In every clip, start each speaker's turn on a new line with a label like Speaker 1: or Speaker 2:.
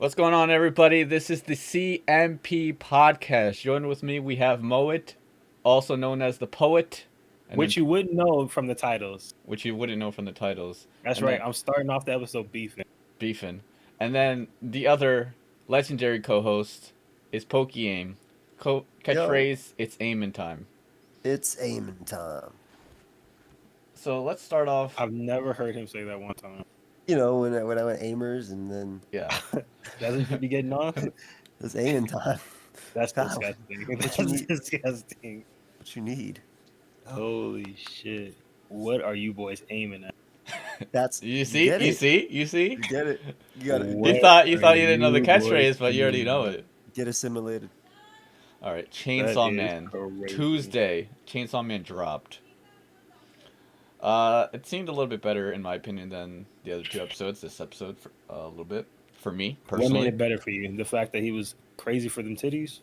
Speaker 1: What's going on, everybody? This is the CMP Podcast. Joining with me, we have Moet, also known as the Poet, and
Speaker 2: Which
Speaker 1: then
Speaker 2: you wouldn't know from the titles.
Speaker 1: which you wouldn't know from the titles.
Speaker 2: That's
Speaker 1: And
Speaker 2: right.
Speaker 1: then
Speaker 2: I'm starting off the episode beefing.
Speaker 1: Beefin. And then the other legendary co-host is Pokey Aim.
Speaker 3: Yo,
Speaker 1: Catchphrase: It's aiming time.
Speaker 3: it's aiming time.
Speaker 1: So let's start off.
Speaker 2: I've never heard him say that one time.
Speaker 3: You know, when I went aimers and then
Speaker 1: Yeah,
Speaker 2: That's what you be getting on?
Speaker 3: it's aiming time.
Speaker 2: That's
Speaker 3: God,
Speaker 2: disgusting.
Speaker 3: what you
Speaker 2: That's
Speaker 3: need?
Speaker 2: disgusting.
Speaker 3: What you need?
Speaker 2: Holy shit. What are you boys aiming at?
Speaker 3: That's
Speaker 1: you see,
Speaker 3: get
Speaker 1: you
Speaker 3: it.
Speaker 1: see, you see.
Speaker 3: You get it. You got to
Speaker 2: What
Speaker 1: You thought you
Speaker 2: are
Speaker 1: didn't know the
Speaker 2: you boys
Speaker 1: catchphrase, but you already
Speaker 2: aiming
Speaker 1: know
Speaker 2: at?
Speaker 1: it.
Speaker 3: get assimilated.
Speaker 1: All right,
Speaker 2: That
Speaker 1: Chainsawman.
Speaker 2: is crazy.
Speaker 1: Tuesday, Chainsawman dropped. It seemed a little bit better in my opinion than the other two episodes. This episode, for, a little bit for me
Speaker 2: What made
Speaker 1: personally.
Speaker 2: it better for you? The fact that he was crazy for them titties?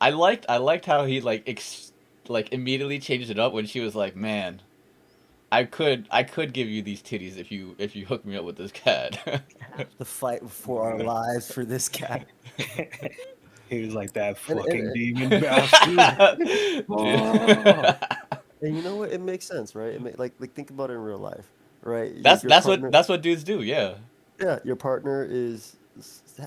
Speaker 1: I liked how he like immediately changed it up when she was like, "Man, I could give you these titties if you hook me up with this cat."
Speaker 3: The fight for our lives for this cat.
Speaker 2: He was like that
Speaker 3: And,
Speaker 2: fucking
Speaker 3: and,
Speaker 2: demon bastard. Oh.
Speaker 3: and you know what? It makes sense, right? Like think about it in real life, right?
Speaker 1: that's
Speaker 3: Your
Speaker 1: that's
Speaker 3: partner,
Speaker 1: what dudes do. Yeah.
Speaker 3: yeah, your partner is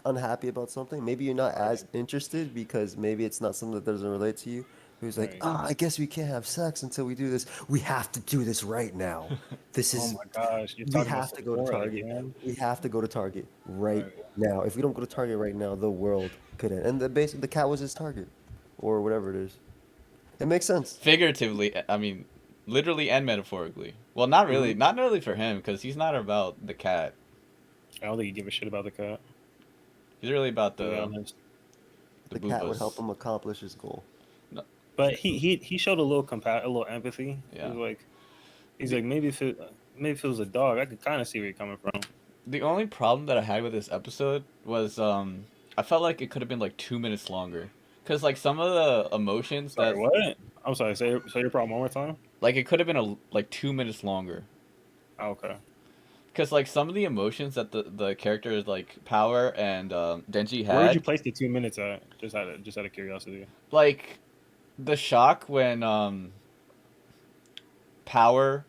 Speaker 3: unhappy about something. Maybe you're not
Speaker 2: Right.
Speaker 3: as interested because maybe it's not something that doesn't relate to you. Who's like,
Speaker 2: Right.
Speaker 3: I guess we can't have sex until we do this. We have to do this right now. This
Speaker 2: Oh
Speaker 3: is,
Speaker 2: my gosh, you're
Speaker 3: we
Speaker 2: talking about
Speaker 3: have to go to
Speaker 2: Sephora
Speaker 3: Target.
Speaker 2: again.
Speaker 3: We have to go to Target right
Speaker 2: Right.
Speaker 3: now. If we don't go to Target right now, the world could end. And the cat was his target, or whatever it is. It makes sense.
Speaker 1: Figuratively, I mean, literally and metaphorically. Well, not really,
Speaker 3: Hmm.
Speaker 1: not really for him because he's not about the cat.
Speaker 2: I don't think you give a shit about the cat.
Speaker 1: He's really about
Speaker 2: To be
Speaker 1: the
Speaker 2: honest.
Speaker 3: The cat would help
Speaker 1: boobas.
Speaker 3: him accomplish his goal.
Speaker 1: No,
Speaker 2: But he showed a little a little empathy.
Speaker 1: yeah.
Speaker 2: He's like maybe if it was a dog, I could kind of see where you're coming from.
Speaker 1: The only problem that I had with this episode was I felt like it could have been like 2 minutes longer, cause like some of the emotions
Speaker 2: Sorry,
Speaker 1: that
Speaker 2: what? I'm sorry. Say your problem one more time.
Speaker 1: like it could have been like 2 minutes longer,
Speaker 2: Oh, okay.
Speaker 1: cause like some of the emotions that the characters like Power and Denji
Speaker 2: Where would you
Speaker 1: had,
Speaker 2: place the 2 minutes at? Just out of curiosity.
Speaker 1: like the shock when Power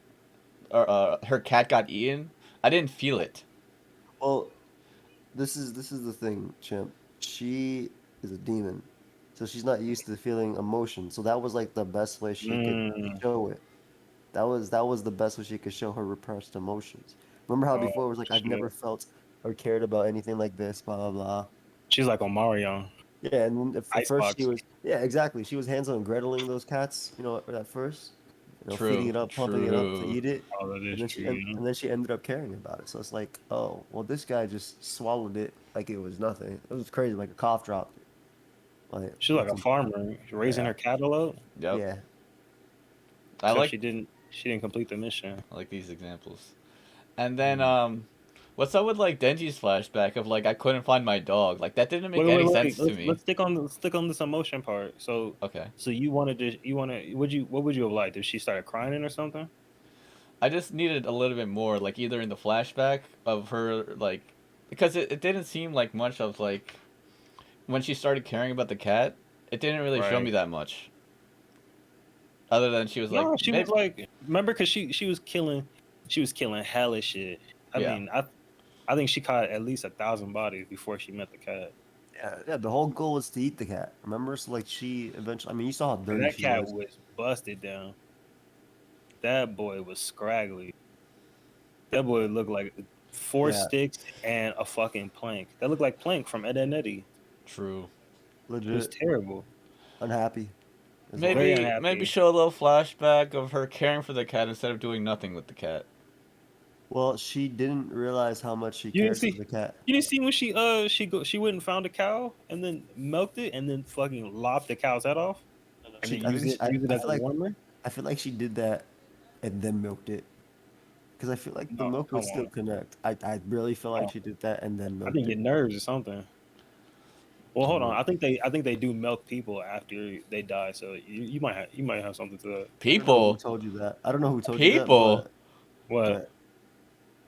Speaker 1: or her cat got eaten, I didn't feel it.
Speaker 3: Well, this is the thing, Chimp. She is a demon, so she's not used to feeling emotion. So that was like the best way she could
Speaker 2: Mm.
Speaker 3: show it. That was the best way she could show her repressed emotions. Remember how
Speaker 2: Oh
Speaker 3: before it was like I've
Speaker 2: shit.
Speaker 3: never felt or cared about anything like this, blah blah blah.
Speaker 2: She's like on Mario.
Speaker 3: Yeah, and then at first she
Speaker 2: Icebox.
Speaker 3: was, yeah, exactly. She was hands on Greteling those cats, at first, feeding
Speaker 1: True,
Speaker 3: it up, pumping it up to
Speaker 1: true.
Speaker 3: eat it,
Speaker 2: Oh, that
Speaker 3: and
Speaker 2: is
Speaker 3: then
Speaker 2: true.
Speaker 3: and then she ended up caring about it. So it's like, oh, well, this guy just swallowed it like it was nothing. It was crazy, like a cough drop. Like
Speaker 2: She's like
Speaker 3: that's
Speaker 2: a farmer raising
Speaker 3: yeah,
Speaker 2: her cattle up,
Speaker 1: Yep.
Speaker 3: yeah.
Speaker 1: I
Speaker 2: except
Speaker 1: like
Speaker 2: she didn't complete the mission.
Speaker 1: I like these examples. And then
Speaker 2: Mm.
Speaker 1: what's up with like Denji's flashback of like I couldn't find my dog? Like that didn't make
Speaker 2: Wait,
Speaker 1: any
Speaker 2: wait,
Speaker 1: sense
Speaker 2: wait.
Speaker 1: to
Speaker 2: Let's
Speaker 1: me.
Speaker 2: stick on this emotion part. So
Speaker 1: Okay.
Speaker 2: you what would you have liked if she started crying or something?
Speaker 1: I just needed a little bit more, like either in the flashback of her like because it didn't seem like much of like when she started caring about the cat, it didn't really show me
Speaker 2: Right.
Speaker 1: that much. Other than she was like
Speaker 2: No, she was
Speaker 1: maybe
Speaker 2: like, remember, because she was killing hella shit. I
Speaker 1: yeah.
Speaker 2: mean, I think she caught at least 1,000 bodies before she met the cat.
Speaker 3: Yeah, the whole goal was to eat the cat. Remember? So like she eventually, I mean, you saw how
Speaker 2: And
Speaker 3: dirty
Speaker 2: that
Speaker 3: she
Speaker 2: cat
Speaker 3: was.
Speaker 2: was busted down. That boy was scraggly. That boy looked like four
Speaker 3: Yeah,
Speaker 2: sticks and a fucking plank. That looked like Plank from Ed, Edd n Eddy.
Speaker 1: True.
Speaker 2: It was
Speaker 3: legit
Speaker 2: terrible.
Speaker 3: unhappy as well.
Speaker 2: Very
Speaker 1: Maybe
Speaker 2: unhappy.
Speaker 1: show a little flashback of her caring for the cat instead of doing nothing with the cat.
Speaker 3: Well, she didn't realize how much she
Speaker 2: You didn't
Speaker 3: cared for
Speaker 2: see
Speaker 3: the cat.
Speaker 2: you didn't see when she went and found a cow and then milked it and then fucking lopped the cow's head off and then
Speaker 3: I
Speaker 2: use
Speaker 3: think
Speaker 2: it use it
Speaker 3: I
Speaker 2: as
Speaker 3: feel
Speaker 2: a
Speaker 3: like
Speaker 2: warmer.
Speaker 3: she did that and then milked it because I feel like the
Speaker 2: No,
Speaker 3: milk
Speaker 2: come
Speaker 3: would still
Speaker 2: on.
Speaker 3: connect. I really feel like
Speaker 2: Oh,
Speaker 3: she did that and then
Speaker 2: I
Speaker 3: milked
Speaker 2: think
Speaker 3: it.
Speaker 2: your nerves or something. Well, hold on.
Speaker 3: True.
Speaker 2: I think they do milk people after they die. So you might have something to that.
Speaker 3: I don't know who
Speaker 1: People,
Speaker 3: told you that. I don't know who told you that,
Speaker 1: people.
Speaker 2: What?
Speaker 3: but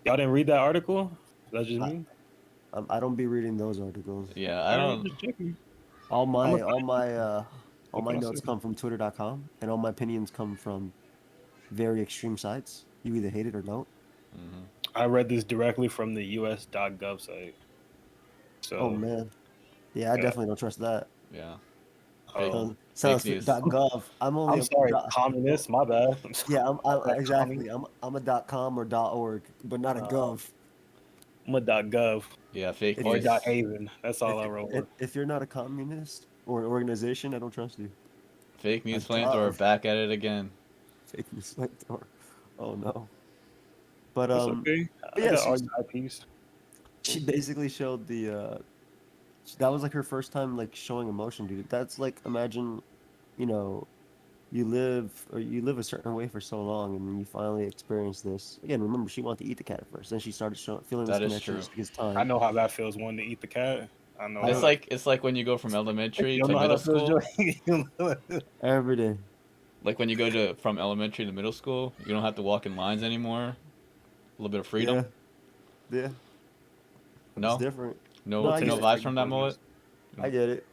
Speaker 2: Y'all didn't read that article? That's just
Speaker 3: I,
Speaker 2: me.
Speaker 3: I don't be reading those articles.
Speaker 1: Yeah, I
Speaker 2: Alright,
Speaker 1: don't.
Speaker 2: just checking.
Speaker 3: All
Speaker 2: I'm
Speaker 3: my
Speaker 2: a
Speaker 3: all my uh all
Speaker 2: what
Speaker 3: my
Speaker 2: can I
Speaker 3: notes
Speaker 2: say?
Speaker 3: come from Twitter.com, and all my opinions come from very extreme sites. You either hate it or don't.
Speaker 1: Mhm.
Speaker 2: I read this directly from the US.gov site.
Speaker 3: Oh
Speaker 2: So
Speaker 3: man, yeah, I
Speaker 2: yeah.
Speaker 3: definitely don't trust that.
Speaker 1: Yeah. Fake
Speaker 2: Oh,
Speaker 3: Sounds
Speaker 1: fake
Speaker 3: for
Speaker 1: news.
Speaker 3: .gov. I'm only
Speaker 2: I'm
Speaker 3: a
Speaker 2: sorry,
Speaker 3: dot,
Speaker 2: communist. My bad. I'm sorry,
Speaker 3: yeah,
Speaker 2: my bad, commie.
Speaker 3: exactly. I'm a .com or .org, but not a
Speaker 2: Uh,
Speaker 3: gov.
Speaker 2: I'm a .gov
Speaker 1: Yeah, fake
Speaker 3: If
Speaker 2: or
Speaker 3: you
Speaker 1: news.
Speaker 2: .haven. That's all I roll with.
Speaker 3: if you're not a communist or an organization, I don't trust you.
Speaker 1: Fake
Speaker 3: A
Speaker 1: news flamethrower
Speaker 3: gov,
Speaker 1: back at it again.
Speaker 3: fake news flamethrower. Oh no. But
Speaker 2: It's okay.
Speaker 3: but
Speaker 2: I
Speaker 3: yeah,
Speaker 2: got all your IPs.
Speaker 3: she basically showed that was like her first time like showing emotion, dude. That's like imagine, you know, you live a certain way for so long and then you finally experience this. Again, remember she wanted to eat the cat at first, then she started feeling this
Speaker 1: That is
Speaker 3: connection
Speaker 1: true.
Speaker 3: just because
Speaker 2: I
Speaker 3: time.
Speaker 2: know how that feels wanting to eat the cat. I know
Speaker 3: I
Speaker 1: It's
Speaker 3: don't
Speaker 2: that.
Speaker 1: like it's like when you go from elementary
Speaker 2: You don't
Speaker 1: to
Speaker 2: know how
Speaker 1: middle
Speaker 2: that feels,
Speaker 1: school.
Speaker 2: Joey?
Speaker 3: every day.
Speaker 1: Like when you go to from elementary to middle school, you don't have to walk in lines anymore. A little bit of freedom.
Speaker 3: Yeah, yeah. It's
Speaker 1: No,
Speaker 3: different. No,
Speaker 1: no,
Speaker 3: I
Speaker 1: no
Speaker 3: get
Speaker 2: Taste of
Speaker 3: it.
Speaker 1: vibes from
Speaker 2: freedom
Speaker 1: that
Speaker 2: feels
Speaker 1: mullet.
Speaker 2: nice.
Speaker 3: I get it.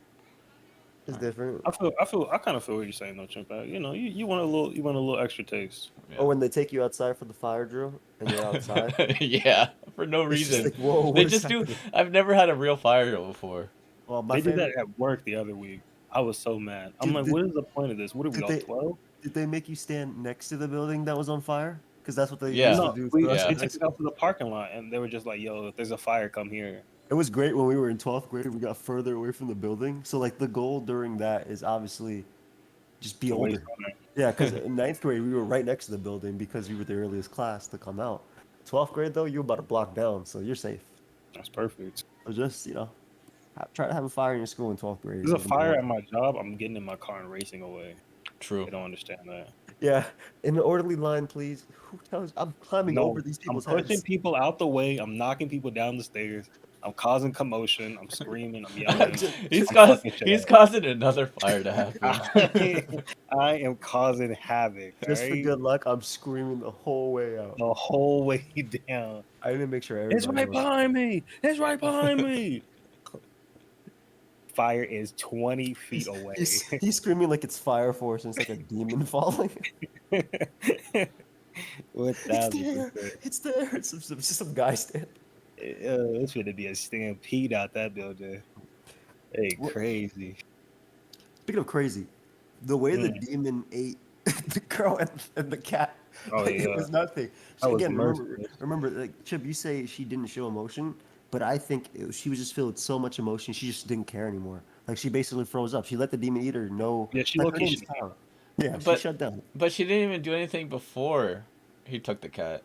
Speaker 3: It's
Speaker 1: Alright.
Speaker 3: different.
Speaker 2: I kind of feel what you're saying though, Chimp. You know, you want a little extra taste.
Speaker 3: Or
Speaker 1: Yeah.
Speaker 3: when they take you outside for the fire drill and you're outside,
Speaker 1: Yeah, for no
Speaker 3: it's just
Speaker 1: reason.
Speaker 3: like, whoa,
Speaker 1: They
Speaker 3: what is
Speaker 1: just do.
Speaker 3: happening?
Speaker 1: I've never had a real fire drill before.
Speaker 3: Well, my
Speaker 2: They did that
Speaker 3: favorite.
Speaker 2: at work the other week. I was so mad. I'm
Speaker 3: Did,
Speaker 2: like,
Speaker 3: did,
Speaker 2: what is the point of this? What are we
Speaker 3: did
Speaker 2: all
Speaker 3: they
Speaker 2: 12?
Speaker 3: did they make you stand next to the building that was on fire? Because that's what they used
Speaker 1: Yeah,
Speaker 3: to
Speaker 2: No,
Speaker 3: do for
Speaker 2: we
Speaker 3: us
Speaker 1: yeah.
Speaker 3: in
Speaker 2: they
Speaker 3: high
Speaker 2: took us
Speaker 3: school.
Speaker 2: out to the parking lot and they were just like, "Yo, if there's a fire, come here."
Speaker 3: It was great when we were in 12th grade and we got further away from the building. So like the goal during that is obviously just be
Speaker 2: To waste
Speaker 3: older.
Speaker 2: time.
Speaker 3: Yeah, because in ninth grade we were right next to the building because we were the earliest class to come out. 12th grade though, you're about a block down, so you're safe.
Speaker 2: That's perfect.
Speaker 3: So just, try to have a fire in your school in 12th grade
Speaker 2: There's
Speaker 3: is
Speaker 2: a
Speaker 3: what I'm
Speaker 2: fire
Speaker 3: telling
Speaker 2: at my job. I'm getting in my car and racing away.
Speaker 1: True.
Speaker 2: They don't understand that.
Speaker 3: you. Yeah, in an orderly line, please. Who tells I'm climbing over
Speaker 2: No,
Speaker 3: these
Speaker 2: I'm
Speaker 3: people's
Speaker 2: pushing
Speaker 3: heads.
Speaker 2: people out the way. I'm knocking people down the stairs. I'm causing commotion. I'm screaming. I'm yelling.
Speaker 3: Just,
Speaker 1: he's
Speaker 3: just,
Speaker 2: I'm
Speaker 1: caused.
Speaker 2: fucking shit
Speaker 1: He's
Speaker 2: up.
Speaker 1: causing another fire to happen.
Speaker 2: I am causing havoc. All
Speaker 3: just for
Speaker 2: right,
Speaker 3: good luck, I'm screaming the whole way out.
Speaker 2: the whole way down.
Speaker 3: I need to make sure
Speaker 2: It's
Speaker 3: everybody
Speaker 2: right
Speaker 3: knows.
Speaker 2: behind me. It's right behind me. Fire is 20 feet
Speaker 3: He's
Speaker 2: away.
Speaker 3: he's screaming like it's Fire Force and it's like a demon falling. It's there.
Speaker 2: 1000%.
Speaker 3: It's there. It's some guy stand.
Speaker 2: It's going to be a stampede out that building. Hey,
Speaker 3: What,
Speaker 2: crazy.
Speaker 3: speaking of crazy, the way the
Speaker 2: Mm.
Speaker 3: demon ate the girl and the cat,
Speaker 2: Oh
Speaker 3: like it
Speaker 2: yeah,
Speaker 3: was nothing.
Speaker 2: that
Speaker 3: So
Speaker 2: was
Speaker 3: again, remember,
Speaker 2: merciless.
Speaker 3: remember, like Chip, you say she didn't show emotion, but I think she was just filled with so much emotion, she just didn't care anymore. Like she basically froze up. She let the demon eater know,
Speaker 2: Yeah, she
Speaker 3: like
Speaker 2: low
Speaker 3: her
Speaker 2: key
Speaker 3: name's
Speaker 2: should.
Speaker 3: Tara. Yeah, she
Speaker 1: But
Speaker 3: shut down.
Speaker 1: but she didn't even do anything before he took the cat.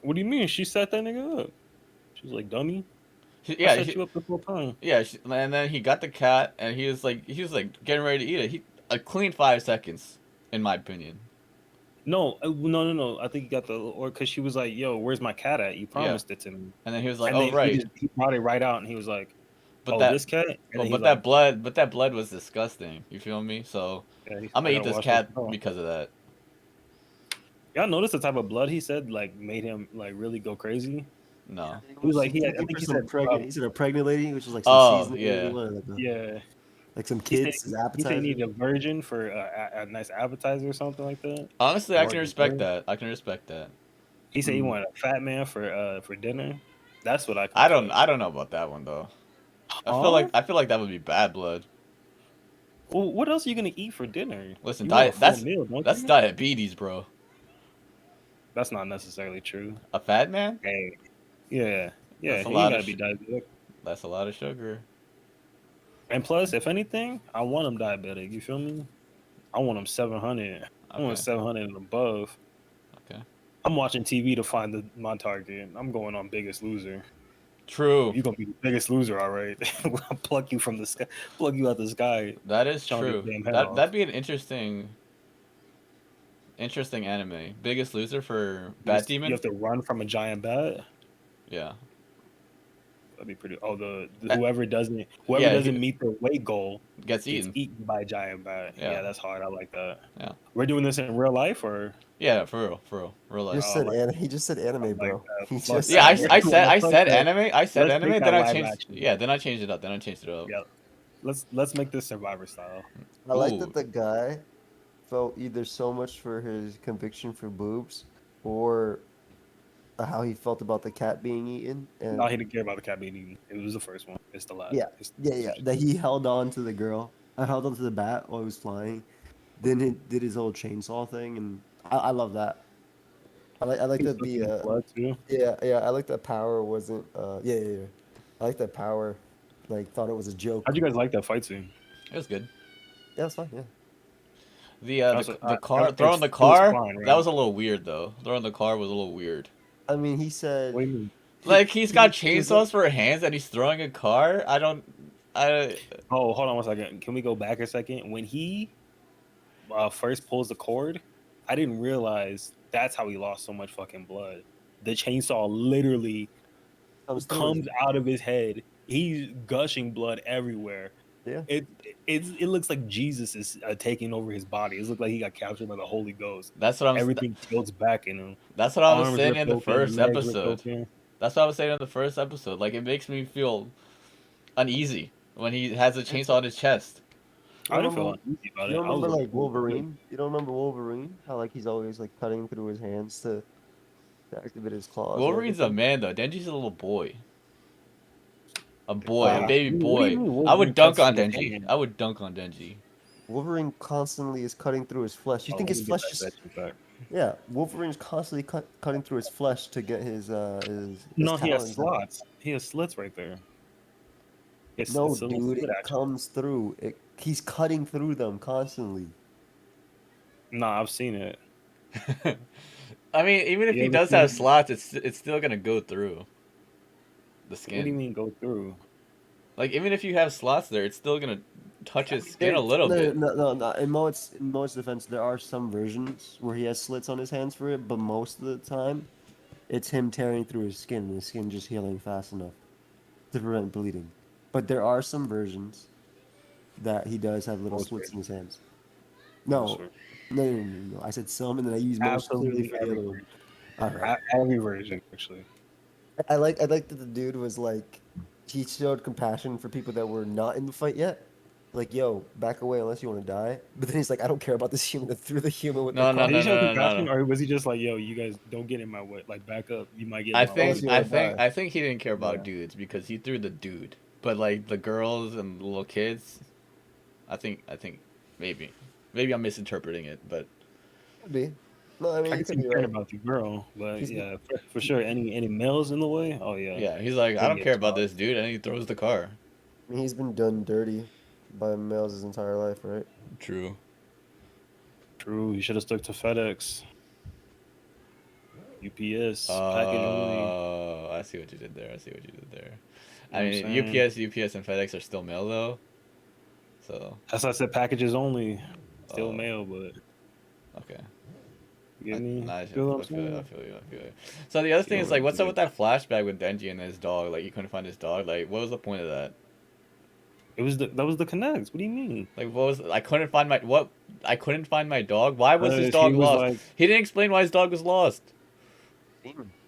Speaker 2: What do you mean? She set that nigga up. She was like, "Dummy, I
Speaker 1: Yeah,
Speaker 2: set you up this whole time."
Speaker 1: yeah. And then he got the cat, and he was like getting ready to eat it. He a clean 5 seconds, in my opinion.
Speaker 2: No, no. I think he got the or because she was like, "Yo, where's my cat at? You
Speaker 1: Yeah,
Speaker 2: promised it to me."
Speaker 1: and then he was like,
Speaker 2: And
Speaker 1: "Oh
Speaker 2: then he
Speaker 1: right,"
Speaker 2: just he brought it right out, and he was like,
Speaker 1: but
Speaker 2: "Oh,
Speaker 1: that,
Speaker 2: this cat." And
Speaker 1: oh,
Speaker 2: then he was
Speaker 1: but
Speaker 2: like,
Speaker 1: that blood was disgusting. You feel me? So
Speaker 2: "Yeah,
Speaker 1: I'm
Speaker 2: I
Speaker 1: gonna eat
Speaker 2: gotta
Speaker 1: this
Speaker 2: wash this
Speaker 1: cat
Speaker 2: off."
Speaker 1: because of that.
Speaker 2: Y'all notice the type of blood he said like made him like really go crazy.
Speaker 1: No.
Speaker 2: He was like,
Speaker 3: He's
Speaker 2: I
Speaker 3: looking
Speaker 2: think
Speaker 3: for
Speaker 2: he
Speaker 3: some
Speaker 2: said,
Speaker 3: pregnant. He said a pregnant lady, which was like some
Speaker 1: Oh
Speaker 3: seasoning,
Speaker 1: yeah.
Speaker 2: yeah.
Speaker 3: like some
Speaker 2: He said
Speaker 3: kids as
Speaker 2: he said he
Speaker 3: appetizer.
Speaker 2: needed a virgin for a nice appetizer or something like that.
Speaker 1: Honestly, I
Speaker 2: Or
Speaker 1: can respect
Speaker 2: dessert.
Speaker 1: that. I can respect that.
Speaker 2: He said he
Speaker 3: Mm.
Speaker 2: wanted a fat man for dinner. That's what I can
Speaker 1: I don't.
Speaker 2: respect.
Speaker 1: I don't know about that one though.
Speaker 2: Huh?
Speaker 1: I feel like that would be bad blood.
Speaker 2: Well, what else are you gonna eat for dinner?
Speaker 1: Listen,
Speaker 2: You want a
Speaker 1: diet.
Speaker 2: full meal, don't
Speaker 1: That's
Speaker 2: you?
Speaker 1: diabetes, bro.
Speaker 2: That's not necessarily true.
Speaker 1: A fat man?
Speaker 2: Hey, yeah,
Speaker 1: That's
Speaker 2: yeah,
Speaker 1: a
Speaker 2: he ain't
Speaker 1: lot of.
Speaker 2: gotta be diabetic.
Speaker 1: That's a lot of sugar.
Speaker 2: And plus, if anything, I want him diabetic. You feel me? I want him 700. I want
Speaker 1: Okay.
Speaker 2: 700 and above.
Speaker 1: Okay.
Speaker 2: I'm watching TV to find my target. I'm going on Biggest Loser.
Speaker 1: True.
Speaker 2: You're gonna be the biggest loser, all right. I'll pluck you from the sky, plug you out the sky,
Speaker 1: That is
Speaker 2: chomp your
Speaker 1: true.
Speaker 2: damn head
Speaker 1: That'd
Speaker 2: off.
Speaker 1: be an interesting anime. Biggest Loser for
Speaker 2: You
Speaker 1: Bat
Speaker 2: just you
Speaker 1: Demon.
Speaker 2: have to run from a giant bat.
Speaker 1: Yeah.
Speaker 2: That'd be pretty. Oh, the
Speaker 1: Uh,
Speaker 2: whoever doesn't
Speaker 1: Yeah,
Speaker 2: meet their weight goal
Speaker 1: gets
Speaker 2: gets
Speaker 1: eaten.
Speaker 2: eaten by a giant bat.
Speaker 1: Yeah.
Speaker 2: Yeah, that's hard. I like that.
Speaker 1: Yeah.
Speaker 2: We're doing this in real life, or
Speaker 1: Yeah, for real life.
Speaker 3: Just
Speaker 2: I
Speaker 3: said
Speaker 2: like
Speaker 3: he just said
Speaker 2: I
Speaker 3: anime,
Speaker 2: like
Speaker 3: bro.
Speaker 2: that.
Speaker 3: He
Speaker 2: Fuck
Speaker 3: just
Speaker 1: Yeah,
Speaker 3: said
Speaker 2: that.
Speaker 3: anime.
Speaker 1: I
Speaker 2: Fuck
Speaker 1: said
Speaker 2: that.
Speaker 1: anime. I said
Speaker 2: Let's
Speaker 1: anime.
Speaker 2: make
Speaker 1: Then
Speaker 2: that
Speaker 1: I
Speaker 2: live
Speaker 1: changed.
Speaker 2: action.
Speaker 1: Yeah, then I changed it up.
Speaker 2: Yeah, let's make this Survivor style.
Speaker 3: I like
Speaker 1: Ooh.
Speaker 3: that the guy felt either so much for his conviction for boobs, or how he felt about the cat being eaten,
Speaker 2: No,
Speaker 3: and
Speaker 2: he didn't care about the cat being eaten. It was the first one. It's the last.
Speaker 3: yeah,
Speaker 2: It's
Speaker 3: yeah, that he held on to the girl. I held on to the bat while he was flying. Then he did his whole chainsaw thing, and I love that. I like
Speaker 2: he's
Speaker 3: that
Speaker 2: sucking his
Speaker 3: the
Speaker 2: blood too.
Speaker 3: yeah, I like that power wasn't yeah. I like that power, like, thought it was a
Speaker 2: How'd
Speaker 3: joke.
Speaker 2: you guys like that fight scene?
Speaker 1: It was good.
Speaker 3: Yeah, it's fine. Yeah.
Speaker 2: Also,
Speaker 1: The car throwing the
Speaker 2: it was
Speaker 1: car,
Speaker 2: fine,
Speaker 1: that
Speaker 2: right?
Speaker 1: was a little weird though. Throwing the car was a little weird.
Speaker 3: I mean, he said
Speaker 2: What do you mean?
Speaker 1: Like he's got
Speaker 3: he was like,
Speaker 1: chainsaws for hands and he's throwing a car. I
Speaker 2: Oh, hold on one second. Can we go back a second? When he first pulls the cord, I didn't realize that's how he lost so much fucking blood. The chainsaw literally comes out of his head. He's gushing blood everywhere.
Speaker 3: Yeah.
Speaker 2: It looks like Jesus is taking over his body. It looks like he got captured by the Holy Ghost.
Speaker 1: that's what I'm.
Speaker 2: Everything tilts back in him.
Speaker 1: That's what I was
Speaker 2: Arms
Speaker 1: saying
Speaker 2: ripped
Speaker 1: in the
Speaker 2: open,
Speaker 1: first
Speaker 2: legs ripped
Speaker 1: episode.
Speaker 2: open.
Speaker 1: That's what I was saying in the first episode. Like it makes me feel uneasy when he has a chainsaw on his chest.
Speaker 2: I didn't feel uneasy about it.
Speaker 3: You don't
Speaker 2: I was
Speaker 3: remember like Wolverine? You don't remember Wolverine? How like he's always like cutting through his hands to activate his claws. and
Speaker 1: Wolverine's a
Speaker 3: everything?
Speaker 1: man though. Denji's a little boy. A boy, a
Speaker 3: Wow.
Speaker 1: baby
Speaker 2: What do you
Speaker 1: boy.
Speaker 2: mean
Speaker 1: I would
Speaker 2: Wolverine
Speaker 1: dunk
Speaker 2: cuts
Speaker 1: on
Speaker 2: through his
Speaker 1: Denji.
Speaker 2: hand?
Speaker 1: I would dunk on Denji.
Speaker 3: Wolverine constantly is cutting through his flesh. You think his flesh just yeah? Wolverine's constantly cutting through his flesh to get his
Speaker 2: No, he has
Speaker 3: talons out.
Speaker 2: slots. He has slits right there.
Speaker 3: No,
Speaker 2: it's a little
Speaker 3: dude,
Speaker 2: slit
Speaker 3: it
Speaker 2: action.
Speaker 3: comes through. He's cutting through them constantly.
Speaker 2: No, I've seen it.
Speaker 1: I mean, even if
Speaker 2: You
Speaker 1: he
Speaker 2: ever
Speaker 1: does have
Speaker 2: seen-
Speaker 1: slots, it's still gonna go through the
Speaker 2: What do you
Speaker 1: skin.
Speaker 2: mean go through?
Speaker 1: Like even if you have slots there, it's still gonna touch his skin a little
Speaker 3: no,
Speaker 1: bit.
Speaker 3: No. In Moet's defense, there are some versions where he has slits on his hands for it, but most of the time, it's him tearing through his skin, and the skin just healing fast enough to prevent bleeding. But there are some versions that he does have little
Speaker 2: Most
Speaker 3: slits in
Speaker 2: versions.
Speaker 3: his hands.
Speaker 2: Most
Speaker 3: No,
Speaker 2: versions.
Speaker 3: no. I said some, and then I used most clearly
Speaker 2: Absolutely
Speaker 3: for the
Speaker 2: every
Speaker 3: other one.
Speaker 2: version.
Speaker 3: All right.
Speaker 2: Every version, actually.
Speaker 3: I like that the dude was like, he showed compassion for people that were not in the fight yet. Like, yo, back away unless you want to die. But then he's like, I don't care about this human that threw the human with
Speaker 1: No,
Speaker 3: the
Speaker 1: no,
Speaker 3: car.
Speaker 2: Did he show
Speaker 1: no,
Speaker 2: compassion,
Speaker 1: no.
Speaker 2: or was he just like, "Yo, you guys don't get in my way. Like, back up. You might get in
Speaker 1: I
Speaker 2: my
Speaker 1: think
Speaker 3: you
Speaker 2: way."
Speaker 3: wanna die.
Speaker 1: I think he didn't care about
Speaker 2: Yeah.
Speaker 1: dudes because he threw the dude. But like the girls and the little kids, I think maybe I'm misinterpreting it, but
Speaker 3: Could be. No, I mean,
Speaker 2: I
Speaker 3: you
Speaker 2: can see
Speaker 3: could
Speaker 2: him
Speaker 3: be
Speaker 2: caring
Speaker 3: right.
Speaker 2: about the girl, but
Speaker 3: He's-
Speaker 2: yeah, for sure. Any males in the way? Oh yeah.
Speaker 1: yeah, he's like, I
Speaker 2: He'll
Speaker 1: don't
Speaker 2: get
Speaker 1: care about
Speaker 2: tossed.
Speaker 1: this dude, and he throws the car.
Speaker 3: I mean, he's been done dirty by males his entire life, right?
Speaker 1: True.
Speaker 2: True. You should have stuck to FedEx. UPS package only.
Speaker 1: Oh, I see what you did there. I
Speaker 2: You know
Speaker 1: I
Speaker 2: what I'm
Speaker 1: mean,
Speaker 2: saying?
Speaker 1: UPS, and FedEx are still mail though. So
Speaker 2: That's why I said packages only. Still
Speaker 1: Oh.
Speaker 2: mail, but
Speaker 1: okay.
Speaker 2: you get me?
Speaker 1: Nah, I
Speaker 2: Feel what I'm
Speaker 1: feel you.
Speaker 2: saying?
Speaker 1: I feel you. So the other thing
Speaker 2: Feel
Speaker 1: is
Speaker 2: what
Speaker 1: like,
Speaker 2: I'm
Speaker 1: what's up
Speaker 2: saying.
Speaker 1: with that flashback with Denji and his dog? Like, you couldn't find his dog. Like, what was the point of that?
Speaker 2: That was the connects. What do you mean?
Speaker 1: Like, what was I couldn't find my what? I couldn't find my dog. Why was his
Speaker 2: He
Speaker 1: dog
Speaker 2: was
Speaker 1: lost?
Speaker 2: like,
Speaker 1: He didn't explain why his dog was lost.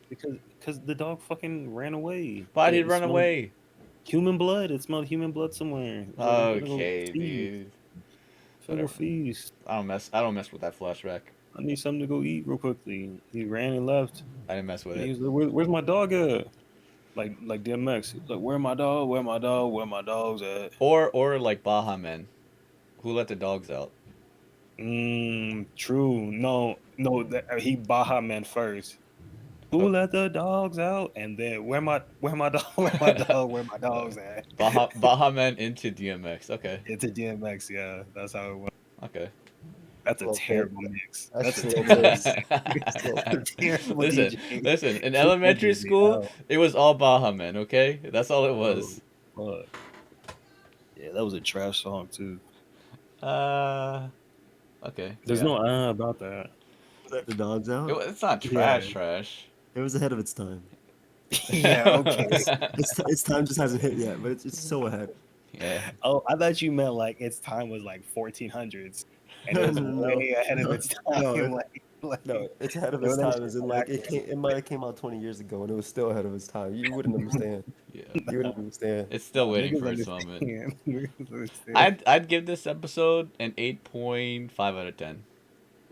Speaker 2: because the dog fucking ran away.
Speaker 1: Why did he
Speaker 2: It
Speaker 1: run
Speaker 2: smelled
Speaker 1: away?
Speaker 2: Human blood. It smelled human blood somewhere. It was like, I'm gonna go
Speaker 1: Okay,
Speaker 2: feast.
Speaker 1: dude.
Speaker 2: I'm gonna go
Speaker 1: Whatever.
Speaker 2: feast.
Speaker 1: I don't mess with that flashback.
Speaker 2: I need something to go eat real quickly. He ran and left.
Speaker 1: I didn't mess with
Speaker 2: And he
Speaker 1: it.
Speaker 2: was like, Where's my dog at? Like DMX. He's like, where my dog? Where my dog? Where my dog's at?
Speaker 1: Or like Baha Men, who let the dogs out.
Speaker 2: True. No. He Baja Man first. Who let the dogs out? And then where my dog? Where my dog's at?
Speaker 1: Baha Men into DMX. Okay,
Speaker 2: It's a DMX. Yeah, that's how it went.
Speaker 1: okay.
Speaker 2: That's a
Speaker 3: Okay.
Speaker 2: terrible mix.
Speaker 3: That's
Speaker 2: That's a
Speaker 3: still
Speaker 2: terrible
Speaker 1: listen,
Speaker 2: DJ.
Speaker 1: listen. In elementary
Speaker 2: DJ
Speaker 1: school,
Speaker 2: out.
Speaker 1: it was all Baha Men. Okay, that's all it was.
Speaker 2: Fuck. Yeah, that was a trash song too.
Speaker 1: Okay.
Speaker 2: There's
Speaker 1: yeah.
Speaker 2: no about that.
Speaker 3: Let the dogs out.
Speaker 1: It's not trash.
Speaker 2: Yeah.
Speaker 1: Trash.
Speaker 3: It was ahead of its time.
Speaker 2: Yeah, okay.
Speaker 3: Its time just hasn't hit yet, but it's so ahead.
Speaker 1: Yeah.
Speaker 2: Oh, I thought you meant like its time was like 1400s, and it was
Speaker 3: No,
Speaker 2: way ahead of
Speaker 3: no,
Speaker 2: its
Speaker 3: no,
Speaker 2: time. Like
Speaker 3: no, it's ahead of
Speaker 2: throw
Speaker 3: its
Speaker 2: that
Speaker 3: time.
Speaker 2: shit
Speaker 3: As in, like
Speaker 2: backwards.
Speaker 3: it might have came out 20 years ago, and it was still ahead of its time. You wouldn't understand.
Speaker 1: Yeah.
Speaker 3: You wouldn't understand.
Speaker 1: It's still waiting
Speaker 2: Niggas
Speaker 1: for its moment.
Speaker 2: understand. Niggas understand.
Speaker 1: I'd give this episode an 8.5 out of 10.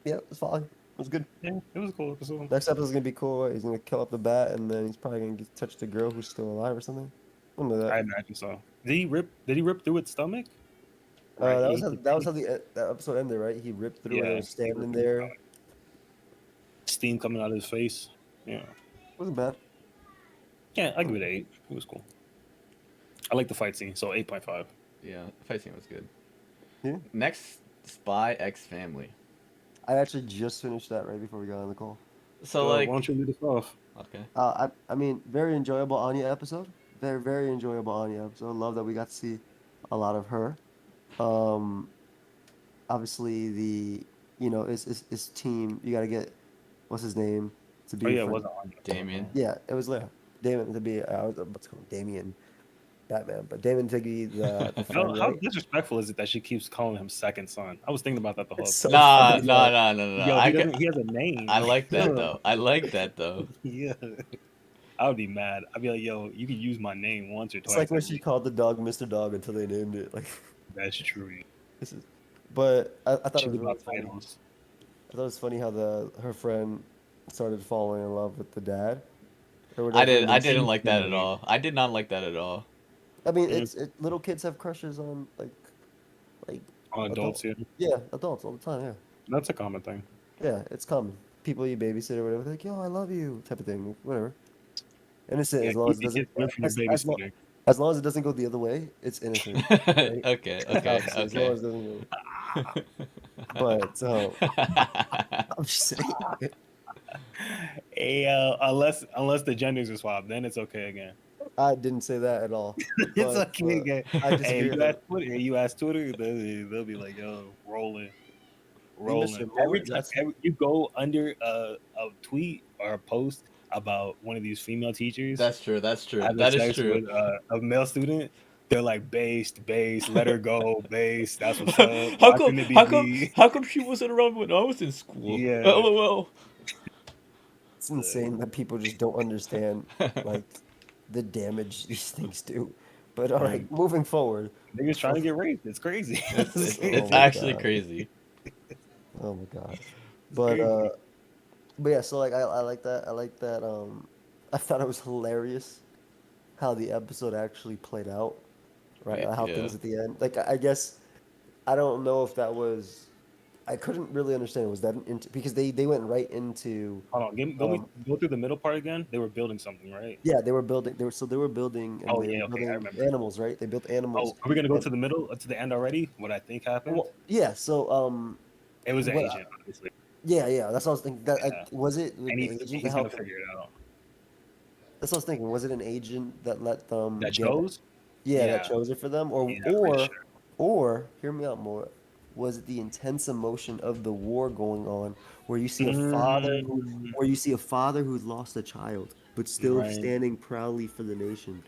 Speaker 3: Yeah, it's fine. It was good.
Speaker 2: Yeah, it was a cool episode.
Speaker 3: Next episode's gonna be cool. He's gonna kill up the bat, and then he's probably gonna touch the girl who's still alive or something. I don't know that.
Speaker 2: I imagine so. Did he rip? Did he rip through its stomach? Right.
Speaker 3: That
Speaker 2: he
Speaker 3: was
Speaker 2: ate
Speaker 3: how,
Speaker 2: the
Speaker 3: that was how
Speaker 2: baby?
Speaker 3: that episode ended, right? He ripped through and it
Speaker 2: Yeah.
Speaker 3: was
Speaker 2: he
Speaker 3: standing
Speaker 2: ripped through its
Speaker 3: there.
Speaker 2: stomach. Steam coming out of his face. Yeah.
Speaker 3: Wasn't bad.
Speaker 2: Yeah, I give it an 8. It was cool. I like the fight scene, so 8.5.
Speaker 1: Yeah, the fight scene was good.
Speaker 3: Yeah.
Speaker 1: Next, Spy X Family.
Speaker 3: I actually just finished that right before we got on the call.
Speaker 1: So
Speaker 2: Why
Speaker 1: like,
Speaker 2: don't you lead us off?
Speaker 1: okay,
Speaker 3: I mean, very enjoyable Anya episode. Very enjoyable Anya episode. Love that we got to see a lot of her. Obviously his team. You got to get what's his name to be.
Speaker 2: Oh yeah, it
Speaker 3: friend-
Speaker 2: wasn't on.
Speaker 1: Damien.
Speaker 3: Yeah, it was Leia. Damon to be. I was about to call him Damien, Batman, but Damon to be the
Speaker 2: How,
Speaker 3: friend,
Speaker 2: how
Speaker 3: right?
Speaker 2: disrespectful is it that she keeps calling him second son? I was thinking about that the whole
Speaker 3: It's
Speaker 2: time.
Speaker 3: so funny, like,
Speaker 1: No.
Speaker 2: Yo,
Speaker 1: I,
Speaker 2: he has a name.
Speaker 1: I like that though. I like that though.
Speaker 2: Yeah. I would be mad. I'd be like, yo, you can use my name once or
Speaker 3: It's
Speaker 2: twice.
Speaker 3: like when she called the dog Mr. Dog until they named it. Like
Speaker 2: That's true.
Speaker 3: this is, but I thought
Speaker 2: She
Speaker 3: it was
Speaker 2: was
Speaker 3: really
Speaker 2: about
Speaker 3: funny.
Speaker 2: titles.
Speaker 3: I thought it was funny how her friend started falling in love with the dad or
Speaker 1: I
Speaker 3: whatever.
Speaker 1: did.
Speaker 3: and
Speaker 1: I
Speaker 3: then
Speaker 1: didn't
Speaker 3: she-
Speaker 1: like that at all. I did not like that at all.
Speaker 3: I mean,
Speaker 2: Mhm.
Speaker 3: little kids have crushes on like
Speaker 2: On adults, yeah.
Speaker 3: yeah, adults all the time. Yeah,
Speaker 2: That's a common thing.
Speaker 3: yeah, it's common. People you babysit or whatever, they're like, yo, I love you, type of thing, whatever. Innocent
Speaker 2: Yeah,
Speaker 3: as long as it
Speaker 2: keep your
Speaker 3: doesn't
Speaker 2: kids away from your
Speaker 3: as long,
Speaker 2: babysitter.
Speaker 3: as long as it doesn't go the other way, it's innocent. Right?
Speaker 1: Okay.
Speaker 3: Obviously, as long
Speaker 1: Okay.
Speaker 3: as it doesn't go. But I'm just saying.
Speaker 2: Hey, unless the genders are swapped, then it's okay again.
Speaker 3: I didn't say that at all.
Speaker 2: It's
Speaker 3: But,
Speaker 2: okay again.
Speaker 3: I
Speaker 2: Hey,
Speaker 3: disagree
Speaker 2: you
Speaker 3: with
Speaker 2: ask
Speaker 3: that.
Speaker 2: Twitter, they'll be like, yo, rolling.
Speaker 3: Mr.
Speaker 2: Every
Speaker 3: Moore,
Speaker 2: time
Speaker 3: that's-
Speaker 2: you go under a tweet or a post about one of these female teachers,
Speaker 1: That's true. That's true.
Speaker 2: having
Speaker 1: That is
Speaker 2: sex
Speaker 1: true.
Speaker 2: with a male student, they're like based, let her go, based. That's what's up.
Speaker 1: How
Speaker 2: Why
Speaker 1: come?
Speaker 2: couldn't it be
Speaker 1: How come?
Speaker 2: me?
Speaker 1: How come she wasn't around when I was in school?
Speaker 2: Yeah.
Speaker 1: LOL.
Speaker 3: It's insane that people just don't understand like the damage these things do. But all right, moving forward.
Speaker 2: Niggas trying to get raped. It's crazy.
Speaker 1: It's
Speaker 3: Oh my
Speaker 1: actually
Speaker 3: God.
Speaker 1: crazy.
Speaker 3: Oh my god. But yeah, so like I like that. I like that. I thought it was hilarious how the episode actually played out. Right, how
Speaker 1: Yeah.
Speaker 3: things at the end. Like I guess I don't know if that was. I couldn't really understand. Was that because they went right into
Speaker 2: Hold on, go through the middle part again. They were building something, right?
Speaker 3: yeah they were building they were building and
Speaker 2: Oh,
Speaker 3: they
Speaker 2: yeah,
Speaker 3: were
Speaker 2: okay, I
Speaker 3: building
Speaker 2: remember.
Speaker 3: animals, right? They built animals.
Speaker 2: Oh, are we gonna go
Speaker 3: and-
Speaker 2: to the middle, to the end already? What I think happened?
Speaker 3: Well, yeah. So
Speaker 2: It was an
Speaker 3: what-
Speaker 2: agent, obviously,
Speaker 3: yeah. That's what I was thinking. That
Speaker 2: Yeah.
Speaker 3: was it.
Speaker 2: and
Speaker 3: An
Speaker 2: he's
Speaker 3: agent to
Speaker 2: gonna
Speaker 3: help.
Speaker 2: figure it out.
Speaker 3: That's what I was thinking. Was it an agent that let them
Speaker 2: That
Speaker 3: get-
Speaker 2: chose?
Speaker 3: Yeah, that
Speaker 2: Yeah.
Speaker 3: chose it for them, or
Speaker 2: Yeah, for sure.
Speaker 3: or hear me out more. Was it the intense emotion of the war going on, where you see a father who's lost a child, but still
Speaker 2: Right.
Speaker 3: standing proudly for the nation?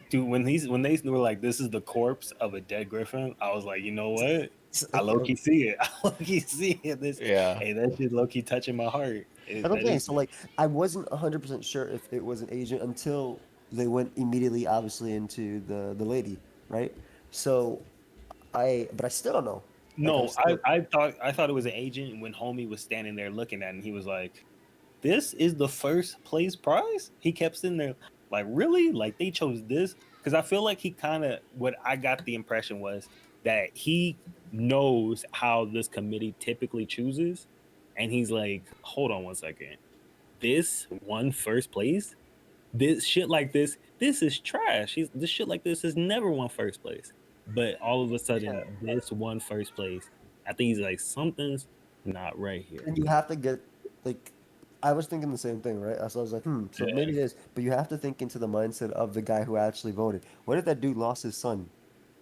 Speaker 2: Dude, when they were like, "This is the corpse of a dead griffin," I was like, you know what? I low key see it. I low key see it.
Speaker 1: Yeah.
Speaker 2: Hey, that shit low key touching my heart.
Speaker 3: That's what I'm saying. So like, I wasn't 100% sure if it was an agent until they went immediately, obviously, into the lady, right? So, but I still don't know.
Speaker 2: No,
Speaker 3: Like, I'm still-
Speaker 2: I thought it was an agent when homie was standing there looking at it, and he was like, "This is the first place prize." He kept sitting there like, "Really? Like they chose this?" Because I feel like he kind of what I got the impression was that he knows how this committee typically chooses, and he's like, "Hold on one second, this won first place. This shit like this is trash. This shit like this has never won first place." But all of a sudden, this won first place. I think he's like, something's not right here.
Speaker 3: And you have to get like, I was thinking the same thing, right? So I was like, so
Speaker 2: Yeah.
Speaker 3: maybe it is, but you have to think into the mindset of the guy who actually voted. What if that dude lost his son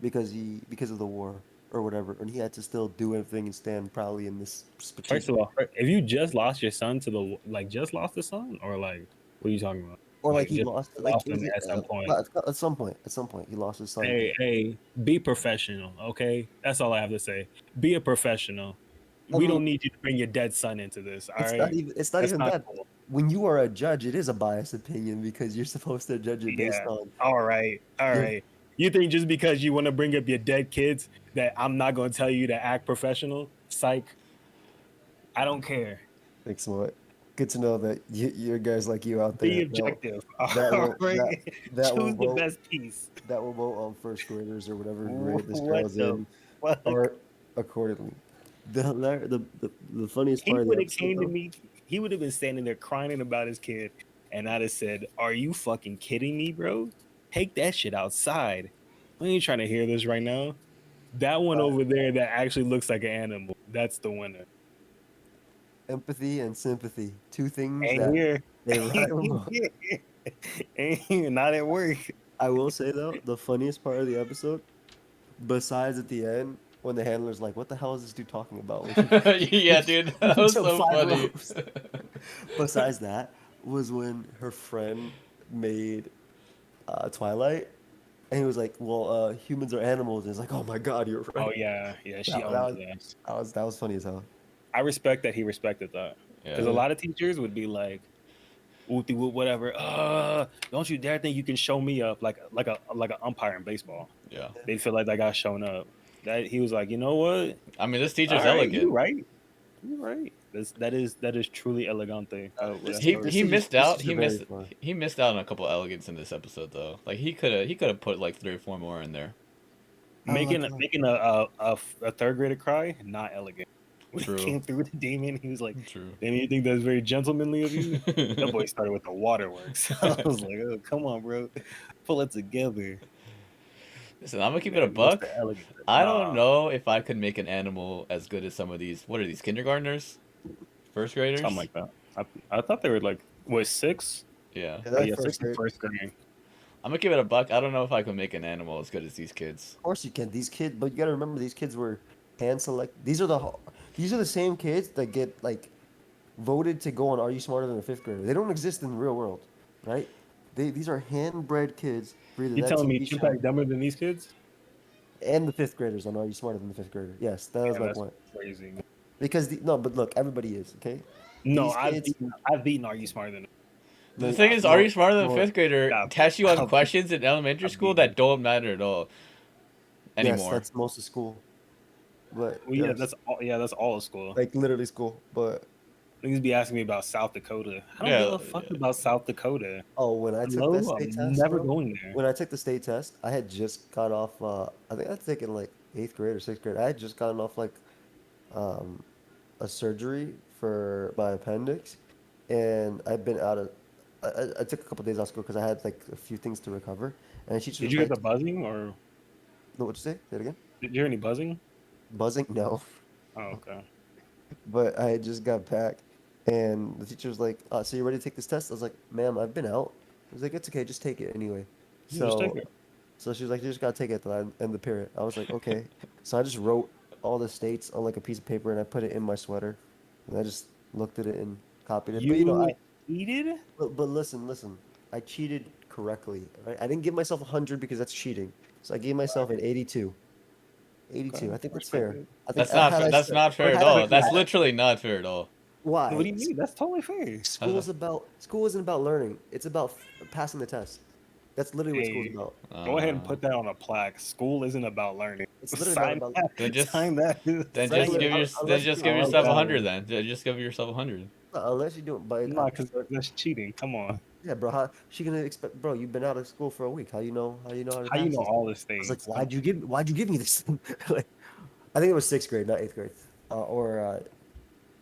Speaker 3: because of the war or whatever, and he had to still do everything and stand proudly in this?
Speaker 2: First of all, if you just lost your son to the just lost the son, or like, what are you talking about?
Speaker 3: Or
Speaker 2: Like
Speaker 3: like he
Speaker 2: just
Speaker 3: lost, like
Speaker 2: lost
Speaker 3: was
Speaker 2: him
Speaker 3: it,
Speaker 2: at some point.
Speaker 3: at some point he lost his son.
Speaker 2: Hey, be professional, okay? That's all I have to say. Be a professional.
Speaker 3: I
Speaker 2: We don't
Speaker 3: mean,
Speaker 2: need you to bring your dead son into this. All
Speaker 3: it's
Speaker 2: right,
Speaker 3: not
Speaker 2: that's
Speaker 3: even
Speaker 2: not
Speaker 3: that.
Speaker 2: cool.
Speaker 3: When you are a judge, it is a biased opinion because you're supposed to judge it based
Speaker 2: Yeah.
Speaker 3: on
Speaker 2: All right. All
Speaker 3: your
Speaker 2: right. You think just because you want to bring up your dead kids that I'm not going to tell you to act professional? Psych. I don't care.
Speaker 3: Thanks, what? Good to know that your guys like you out
Speaker 2: Be
Speaker 3: there
Speaker 2: objective.
Speaker 3: that
Speaker 2: All
Speaker 3: will
Speaker 2: right.
Speaker 3: that will
Speaker 2: Choose the
Speaker 3: vote
Speaker 2: best piece.
Speaker 3: that will vote on first graders or whatever grade this
Speaker 2: What
Speaker 3: girl's
Speaker 2: the
Speaker 3: in,
Speaker 2: fuck?
Speaker 3: or accordingly. The funniest
Speaker 2: He
Speaker 3: part of the
Speaker 2: would have
Speaker 3: episode
Speaker 2: came to
Speaker 3: though.
Speaker 2: me. He would have been standing there crying about his kid, and I'd have said, "Are you fucking kidding me, bro? Take that shit outside. We ain't trying to hear this right now." That one over there that actually looks like an animal. That's the winner.
Speaker 3: Empathy and sympathy, two things
Speaker 2: Ain't
Speaker 3: that
Speaker 2: here.
Speaker 3: they rhyme.
Speaker 2: Ain't here. Not at work.
Speaker 3: I will say though, the funniest part of the episode, besides at the end when the handler's like, "What the hell is this dude talking about?"
Speaker 1: Yeah, dude, that
Speaker 3: We
Speaker 1: was
Speaker 3: jumped
Speaker 1: so
Speaker 3: 5
Speaker 1: funny.
Speaker 3: ropes. Besides that, was when her friend made Twilight, and he was like, "Well, humans are animals." And it's like, "Oh my God, you're right."
Speaker 2: Oh yeah, yeah. She
Speaker 3: That,
Speaker 2: owned
Speaker 3: that
Speaker 2: his
Speaker 3: was
Speaker 2: ass.
Speaker 3: that was funny as hell.
Speaker 2: I respect that he respected that because a
Speaker 1: Yeah,
Speaker 2: lot of teachers would be like, "Wooty whoop, whatever. Don't you dare think you can show me up like an umpire in baseball."
Speaker 1: yeah.
Speaker 2: They feel like that guy shown up. That he was like, you know what?
Speaker 1: I mean, this
Speaker 2: All
Speaker 1: teacher's
Speaker 2: right, you
Speaker 1: elegant.
Speaker 2: right. You right. That is truly elegante.
Speaker 3: This
Speaker 1: He
Speaker 3: teacher's
Speaker 1: missed out.
Speaker 3: are very fun.
Speaker 1: He missed out on a couple elegance in this episode though. Like he could have put like 3 or 4 more in there.
Speaker 3: I was like,
Speaker 2: Making a third grader cry, not elegant. When he
Speaker 1: True.
Speaker 2: came through with Damien, he was like,
Speaker 1: True.
Speaker 2: "Damien, you think that's very gentlemanly of you?" That boy started with the waterworks. I was like, "Oh, come on, bro, pull it together."
Speaker 1: Listen, I'm gonna keep it a
Speaker 2: Mr.
Speaker 1: buck.
Speaker 2: Elegant.
Speaker 1: I don't
Speaker 2: Nah,
Speaker 1: know if I could make an animal as good as some of these. What are these kindergartners, first graders?
Speaker 2: something like that. I thought they were like, what, 6?
Speaker 1: Yeah,
Speaker 3: yeah,
Speaker 2: Oh,
Speaker 3: that's
Speaker 2: yeah,
Speaker 3: first
Speaker 2: 6 in
Speaker 3: grade.
Speaker 2: first grade.
Speaker 1: I'm gonna give it a buck. I don't know if I could make an animal as good as these kids.
Speaker 3: Of course you can. These kids, but you got to remember these kids were hand select. These are the same kids that get like voted to go on Are You Smarter Than a Fifth Grader? They don't exist in the real world, right? These are hand-bred kids for either
Speaker 2: You
Speaker 3: that
Speaker 2: telling me
Speaker 3: TV show
Speaker 2: Chimpact dumber than these kids?
Speaker 3: and the fifth graders on Are You Smarter Than the Fifth Grader. Yes, that was
Speaker 2: Yeah,
Speaker 3: my
Speaker 2: that's
Speaker 3: point.
Speaker 2: crazy.
Speaker 3: Because no, but look, everybody is okay.
Speaker 2: No,
Speaker 3: These kids,
Speaker 2: I've beaten Are You Smarter Than?
Speaker 1: The thing is, are you smarter than a fifth grader?
Speaker 2: Yeah,
Speaker 1: Tests you on
Speaker 2: I'll-
Speaker 1: questions in elementary
Speaker 2: I'll
Speaker 1: school
Speaker 2: beat
Speaker 1: that don't matter at all
Speaker 3: yes,
Speaker 1: anymore.
Speaker 3: that's most of school, but
Speaker 2: Well, yeah,
Speaker 3: yes,
Speaker 2: that's all. Yeah, that's all of school.
Speaker 3: like literally school. But
Speaker 2: Niggas be asking me about South Dakota. I don't
Speaker 1: Yeah,
Speaker 2: give a fuck
Speaker 1: yeah.
Speaker 2: about South Dakota.
Speaker 3: oh, when I took
Speaker 2: Hello,
Speaker 3: that state
Speaker 2: I'm
Speaker 3: test,
Speaker 2: never
Speaker 3: bro,
Speaker 2: going there.
Speaker 3: when I took the state test, I had just got off. I think I'd taken like 8th grade or 6th grade. I had just gotten off like um, a surgery for my appendix, and I've been out of. I took a couple days off school because I had like a few things to recover. And she
Speaker 2: Did
Speaker 3: was
Speaker 2: you hear
Speaker 3: like,
Speaker 2: the buzzing or
Speaker 3: "No, what'd you say? Say it again."
Speaker 2: did you hear any buzzing?
Speaker 3: Buzzing? No.
Speaker 2: Oh, okay.
Speaker 3: But I had just got back, and the teacher was like, "So you ready to take this test?" I was like, "Ma'am, I've been out." I was like, "It's okay, just take it anyway."
Speaker 2: Yeah, just take
Speaker 3: So,
Speaker 2: it.
Speaker 3: so she was like, "You just gotta take it till I end the period." I was like, "Okay." So I just wrote all the states on like a piece of paper, and I put it in my sweater, and I just looked at it and copied it. But you know,
Speaker 2: You cheated?
Speaker 3: but listen, I cheated correctly. Right? I didn't give myself 100 because that's cheating. So I gave myself an 82. 82.
Speaker 2: Okay,
Speaker 3: I think that's
Speaker 2: respect
Speaker 3: fair.
Speaker 2: it.
Speaker 3: I think
Speaker 1: That's not.
Speaker 3: had I
Speaker 1: That's
Speaker 3: stu-
Speaker 1: not fair
Speaker 3: but
Speaker 1: at
Speaker 3: had I-
Speaker 1: all. That's
Speaker 3: had I-
Speaker 1: literally not fair at all.
Speaker 3: why?
Speaker 2: What do you mean? That's totally fair.
Speaker 3: School isn't about learning. It's about passing the test. That's literally what school's
Speaker 2: Hey,
Speaker 3: about.
Speaker 2: go ahead and put that on a plaque. School isn't about learning.
Speaker 3: It's literally
Speaker 2: Sign
Speaker 3: not about.
Speaker 2: that.
Speaker 1: Then just
Speaker 2: Sign that.
Speaker 1: then
Speaker 3: Right,
Speaker 1: just
Speaker 3: but
Speaker 1: give your then
Speaker 3: unless
Speaker 1: just
Speaker 3: you
Speaker 1: give
Speaker 2: I like
Speaker 1: yourself
Speaker 2: that
Speaker 1: 100.
Speaker 2: one.
Speaker 1: Then just give yourself 100.
Speaker 3: Unless you do it by.
Speaker 2: Nah, because that's cheating. Come on.
Speaker 3: Yeah, bro. How she gonna expect? Bro, you've been out of school for a week. How you know? How you know how to
Speaker 2: How you
Speaker 3: pass
Speaker 2: know
Speaker 3: this?
Speaker 2: all this
Speaker 3: I was
Speaker 2: things?
Speaker 3: like, why'd you give me this? Like, I think it was 6th grade, not 8th grade, or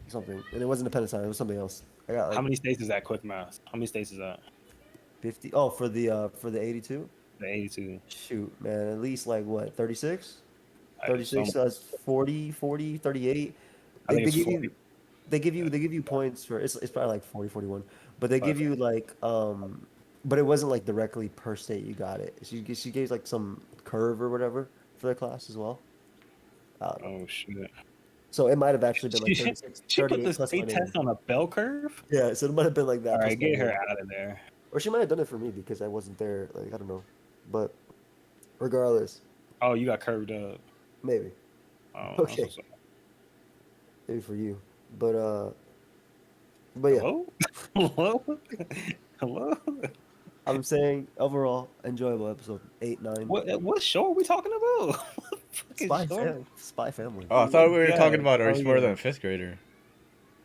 Speaker 3: something. And it wasn't appendicitis. It was something else. I got
Speaker 2: How
Speaker 3: like
Speaker 2: many states is that? Quick math. How many states is that?
Speaker 3: 50. Oh, for the 82.
Speaker 2: The 82.
Speaker 3: Shoot, man. At least like what? 36.
Speaker 2: I
Speaker 3: 36.
Speaker 2: some-
Speaker 3: 40, 40, 38.
Speaker 2: I think
Speaker 3: They
Speaker 2: it's
Speaker 3: give
Speaker 2: 40.
Speaker 3: you. They give you points for it's probably like 40, 41. But they give
Speaker 2: Okay.
Speaker 3: you like but it wasn't like directly per state you got it. She gave like some curve or whatever for the class as well.
Speaker 2: Oh shit.
Speaker 3: So it might have actually been like
Speaker 2: She
Speaker 3: 36,
Speaker 2: she put
Speaker 3: 38
Speaker 2: the
Speaker 3: plus
Speaker 2: state
Speaker 3: my
Speaker 2: test on a bell curve.
Speaker 3: Yeah, so it might have been like that.
Speaker 2: All
Speaker 3: plus
Speaker 2: right,
Speaker 3: my
Speaker 2: get her
Speaker 3: name.
Speaker 2: out of there.
Speaker 3: Or she might have done it for me because I wasn't there. Like I don't know, but regardless,
Speaker 2: Oh, you got curved up.
Speaker 3: maybe.
Speaker 2: Oh, I'm so
Speaker 3: Okay,
Speaker 2: sorry.
Speaker 3: maybe for you, but yeah,
Speaker 2: Hello? Hello? Hello?
Speaker 3: I'm saying overall enjoyable episode 8, 9.
Speaker 2: What show are we talking about? What fucking show?
Speaker 3: Spy Family.
Speaker 1: Oh, I thought we were
Speaker 2: Yeah.
Speaker 1: talking about Are
Speaker 2: Oh
Speaker 1: You Smarter
Speaker 2: yeah.
Speaker 1: Than a Fifth Grader?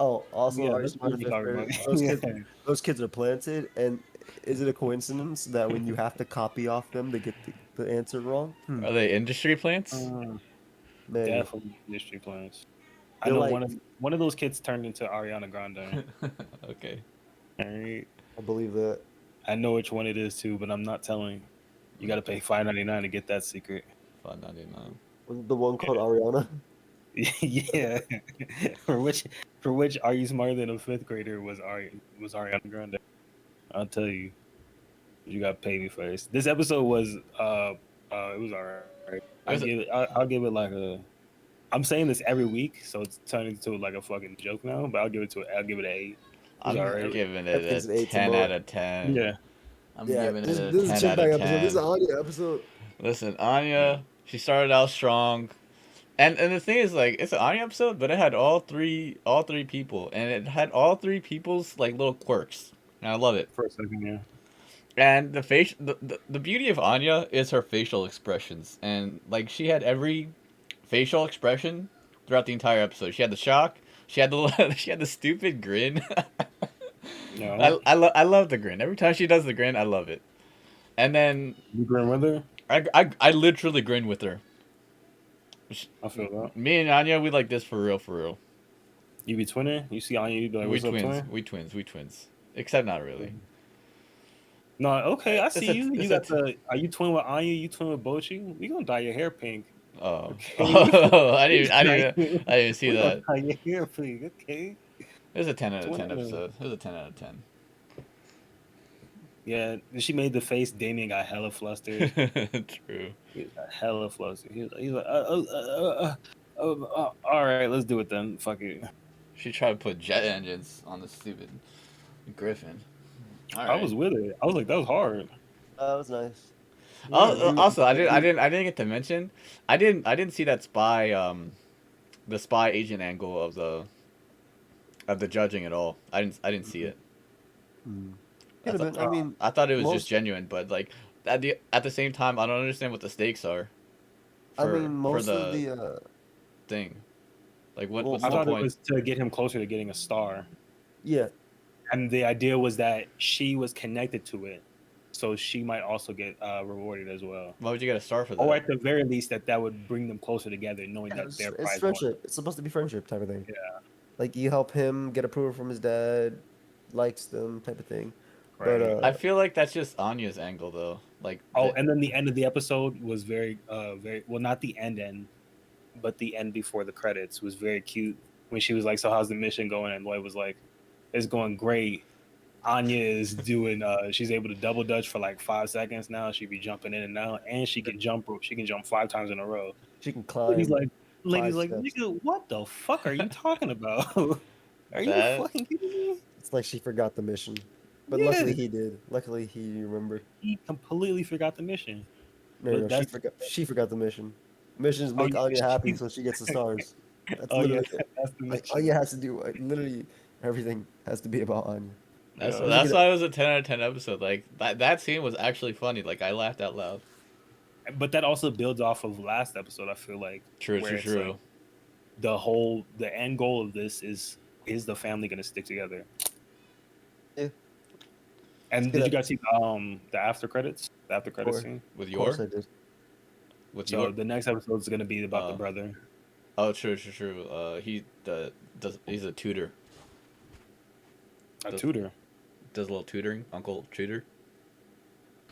Speaker 3: Oh, also,
Speaker 2: Yeah,
Speaker 3: are you
Speaker 2: that's
Speaker 3: smart
Speaker 2: what
Speaker 3: in
Speaker 2: we're
Speaker 3: fifth
Speaker 2: talking
Speaker 3: grade?
Speaker 2: about. Yeah.
Speaker 3: Those kids are planted, and is it a coincidence that when you have to copy off them to get the answer wrong?
Speaker 1: Are they industry plants?
Speaker 2: Uh,
Speaker 3: Maybe
Speaker 2: definitely industry plans. I
Speaker 3: they're
Speaker 2: know
Speaker 3: like,
Speaker 2: one of those kids turned into Ariana Grande.
Speaker 1: Okay.
Speaker 2: All right.
Speaker 3: I believe that
Speaker 2: I know which one it is too, but I'm not telling. You got to pay $5.99 to get that secret.
Speaker 1: $5.99.
Speaker 3: was the one called Ariana.
Speaker 2: Yeah. for which Are You Smarter Than a Fifth Grader was Ariana Grande. I'll tell you. You got to pay me first. This episode was it was alright.
Speaker 1: It was
Speaker 2: I'll give it like a. I'm saying this every week, so it's turning into like a fucking joke now. But I'll give it an 8. It was
Speaker 1: I'm
Speaker 2: alright.
Speaker 1: giving it a
Speaker 3: Everything's an 8 to
Speaker 1: 10
Speaker 3: Mo.
Speaker 1: out of 10.
Speaker 2: Yeah.
Speaker 1: I'm
Speaker 3: Yeah,
Speaker 1: giving it
Speaker 3: this
Speaker 1: a
Speaker 3: this is a
Speaker 1: 10
Speaker 3: chick
Speaker 1: out of
Speaker 3: bag episode. This is
Speaker 1: 10.
Speaker 3: an audio episode.
Speaker 1: Listen,
Speaker 2: Yeah.
Speaker 1: Anya, she started out strong. And the thing is, like, it's an Anya episode, but it had all three people, and it had all three people's like little quirks, and I love it.
Speaker 2: For a second, yeah.
Speaker 1: And the beauty of Anya is her facial expressions, and like she had every facial expression throughout the entire episode. She had the shock, she had the she had the stupid grin.
Speaker 2: No.
Speaker 1: I love the grin. Every time she does the grin, I love it. And then
Speaker 2: You agree with her?
Speaker 1: I literally grin with her.
Speaker 2: I feel that.
Speaker 1: Me and Anya, we like this for real, for real.
Speaker 2: You be twinning? You see Anya, you be like,
Speaker 1: We
Speaker 2: what's up,
Speaker 1: twins,
Speaker 2: twin?
Speaker 1: we twins. Except not really.
Speaker 2: No, okay, I see you.
Speaker 1: it's
Speaker 2: You
Speaker 1: a
Speaker 2: got the. Are you twin with Anya? You twin with Bocchi? We gonna dye your hair pink.
Speaker 1: Oh,
Speaker 2: Okay.
Speaker 1: I didn't even see
Speaker 2: We gonna
Speaker 1: that.
Speaker 2: dye your hair pink. Okay.
Speaker 1: It was a 10 out of 10
Speaker 2: Twin.
Speaker 1: episode. It was a 10 out of 10.
Speaker 2: Yeah, she made the face. Damien got hella flustered.
Speaker 1: True.
Speaker 2: He got hella flustered. He's like, all right, let's do it then. Fuck it.
Speaker 1: She tried to put jet engines on the stupid Griffin. All
Speaker 2: I
Speaker 1: right.
Speaker 2: was with it. I was like, that was hard.
Speaker 3: That was nice.
Speaker 1: Also, I didn't get to mention, I didn't see that the spy agent angle of the judging at all. I didn't see it.
Speaker 3: Hmm.
Speaker 1: I
Speaker 3: Could have
Speaker 1: thought,
Speaker 3: been. I mean,
Speaker 1: I thought it was
Speaker 3: most-
Speaker 1: just genuine, but like at the same time, I don't understand what the stakes are.
Speaker 3: most
Speaker 1: for
Speaker 3: of the
Speaker 1: thing, like
Speaker 3: Well,
Speaker 1: what's
Speaker 2: I
Speaker 1: the
Speaker 2: thought
Speaker 1: point?
Speaker 2: it was to get him closer to getting a star.
Speaker 3: yeah,
Speaker 2: And the idea was that she was connected to it, so she might also get rewarded as well.
Speaker 1: Why would you get a star for that?
Speaker 2: Or at the very least, that would bring them closer together, knowing that
Speaker 3: it's,
Speaker 2: their
Speaker 3: it's
Speaker 2: prize
Speaker 3: friendship. It's supposed to be friendship type of thing.
Speaker 2: Yeah.
Speaker 3: Like you help him get approval from his dad, likes them type of thing.
Speaker 2: Right.
Speaker 3: But
Speaker 1: I feel like that's just Anya's angle though. Like
Speaker 2: Oh, and then the end of the episode was very, very well. Not the end, but the end before the credits was very cute. When she was like, "So how's the mission going?" and Lloyd was like, "It's going great." Anya is doing. She's able to double dutch for like 5 seconds now. She be jumping in and out, and she can jump rope. She can jump 5 times in a row.
Speaker 3: she can climb.
Speaker 2: He's like, ladies,
Speaker 3: 5
Speaker 2: like,
Speaker 3: steps.
Speaker 2: nigga, what the fuck are you talking about? Are you
Speaker 1: That-
Speaker 2: fucking kidding me?
Speaker 3: It's like she forgot the mission. But
Speaker 2: Yeah.
Speaker 3: luckily he did. Luckily he remembered.
Speaker 2: He completely forgot the mission.
Speaker 3: No,
Speaker 2: But
Speaker 3: no, she
Speaker 2: that's-
Speaker 3: forgot. She forgot the mission. Missions make
Speaker 2: yeah,
Speaker 3: Anya happy,
Speaker 2: she-
Speaker 3: so she gets the stars. That's
Speaker 2: Oh yeah,
Speaker 3: literally it.
Speaker 2: that's the
Speaker 3: Like,
Speaker 2: mission.
Speaker 3: Anya has to do literally everything has to be about Anya.
Speaker 1: That's
Speaker 2: Yeah.
Speaker 1: that's why it was a 10 out of 10 episode. Like that scene was actually funny. Like I laughed out loud.
Speaker 2: But that also builds off of last episode. I feel like
Speaker 1: True,
Speaker 2: where
Speaker 1: true,
Speaker 2: it's
Speaker 1: true.
Speaker 2: like the end goal of this is the family gonna stick together?
Speaker 3: Yeah.
Speaker 2: And
Speaker 3: It's
Speaker 2: did
Speaker 3: good
Speaker 2: you guys see the after credits? The after credits
Speaker 3: Or-
Speaker 2: scene.
Speaker 1: With
Speaker 3: Of course I
Speaker 1: your
Speaker 3: did.
Speaker 1: with
Speaker 2: So
Speaker 1: your
Speaker 2: the next episode is gonna be about the brother.
Speaker 1: oh true, true, true. He's a tutor.
Speaker 2: A
Speaker 1: the-
Speaker 2: tutor.
Speaker 1: Does a little tutoring, Uncle Tutor.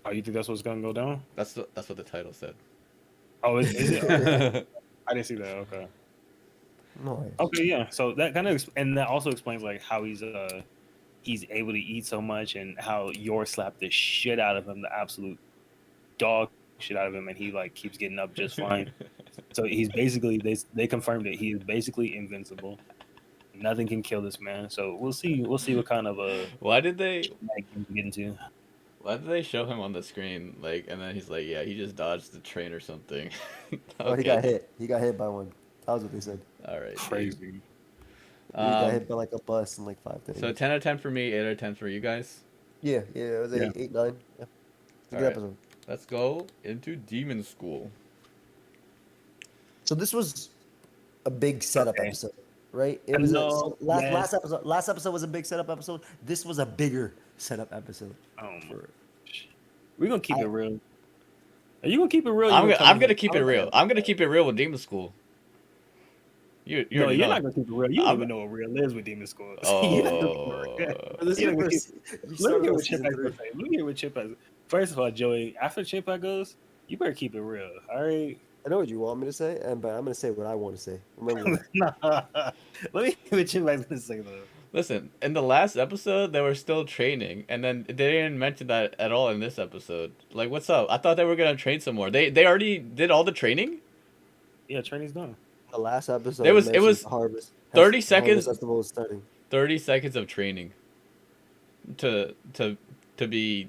Speaker 2: Oh, you think that's what's gonna go down?
Speaker 1: That's what the title said.
Speaker 2: Oh, is it? Okay. I didn't see that. Okay.
Speaker 3: No.
Speaker 2: Okay, yeah. So that kind of and that also explains like how he's able to eat so much and how Yor slapped the shit out of him, the absolute dog shit out of him, and he like keeps getting up just fine. So he's basically they confirmed it. He is basically invincible. Nothing can kill this man. So we'll see. We'll see what kind of
Speaker 1: Why did they?
Speaker 2: get into.
Speaker 1: Why did they show him on the screen? Like, and then he's like, "Yeah, he just dodged the train or something."
Speaker 3: Oh, he
Speaker 1: Okay.
Speaker 3: got hit. He got hit by one. That was what they said.
Speaker 1: All right, dude.
Speaker 2: Crazy.
Speaker 3: He got hit by like a bus in like 5 days.
Speaker 1: So 10 out of 10 for me, 8 out of 10 for you guys.
Speaker 3: Yeah, it was
Speaker 2: Yeah.
Speaker 3: 8, 9. Yeah. It's a
Speaker 1: All
Speaker 3: good
Speaker 1: right.
Speaker 3: episode.
Speaker 1: Let's go into Demon School.
Speaker 3: So this was a big setup
Speaker 2: Okay.
Speaker 3: episode, right? It was
Speaker 2: No,
Speaker 3: last episode. Last episode was a big setup episode. This was a bigger setup episode.
Speaker 2: Oh my.
Speaker 3: For,
Speaker 2: We're gonna keep it real. Are you gonna keep it real?
Speaker 1: I'm gonna keep it real. I'm gonna keep it real with Demon School. You
Speaker 2: No,
Speaker 1: already
Speaker 2: you're
Speaker 1: know.
Speaker 2: not gonna keep it real. You don't
Speaker 1: I'm-
Speaker 2: even know what real is with Demon School.
Speaker 1: Oh.
Speaker 3: this
Speaker 2: Yeah,
Speaker 3: is
Speaker 2: we
Speaker 3: first, you
Speaker 2: Let me
Speaker 3: started
Speaker 2: hear
Speaker 3: on
Speaker 2: what Chip
Speaker 3: season
Speaker 2: has
Speaker 3: 3.
Speaker 2: to say. Let me hear what Chip has. First of all, Joey, after Chip goes, you better keep it real. All right.
Speaker 3: I know what you want me to say, but I'm gonna say what I want to say. Remember that.
Speaker 2: Nah. Let me hear what Chip has to say though.
Speaker 1: Listen, in the last episode, they were still training, and then they didn't mention that at all in this episode. Like, what's up? I thought they were gonna train some more. They already did all the training.
Speaker 2: Yeah, training's done.
Speaker 3: The last episode.
Speaker 1: It was
Speaker 3: mentioned Harvest.
Speaker 1: 30
Speaker 3: Harvest
Speaker 1: seconds.
Speaker 3: Festival is starting.
Speaker 1: 30 seconds of training. To be.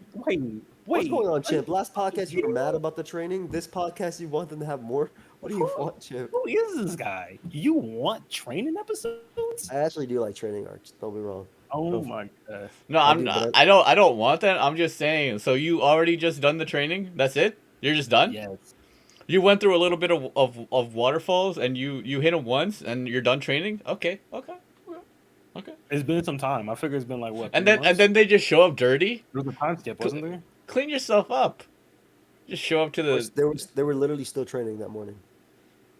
Speaker 3: What's going on, Chip? Last podcast you were mad about the training. This podcast you want them to have more. What do you want, Chip?
Speaker 2: Who is this guy? You want training episodes?
Speaker 3: I actually do like training arcs. Don't be wrong.
Speaker 2: Oh my god.
Speaker 1: No,
Speaker 3: I
Speaker 1: I'm
Speaker 3: do,
Speaker 1: not.
Speaker 3: but
Speaker 1: I don't want that. I'm just saying. So you already just done the training? That's it? You're just done?
Speaker 2: Yes.
Speaker 1: You went through a little bit of waterfalls and you hit them once and you're done training? Okay.
Speaker 2: It's been some time. I figure it's been like what?
Speaker 1: And
Speaker 2: 3
Speaker 1: then
Speaker 2: months?
Speaker 1: they just show up dirty?
Speaker 2: There was a time skip, wasn't there?
Speaker 1: Clean yourself up. Just show up to the
Speaker 3: They were literally still training that morning.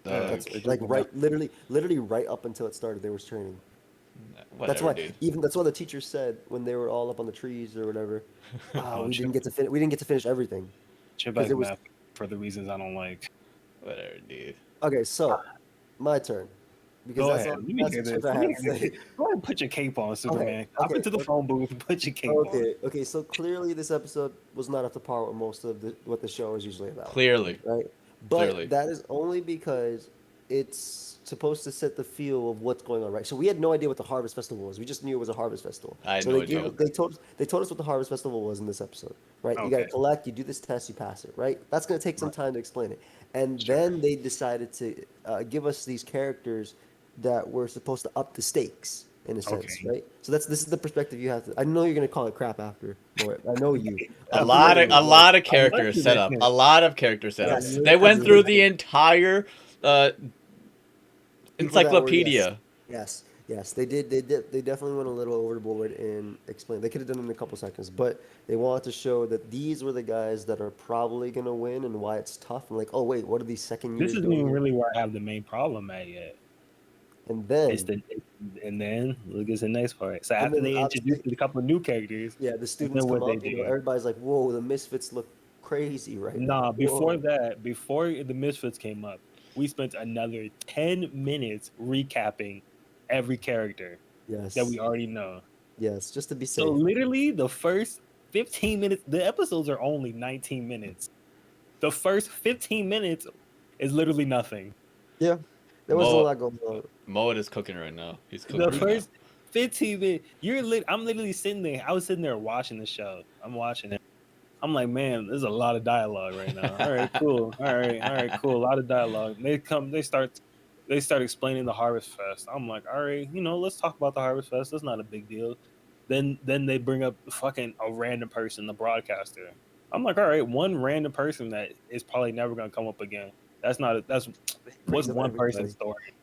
Speaker 3: That's like literally right up until it started. They were training.
Speaker 1: whatever,
Speaker 3: That's why
Speaker 1: dude.
Speaker 3: that's why the teacher said when they were all up on the trees or whatever. We didn't get to finish everything.
Speaker 2: Chip
Speaker 3: 'Cause
Speaker 2: has
Speaker 3: it was-
Speaker 2: math for the reasons I don't like.
Speaker 1: Whatever, dude.
Speaker 3: Okay, so my turn. Because
Speaker 2: Go
Speaker 3: that's
Speaker 2: ahead.
Speaker 3: all,
Speaker 2: Let me
Speaker 3: that's
Speaker 2: hear
Speaker 3: what
Speaker 2: this.
Speaker 3: I
Speaker 2: Let
Speaker 3: have
Speaker 2: me
Speaker 3: to
Speaker 2: hear
Speaker 3: say.
Speaker 2: this. Go ahead and put your cape on, Superman. Hop
Speaker 3: okay,
Speaker 2: into the
Speaker 3: okay.
Speaker 2: phone booth and put your cape on.
Speaker 3: Okay. So clearly, this episode was not up to par with most of what the show is usually about.
Speaker 1: Clearly.
Speaker 3: Right? But
Speaker 1: Clearly.
Speaker 3: that is only because it's supposed to set the feel of what's going on, right? So we had no idea what the Harvest Festival was. We just knew it was a Harvest Festival.
Speaker 1: I had
Speaker 3: so
Speaker 1: no
Speaker 3: they
Speaker 1: idea.
Speaker 3: they told us what the Harvest Festival was in this episode, right? You got to
Speaker 2: Okay.
Speaker 3: collect, you do this test, you pass it, right? That's going to take some time to explain it. And then they decided to give us these characters that were supposed to up the stakes in a sense,
Speaker 2: Okay.
Speaker 3: right? So this is the perspective you have to. I know you're going to call it crap after, but I know you.
Speaker 1: A lot of character
Speaker 2: liking
Speaker 1: setup.
Speaker 2: this.
Speaker 1: A lot of character setup.
Speaker 3: Yes.
Speaker 1: They went
Speaker 3: Absolutely.
Speaker 1: through the entire
Speaker 3: People that were-
Speaker 1: encyclopedia.
Speaker 3: Yes, they did. They definitely went a little overboard in explaining. They could have done it in a couple seconds, but they wanted to show that these were the guys that are probably going to win and why it's tough. And like, oh wait, what are these second years
Speaker 2: This isn't
Speaker 3: doing
Speaker 2: even
Speaker 3: here?
Speaker 2: really where I have the main problem at yet.
Speaker 3: And then,
Speaker 2: And then look at the next part. So
Speaker 3: And
Speaker 2: after
Speaker 3: then
Speaker 2: they
Speaker 3: obviously-
Speaker 2: introduced a couple of new characters,
Speaker 3: yeah, the students
Speaker 2: what
Speaker 3: come
Speaker 2: they
Speaker 3: up.
Speaker 2: do.
Speaker 3: Everybody's like, "Whoa, the Misfits look crazy, right?"
Speaker 2: nah,
Speaker 3: now."
Speaker 2: before
Speaker 3: Whoa.
Speaker 2: that, before the Misfits came up, we spent another 10 minutes recapping every character
Speaker 3: Yes,
Speaker 2: that we already know.
Speaker 3: yes, just to be safe.
Speaker 2: So literally the first 15 minutes, the episodes are only 19 minutes. The first 15 minutes is literally nothing.
Speaker 3: Yeah, there was a
Speaker 1: Well,
Speaker 3: lot going on.
Speaker 1: Moet is cooking right now. He's cooking.
Speaker 2: The
Speaker 1: right
Speaker 2: first 15 minutes, I'm literally sitting there. I was sitting there watching the show. I'm watching it. I'm like, man, there's a lot of dialogue right now. All right, cool. All right, cool. A lot of dialogue. They start explaining the Harvest Fest. I'm like, all right, let's talk about the Harvest Fest. That's not a big deal. Then they bring up fucking a random person, the broadcaster. I'm like, all right, one random person that is probably never gonna come up again. That's what's one person's story.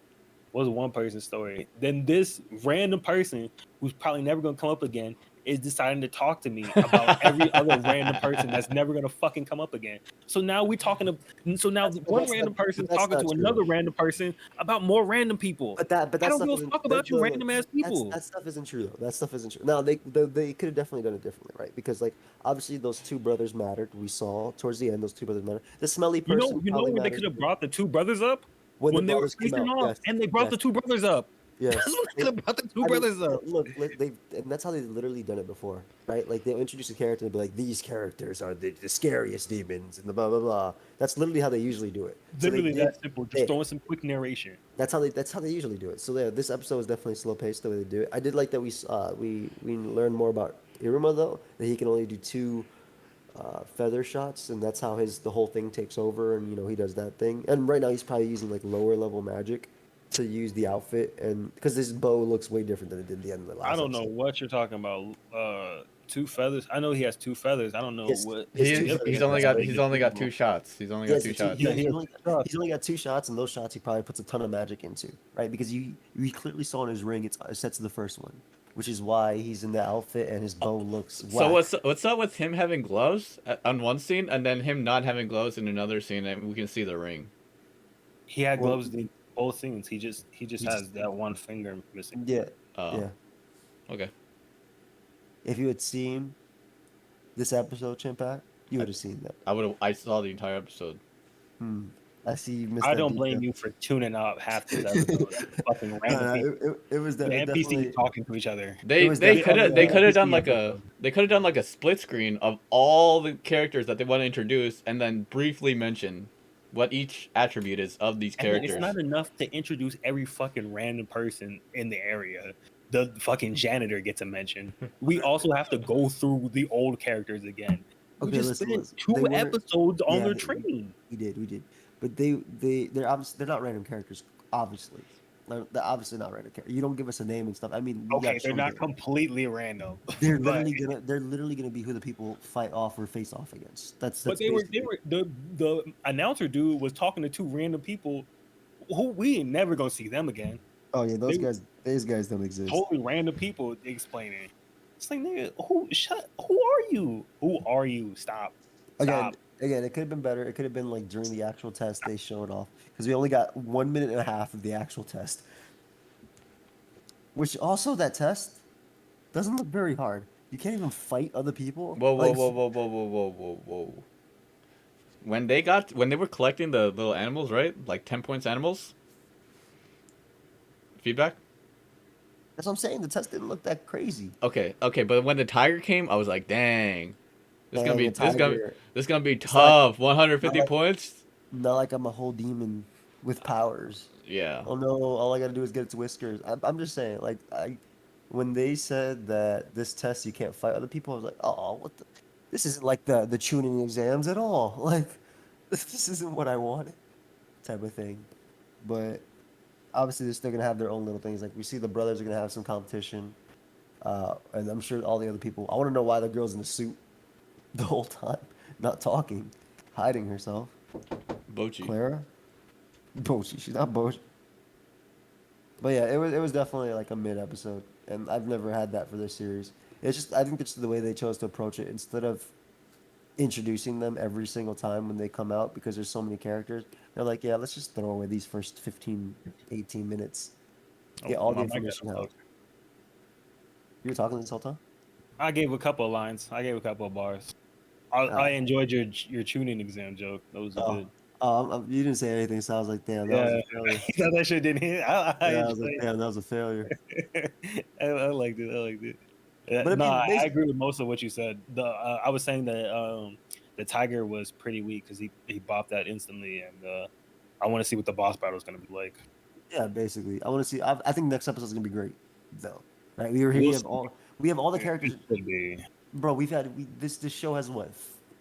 Speaker 2: Was one person's story. Then this random person who's probably never gonna come up again is deciding to talk to me about every other random person that's never gonna fucking come up again. So now we're talking to. So now one random person
Speaker 3: that's
Speaker 2: talking
Speaker 3: not
Speaker 2: to
Speaker 3: true.
Speaker 2: another random person about more random people.
Speaker 3: But that
Speaker 2: I don't
Speaker 3: stuff
Speaker 2: give a
Speaker 3: isn't-
Speaker 2: fuck about
Speaker 3: that-
Speaker 2: you
Speaker 3: no,
Speaker 2: random ass people.
Speaker 3: That stuff isn't true though. That stuff isn't true. Now they could have definitely done it differently, right? Because like obviously those two brothers mattered. We saw towards the end those two brothers mattered. The smelly
Speaker 2: You
Speaker 3: person.
Speaker 2: know
Speaker 3: probably
Speaker 2: when they
Speaker 3: matters
Speaker 2: could have brought the two brothers up
Speaker 3: when the
Speaker 2: when they were
Speaker 3: brothers came
Speaker 2: facing
Speaker 3: out,
Speaker 2: off,
Speaker 3: yes,
Speaker 2: and they brought
Speaker 3: yes,
Speaker 2: the two brothers up.
Speaker 3: yes.
Speaker 2: That's when they could have brought the two
Speaker 3: I mean,
Speaker 2: brothers up.
Speaker 3: Look, they and that's how they've literally done it before, right? Like they'll introduce a character and be like, "These characters are the scariest demons," and the blah blah blah. That's literally how they usually do it. So they
Speaker 2: Literally
Speaker 3: did-
Speaker 2: that simple. Just
Speaker 3: they-
Speaker 2: throwing some quick narration.
Speaker 3: That's how they usually do it. So yeah, this episode was definitely slow paced the way they do it. I did like that we learned more about Iruma though, that he can only do two feather shots, and that's how the whole thing takes over, and he does that thing. And right now he's probably using like lower level magic to use the outfit, and because his bow looks way different than it did at the end of the
Speaker 2: I
Speaker 3: last
Speaker 2: don't know
Speaker 3: episode.
Speaker 2: what you're talking about. Two feathers. I know he has two feathers. I don't know
Speaker 3: His,
Speaker 2: what
Speaker 3: his
Speaker 2: the
Speaker 3: two
Speaker 1: He's
Speaker 3: feathers.
Speaker 2: difference
Speaker 1: only
Speaker 2: is.
Speaker 1: got
Speaker 2: Like,
Speaker 1: he's
Speaker 2: it's
Speaker 1: only got two
Speaker 2: visible.
Speaker 1: shots. He's only
Speaker 3: He
Speaker 1: got
Speaker 3: has
Speaker 1: two
Speaker 3: the two.
Speaker 1: shots.
Speaker 2: Yeah, he has two shots.
Speaker 3: He's only got 2 shots, and those shots he probably puts a ton of magic into, right? Because you clearly saw in his ring it's set to the first one, which is why he's in the outfit and his bow looks
Speaker 1: So
Speaker 3: whack.
Speaker 1: what's up with him having gloves on one scene and then him not having gloves in another scene and we can see the ring?
Speaker 2: He had
Speaker 3: Well,
Speaker 2: gloves in both scenes. He just
Speaker 3: he
Speaker 2: has
Speaker 3: just
Speaker 2: that one finger missing.
Speaker 3: yeah
Speaker 1: Oh,
Speaker 3: yeah.
Speaker 1: okay.
Speaker 3: If you had seen this episode, Chimpak, you would have seen that.
Speaker 1: I saw the entire episode.
Speaker 3: I see you missed
Speaker 2: I
Speaker 3: that
Speaker 2: don't
Speaker 3: detail.
Speaker 2: blame you for tuning out half this episode. Fucking random people.
Speaker 3: It was
Speaker 2: The
Speaker 3: definitely.
Speaker 2: NPCs talking to each other.
Speaker 1: They
Speaker 3: was
Speaker 1: they
Speaker 3: definitely
Speaker 1: could have they could have done
Speaker 2: NPC
Speaker 1: like
Speaker 2: episode.
Speaker 1: a split screen of all the characters that they want to introduce and then briefly mention what each attribute is of these
Speaker 2: And then
Speaker 1: characters.
Speaker 2: it's not enough to introduce every fucking random person in the area. The fucking janitor gets a mention. We also have to go through the old characters again. We
Speaker 3: Okay,
Speaker 2: just
Speaker 3: listen,
Speaker 2: spent
Speaker 3: listen.
Speaker 2: two
Speaker 3: They weren't-
Speaker 2: episodes on
Speaker 3: yeah,
Speaker 2: their
Speaker 3: they-
Speaker 2: training.
Speaker 3: We did. But they're not random characters, obviously. They're obviously not random characters. You don't give us a name and stuff. I mean, we
Speaker 2: Okay,
Speaker 3: gotta
Speaker 2: they're
Speaker 3: show
Speaker 2: not
Speaker 3: them.
Speaker 2: completely random.
Speaker 3: They're
Speaker 2: but-
Speaker 3: literally gonna be who the people fight off or face off against. That's
Speaker 2: But they were
Speaker 3: basically-
Speaker 2: the announcer dude was talking to two random people who we ain't never gonna see them again.
Speaker 3: Oh yeah, those
Speaker 2: they-
Speaker 3: guys don't exist.
Speaker 2: Totally random people explaining. It's like, nigga, who are you? Who are you? Stop.
Speaker 3: Again,
Speaker 2: Stop.
Speaker 3: it could have been better. It could have been like during the actual test they showed off because we only got 1 minute and a half of the actual test. Which also that test doesn't look very hard. You can't even fight other people.
Speaker 1: Whoa,
Speaker 3: Like,
Speaker 1: whoa. When they were collecting the little animals, right? Like 10 points animals. Feedback?
Speaker 3: That's what I'm saying. The test didn't look that crazy.
Speaker 1: Okay, but when the tiger came, I was like, dang. This
Speaker 3: Dang, a
Speaker 1: this gonna
Speaker 3: tiger.
Speaker 1: this gonna be
Speaker 3: like-
Speaker 1: tough. 150
Speaker 3: like-
Speaker 1: points?
Speaker 3: Not like I'm a whole demon with powers.
Speaker 1: Yeah.
Speaker 3: Oh no! All I gotta do is get its whiskers. I'm just saying, like when they said that this test you can't fight other people, I was like, oh, what the? This isn't like the tuning exams at all. Like this isn't what I wanted, type of thing. But obviously they're still gonna have their own little things. Like we see the brothers are gonna have some competition, and I'm sure all the other people. I want to know why the girl's in a suit the whole time, not talking, hiding herself.
Speaker 1: Bocchi.
Speaker 3: Clara? Bocchi. She's not Bocchi. But yeah, it was definitely like a mid episode, and I've never had that for this series. It's just I think it's the way they chose to approach it. Instead of introducing them every single time when they come out because there's so many characters, they're like, yeah, let's just throw away these first 15, 18 minutes. Get all the
Speaker 2: my mic got
Speaker 3: information out.
Speaker 2: close.
Speaker 3: You were talking this whole time?
Speaker 2: I gave a couple of lines. I gave a couple of bars.
Speaker 3: Oh.
Speaker 2: I enjoyed your tuning exam joke. That was
Speaker 3: Oh.
Speaker 2: good.
Speaker 3: You didn't say anything, so I was like, damn, that was a failure.
Speaker 2: You thought that shit didn't hit.
Speaker 3: Yeah, I was like,
Speaker 2: enjoyed
Speaker 3: damn, that was a failure.
Speaker 2: it. I liked it.
Speaker 3: But I mean,
Speaker 2: I
Speaker 3: basi-
Speaker 2: agree with most of what you said. I was saying that the tiger was pretty weak because he bopped that instantly, and I want to see what the boss battle is going to be like.
Speaker 3: Yeah, basically. I want to see. I think next episode is gonna be great, though. Right? We
Speaker 2: We'll
Speaker 3: have all the characters,
Speaker 2: It could be.
Speaker 3: bro. This show has what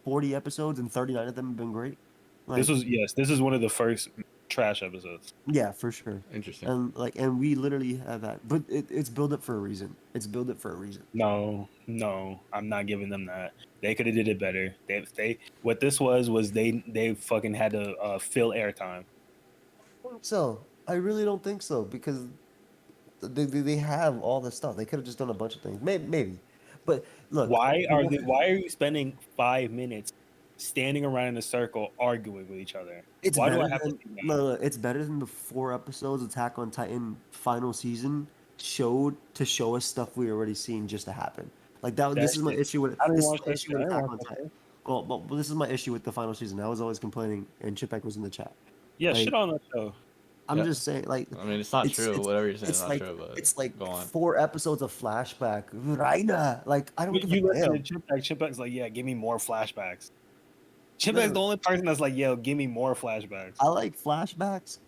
Speaker 3: 40 episodes and 39 of them have been great. Like,
Speaker 2: This is one of the first trash episodes.
Speaker 3: yeah, for sure.
Speaker 1: Interesting.
Speaker 3: And we literally have that, but it's built up for a reason. It's built up for a reason.
Speaker 2: No, I'm not giving them that. They could have did it better. They what this was they fucking had to fill airtime.
Speaker 3: So I really don't think so because they have all this stuff. They could have just done a bunch of things. Maybe. But look,
Speaker 2: Why are you spending 5 minutes standing around in a circle arguing with each other?
Speaker 3: It's
Speaker 2: Why
Speaker 3: better
Speaker 2: do I have
Speaker 3: than,
Speaker 2: to do that?
Speaker 3: no, it's better than the 4 episodes Attack on Titan final season showed to show us stuff we already seen just to happen. Like that. This is my issue with
Speaker 2: I didn't
Speaker 3: this is
Speaker 2: watch
Speaker 3: my
Speaker 2: that
Speaker 3: issue
Speaker 2: shit.
Speaker 3: with
Speaker 2: I didn't
Speaker 3: Attack
Speaker 2: watch
Speaker 3: on
Speaker 2: that
Speaker 3: Titan. Well, this is my issue with the final season. I was always complaining, and Chipek was in the chat.
Speaker 2: Yeah,
Speaker 3: Like-
Speaker 2: shit on that show.
Speaker 3: I'm
Speaker 1: Yeah.
Speaker 3: just saying, like,
Speaker 1: I mean, it's not true. Whatever you're saying
Speaker 3: it's
Speaker 1: is not
Speaker 3: like
Speaker 1: true, but
Speaker 3: it's like
Speaker 1: go on.
Speaker 3: 4 episodes of flashback. Raina, like I don't give
Speaker 2: You
Speaker 3: a
Speaker 2: listen
Speaker 3: damn.
Speaker 2: to Chipback's like, yeah, give me more flashbacks. Chipback's
Speaker 3: No.
Speaker 2: the only person that's like, yo, give me more flashbacks.
Speaker 3: I like flashbacks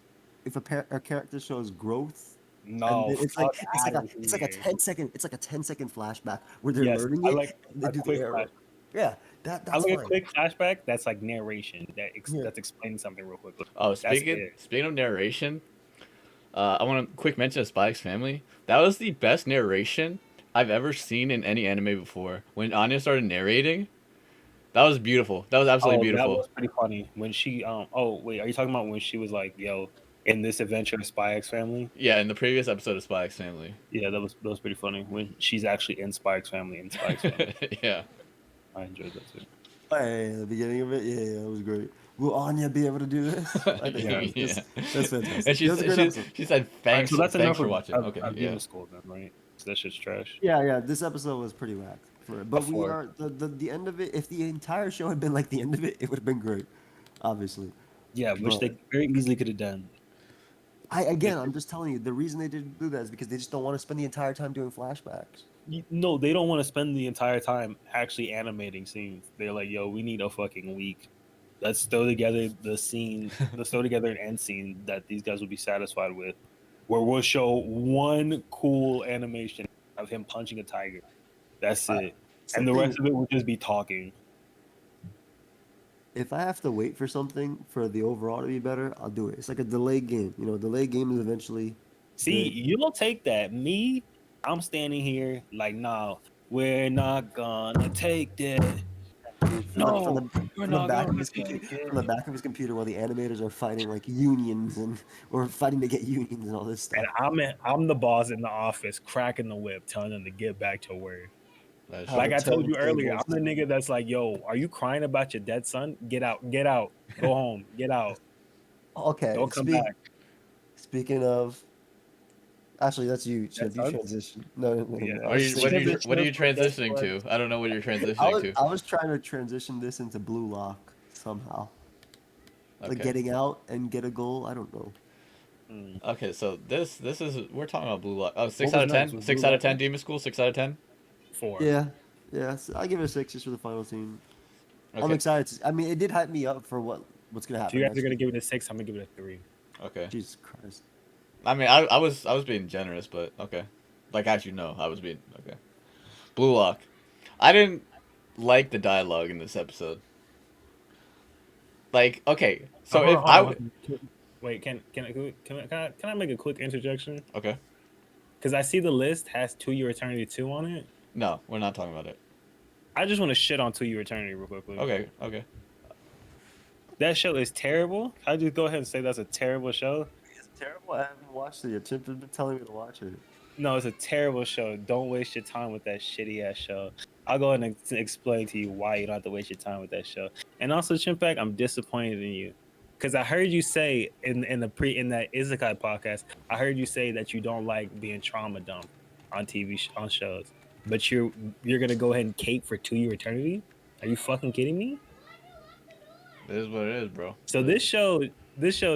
Speaker 3: if a character shows growth.
Speaker 2: No,
Speaker 3: And it's
Speaker 2: fuck
Speaker 3: like
Speaker 2: outta
Speaker 3: a
Speaker 2: here.
Speaker 3: 10 second flashback where they're
Speaker 2: Yes,
Speaker 3: learning
Speaker 2: I
Speaker 3: it.
Speaker 2: like
Speaker 3: and they
Speaker 2: a
Speaker 3: do the
Speaker 2: quick
Speaker 3: arrow.
Speaker 2: flash.
Speaker 3: Yeah,
Speaker 2: I
Speaker 3: That's
Speaker 2: like a
Speaker 3: fine.
Speaker 2: quick flashback. That's like narration. That's explaining something real quick.
Speaker 1: Oh,
Speaker 2: That's
Speaker 1: speaking of narration, I want to quick mention of Spy X Family. That was the best narration I've ever seen in any anime before. When Anya started narrating, that was beautiful. That was absolutely
Speaker 2: Oh, that
Speaker 1: beautiful.
Speaker 2: was pretty funny when she Oh wait, are you talking about when she was like, "Yo, in this adventure of Spy X Family"?
Speaker 1: Yeah, in the previous episode of Spy X Family.
Speaker 2: Yeah, that was pretty funny when she's actually in Spy X Family and Spy X Family.
Speaker 1: Yeah.
Speaker 2: I enjoyed that too.
Speaker 3: Hey, the beginning of it, yeah, it was great. Will Anya be able to do this? I think
Speaker 2: Yeah.
Speaker 3: that's
Speaker 1: And
Speaker 3: fantastic. It was a great episode.
Speaker 1: she said
Speaker 2: All right,
Speaker 1: thanks
Speaker 2: so that's enough
Speaker 1: for watching. Okay,
Speaker 2: of
Speaker 1: yeah.
Speaker 2: Demon School then, right? So that shit's trash.
Speaker 3: Yeah. This episode was pretty whack for it. But we
Speaker 2: Before.
Speaker 3: are the end of it. If the entire show had been like the end of it, it would have been great. Obviously.
Speaker 2: Yeah, which
Speaker 3: But
Speaker 2: they very easily could have done.
Speaker 3: I'm just telling you, the reason they didn't do that is because they just don't want to spend the entire time doing flashbacks.
Speaker 2: No, they don't want to spend the entire time actually animating scenes. They're like, "Yo, we need a fucking week. Let's throw together the scene. Let's throw together an end scene that these guys will be satisfied with, where we'll show one cool animation of him punching a tiger. That's it, and the rest of it will just be talking."
Speaker 3: If I have to wait for something for the overall to be better, I'll do it. It's like a delayed game. You know, a delayed game is eventually.
Speaker 2: See,
Speaker 3: good.
Speaker 2: you don't take that. Me, I'm standing here like, "No, we're not gonna take that. No,
Speaker 3: from
Speaker 2: we're
Speaker 3: the
Speaker 2: not
Speaker 3: back of
Speaker 2: gonna
Speaker 3: his
Speaker 2: take
Speaker 3: computer,
Speaker 2: it."
Speaker 3: from the back of his computer, while the animators are fighting like unions or fighting to get unions and all this stuff.
Speaker 2: And I'm the boss in the office, cracking the whip, telling them to get back to work.
Speaker 1: That's
Speaker 3: How
Speaker 2: Like
Speaker 3: to
Speaker 2: I told
Speaker 3: turn
Speaker 2: you earlier, I'm
Speaker 3: tables.
Speaker 2: the nigga that's like, "Yo, are you crying about your dead son? Get out, go home, get out,
Speaker 3: Okay,
Speaker 2: don't come back."
Speaker 3: speaking of, actually, that's you, Chip.
Speaker 2: Dead
Speaker 3: You
Speaker 2: sons?
Speaker 3: transition. No.
Speaker 2: Yeah.
Speaker 3: I was
Speaker 1: what are
Speaker 3: saying-
Speaker 1: you
Speaker 2: Transition
Speaker 1: transitioning
Speaker 2: for
Speaker 1: to? I don't know what you're transitioning to.
Speaker 3: I was trying to transition this into Blue Lock somehow, like
Speaker 1: Okay.
Speaker 3: getting out and get a goal. I don't know.
Speaker 1: Okay, so this is we're talking about Blue Lock. Oh, 6
Speaker 2: What
Speaker 1: out
Speaker 2: was
Speaker 1: of
Speaker 2: next?
Speaker 1: 10.
Speaker 2: Was
Speaker 1: 6
Speaker 2: Blue
Speaker 1: out of
Speaker 2: Lock
Speaker 1: 10
Speaker 2: next?
Speaker 1: Demon School. 6 out of 10.
Speaker 2: 4.
Speaker 3: Yeah. So I give it a 6 just for the final scene. I'm
Speaker 1: Okay.
Speaker 3: excited. I mean, it did hype me up for what's gonna
Speaker 2: If
Speaker 3: happen.
Speaker 2: you guys
Speaker 3: next
Speaker 2: are gonna
Speaker 3: week.
Speaker 2: give it a 6, I'm gonna give it a 3.
Speaker 1: Okay.
Speaker 3: Jesus Christ.
Speaker 1: I mean, I was being generous, but okay. Like as you know, I was being okay. Blue Lock. I didn't like the dialogue in this episode. Like, okay, so if I would
Speaker 2: Wait, can I make a quick interjection?
Speaker 1: okay,
Speaker 2: Because I see the list has To Your Eternity 2 on it.
Speaker 1: no, we're not talking about it.
Speaker 2: I just want to shit on To Your Eternity real quickly.
Speaker 1: Okay.
Speaker 2: That show is terrible. I'll just go ahead and say that's a terrible show.
Speaker 3: It's terrible. I haven't watched it yet. Chip has been telling me to watch it.
Speaker 2: No, it's a terrible show. Don't waste your time with that shitty ass show. I'll go ahead and explain to you why you don't have to waste your time with that show. And also, Chimpak, I'm disappointed in you. Because I heard you say in that Isekai podcast, I heard you say that you don't like being trauma dumped on on shows. But you're gonna go ahead and cape for To Your Eternity? Are you fucking kidding me?
Speaker 1: It is what it is, bro.
Speaker 2: So this show,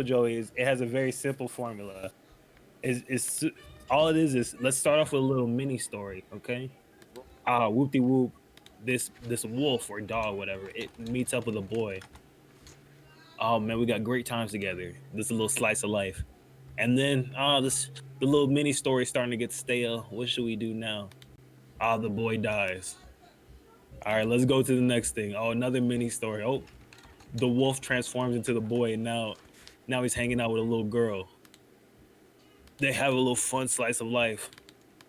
Speaker 2: Joey, it has a very simple formula. Is all it is let's start off with a little mini story, okay? Whoop de whoop, this wolf or dog, whatever, it meets up with a boy. Oh man, we got great times together. This is a little slice of life. And then the little mini story starting to get stale. What should we do now? The boy dies. All right, let's go to the next thing. Oh, another mini story. Oh, the wolf transforms into the boy, and now he's hanging out with a little girl. They have a little fun slice of life.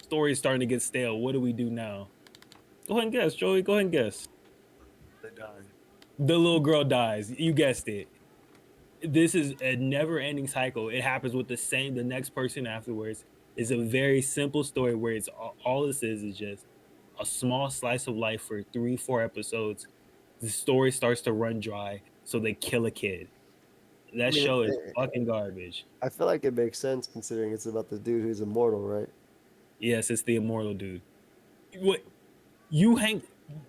Speaker 2: Story's starting to get stale. What do we do now? Go ahead and guess, Joey. Go ahead and guess.
Speaker 3: They died.
Speaker 2: The little girl dies. You guessed it. This is a never-ending cycle. It happens with the next person afterwards. It's a very simple story where it's all this is just a small slice of life for 3-4 episodes. The story starts to run dry, so they kill a kid. That show is fucking garbage.
Speaker 3: I feel like it makes sense considering it's about the dude who's immortal, right?
Speaker 2: Yes, it's the immortal dude. What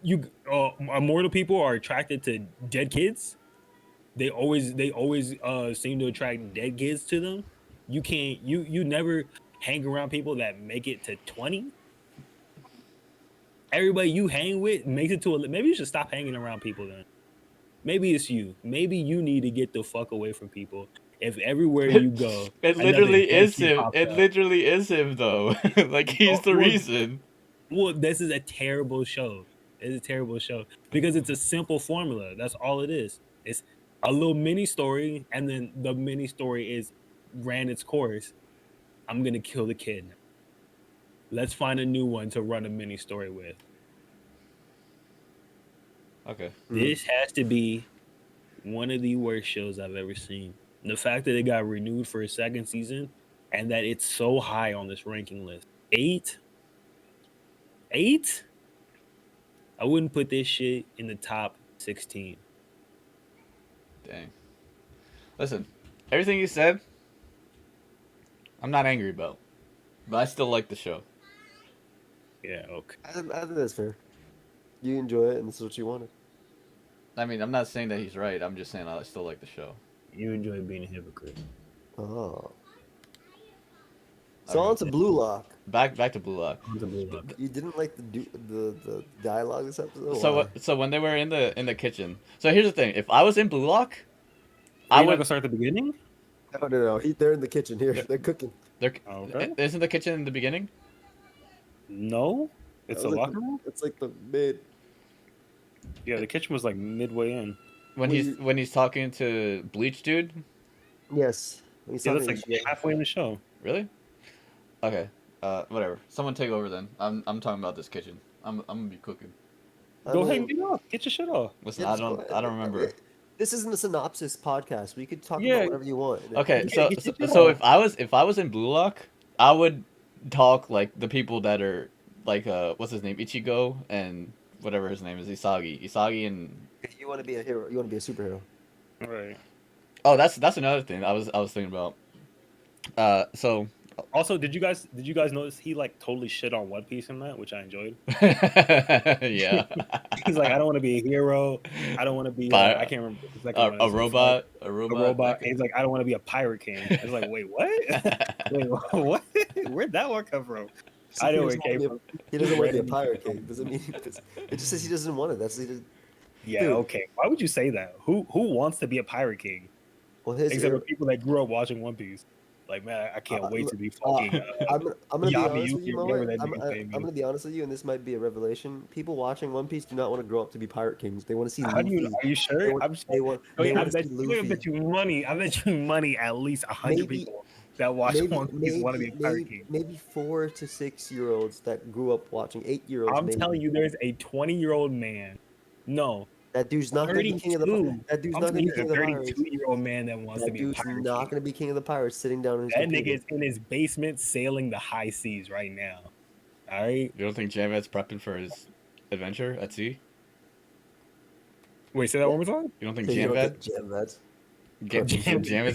Speaker 2: immortal people are attracted to dead kids? They always seem to attract dead kids to them. You never hang around people that make it to 20. Everybody you hang with makes it to maybe you should stop hanging around people then. Maybe it's you. Maybe you need to get the fuck away from people. If everywhere you go,
Speaker 1: It literally is him. It literally is him though. Like he's the reason.
Speaker 2: Well, this is a terrible show. It's a terrible show because it's a simple formula. That's all it is. It's a little mini story, and then the mini story ran its course. I'm gonna kill the kid. Let's find a new one to run a mini story with.
Speaker 1: Okay.
Speaker 2: This has to be one of the worst shows I've ever seen. The fact that it got renewed for a second season and that it's so high on this ranking list. 8? I wouldn't put this shit in the top 16.
Speaker 1: Dang. Listen, everything you said, I'm not angry about, but I still like the show.
Speaker 2: Yeah, okay.
Speaker 3: I think that's fair. You enjoy it, and this is what you wanted.
Speaker 1: I mean, I'm not saying that he's right. I'm just saying I still like the show.
Speaker 2: You enjoy being a hypocrite.
Speaker 3: Oh. So on to Blue Lock.
Speaker 1: Back to Blue Lock.
Speaker 3: You didn't like the dialogue this episode?
Speaker 1: So when they were in the kitchen. So here's the thing: if I was in Blue Lock,
Speaker 2: I would start at the beginning.
Speaker 3: No. They're in the kitchen here. They're cooking.
Speaker 1: Okay. Isn't the kitchen in the beginning?
Speaker 2: No, it's a locker room.
Speaker 3: It's like the mid.
Speaker 2: Yeah, the kitchen was like midway in.
Speaker 1: When he's talking to Bleach dude.
Speaker 3: Yes.
Speaker 2: That's like halfway in the show.
Speaker 1: Really? Okay. Whatever. Someone take over then. I'm talking about this kitchen. I'm gonna be cooking.
Speaker 2: Go ahead and get off. Get your shit off.
Speaker 1: Listen, I don't remember.
Speaker 3: This isn't a synopsis podcast. We could talk about whatever you want.
Speaker 1: Okay, so if I was in Blue Lock, I would talk like the people that are like what's his name, Ichigo, and whatever his name is, Isagi and.
Speaker 3: You want to be a hero. You want to be a superhero.
Speaker 2: Right.
Speaker 1: Oh, that's another thing I was thinking about. So.
Speaker 2: Also, did you guys notice he like totally shit on One Piece in that, which I enjoyed?
Speaker 1: Yeah.
Speaker 2: He's like, I don't want to be a hero. I don't want to be. I can't remember. It's like
Speaker 1: a robot. A robot.
Speaker 2: He's like, I don't want to be a pirate king. I was like, wait, what? Wait, what? Where'd that one come from? I know where it came from.
Speaker 3: He doesn't want to be a pirate king. Doesn't mean it just says he doesn't want it. That's
Speaker 2: yeah. Dude. Okay. Why would you say that? Who wants to be a pirate king?
Speaker 3: Well,
Speaker 2: except for people that grew up watching One Piece. Like, man, I can't wait to be fucking.
Speaker 3: I'm gonna be honest with you, I'm gonna be honest with you, and this might be a revelation. People watching One Piece do not want to grow up to be pirate kings. They want to see.
Speaker 2: Are you sure?
Speaker 3: I bet
Speaker 2: you money. I bet you money. At least 100 people that watch One Piece want to be a pirate king.
Speaker 3: Maybe 4 to 6 year olds that grew up watching 8-year-olds.
Speaker 2: I'm telling you, there's a 20-year-old man. No.
Speaker 3: That dude's not going to be king of the. That dude's not going to be king of the pirates.
Speaker 2: 32-year-old man that wants to be a pirate.
Speaker 3: That dude's not going to be king of the pirates, sitting down in his.
Speaker 2: That nigga is in his basement sailing the high seas right now. All right.
Speaker 1: You don't think Janvet's prepping for his adventure at sea?
Speaker 2: Wait, say that one more time.
Speaker 1: You don't think Janvet's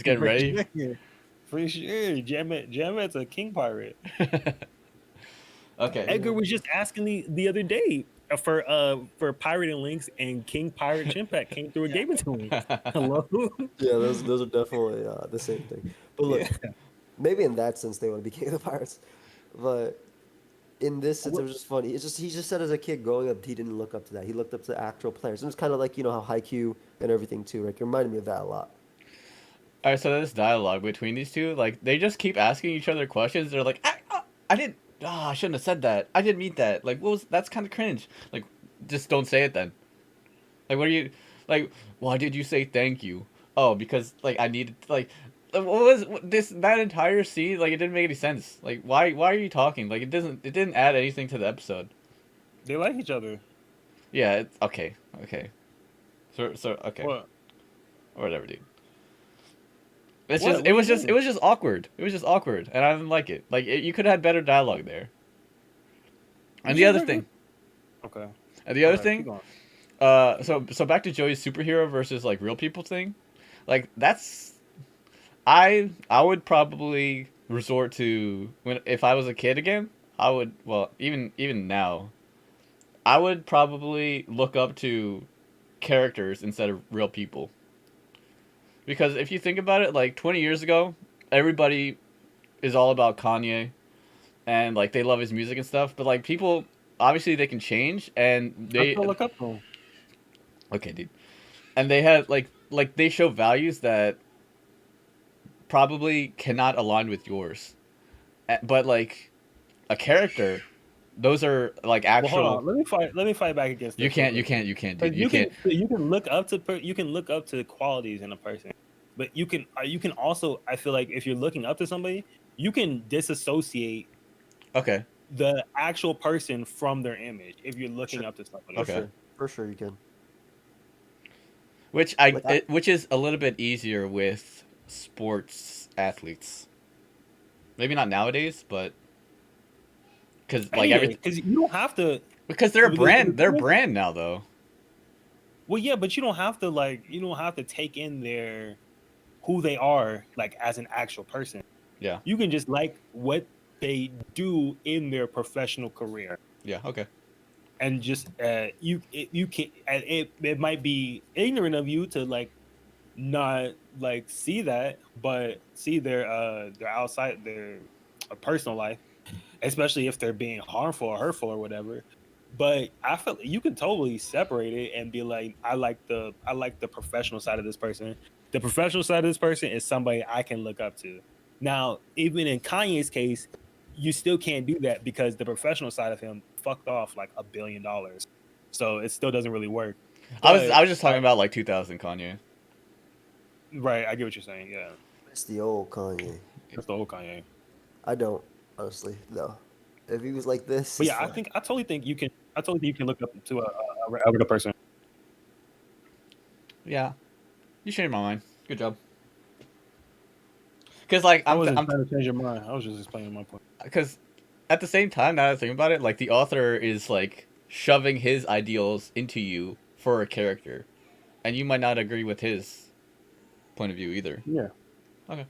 Speaker 1: getting ready?
Speaker 2: For sure, Janvet's a king pirate.
Speaker 1: Okay.
Speaker 2: Edgar was just asking the other day for pirating links, and King Pirate Chimpack came through and gave it to him. Hello.
Speaker 3: Yeah, those are definitely the same thing. But look, maybe in that sense they want to be king of the pirates, but in this sense it was just funny. It's just he just said as a kid growing up he didn't look up to that. He looked up to actual players. And it's kind of like how Haikyuu and everything too. Like it reminded me of that a lot.
Speaker 1: All right, so this dialogue between these two, like they just keep asking each other questions. They're like, I didn't. I shouldn't have said that. I didn't mean that. Like, that's kind of cringe. Like, just don't say it then. Like, what are you, like, why did you say thank you? Oh, because, like, I needed, like, what was that entire scene? Like, it didn't make any sense. Like, why are you talking? Like, it didn't add anything to the episode.
Speaker 2: They like each other.
Speaker 1: Yeah, okay. So, okay.
Speaker 2: What?
Speaker 1: Or whatever, dude. It was just awkward. It was just awkward, and I didn't like it. Like you could have had better dialogue there. And the other thing.
Speaker 2: Okay.
Speaker 1: And the other thing. So back to Joey's superhero versus like real people thing, like that's, I would probably resort to if I was a kid again. I would even now, I would probably look up to characters instead of real people. Because if you think about it, like 20 years ago, everybody is all about Kanye, and like they love his music and stuff. But like people, obviously they can change, and they
Speaker 2: look up to him.
Speaker 1: Okay, dude, and they have like they show values that probably cannot align with yours, but like a character those are like
Speaker 2: Well, hold
Speaker 1: actual.
Speaker 2: on. Let me fight back against
Speaker 1: You
Speaker 2: this real
Speaker 1: can't, you
Speaker 2: quick.
Speaker 1: can't, you can't, dude.
Speaker 2: Because
Speaker 1: You can't.
Speaker 2: you can look up to qualities in a person, but you can also, I feel like if you're looking up to somebody, you can disassociate
Speaker 1: Okay,
Speaker 2: the actual person from their image if you're looking
Speaker 3: Sure.
Speaker 2: up to somebody.
Speaker 1: okay.
Speaker 3: For sure you can. Like
Speaker 1: Which is a little bit easier with sports athletes. Maybe not nowadays, but because like
Speaker 2: Any day,
Speaker 1: everything,
Speaker 2: because you don't have to.
Speaker 1: because they're a brand. They're a
Speaker 2: the-
Speaker 1: brand now, though.
Speaker 2: Well, yeah, but you don't have to take in their who they are like as an actual person.
Speaker 1: Yeah,
Speaker 2: You can just like what they do in their professional career.
Speaker 1: yeah. Okay.
Speaker 2: And just you can it might be ignorant of you to like not like see that, but see their outside their personal life, especially if they're being harmful or hurtful or whatever. But I feel you can totally separate it and be like, I like the professional side of this person. The professional side of this person is somebody I can look up to. Now, even in Kanye's case, you still can't do that because the professional side of him fucked off like $1 billion. So it still doesn't really work.
Speaker 1: I was
Speaker 2: But
Speaker 1: just talking about like 2000 Kanye.
Speaker 2: right, I get what you're saying. Yeah,
Speaker 3: It's the old Kanye.
Speaker 2: that's the old Kanye.
Speaker 3: I don't honestly no. If he was like this,
Speaker 2: But
Speaker 3: it's
Speaker 2: yeah,
Speaker 3: fine.
Speaker 2: I totally think you can. I totally think you can look up to a real person.
Speaker 1: Yeah, you changed my mind. Good job. Because like
Speaker 2: I wasn't
Speaker 1: I'm
Speaker 2: trying to change your mind. I was just explaining my point.
Speaker 1: because at the same time, now that I think about it, like the author is like shoving his ideals into you for a character, and you might not agree with his point of view either.
Speaker 2: Yeah.
Speaker 1: Okay.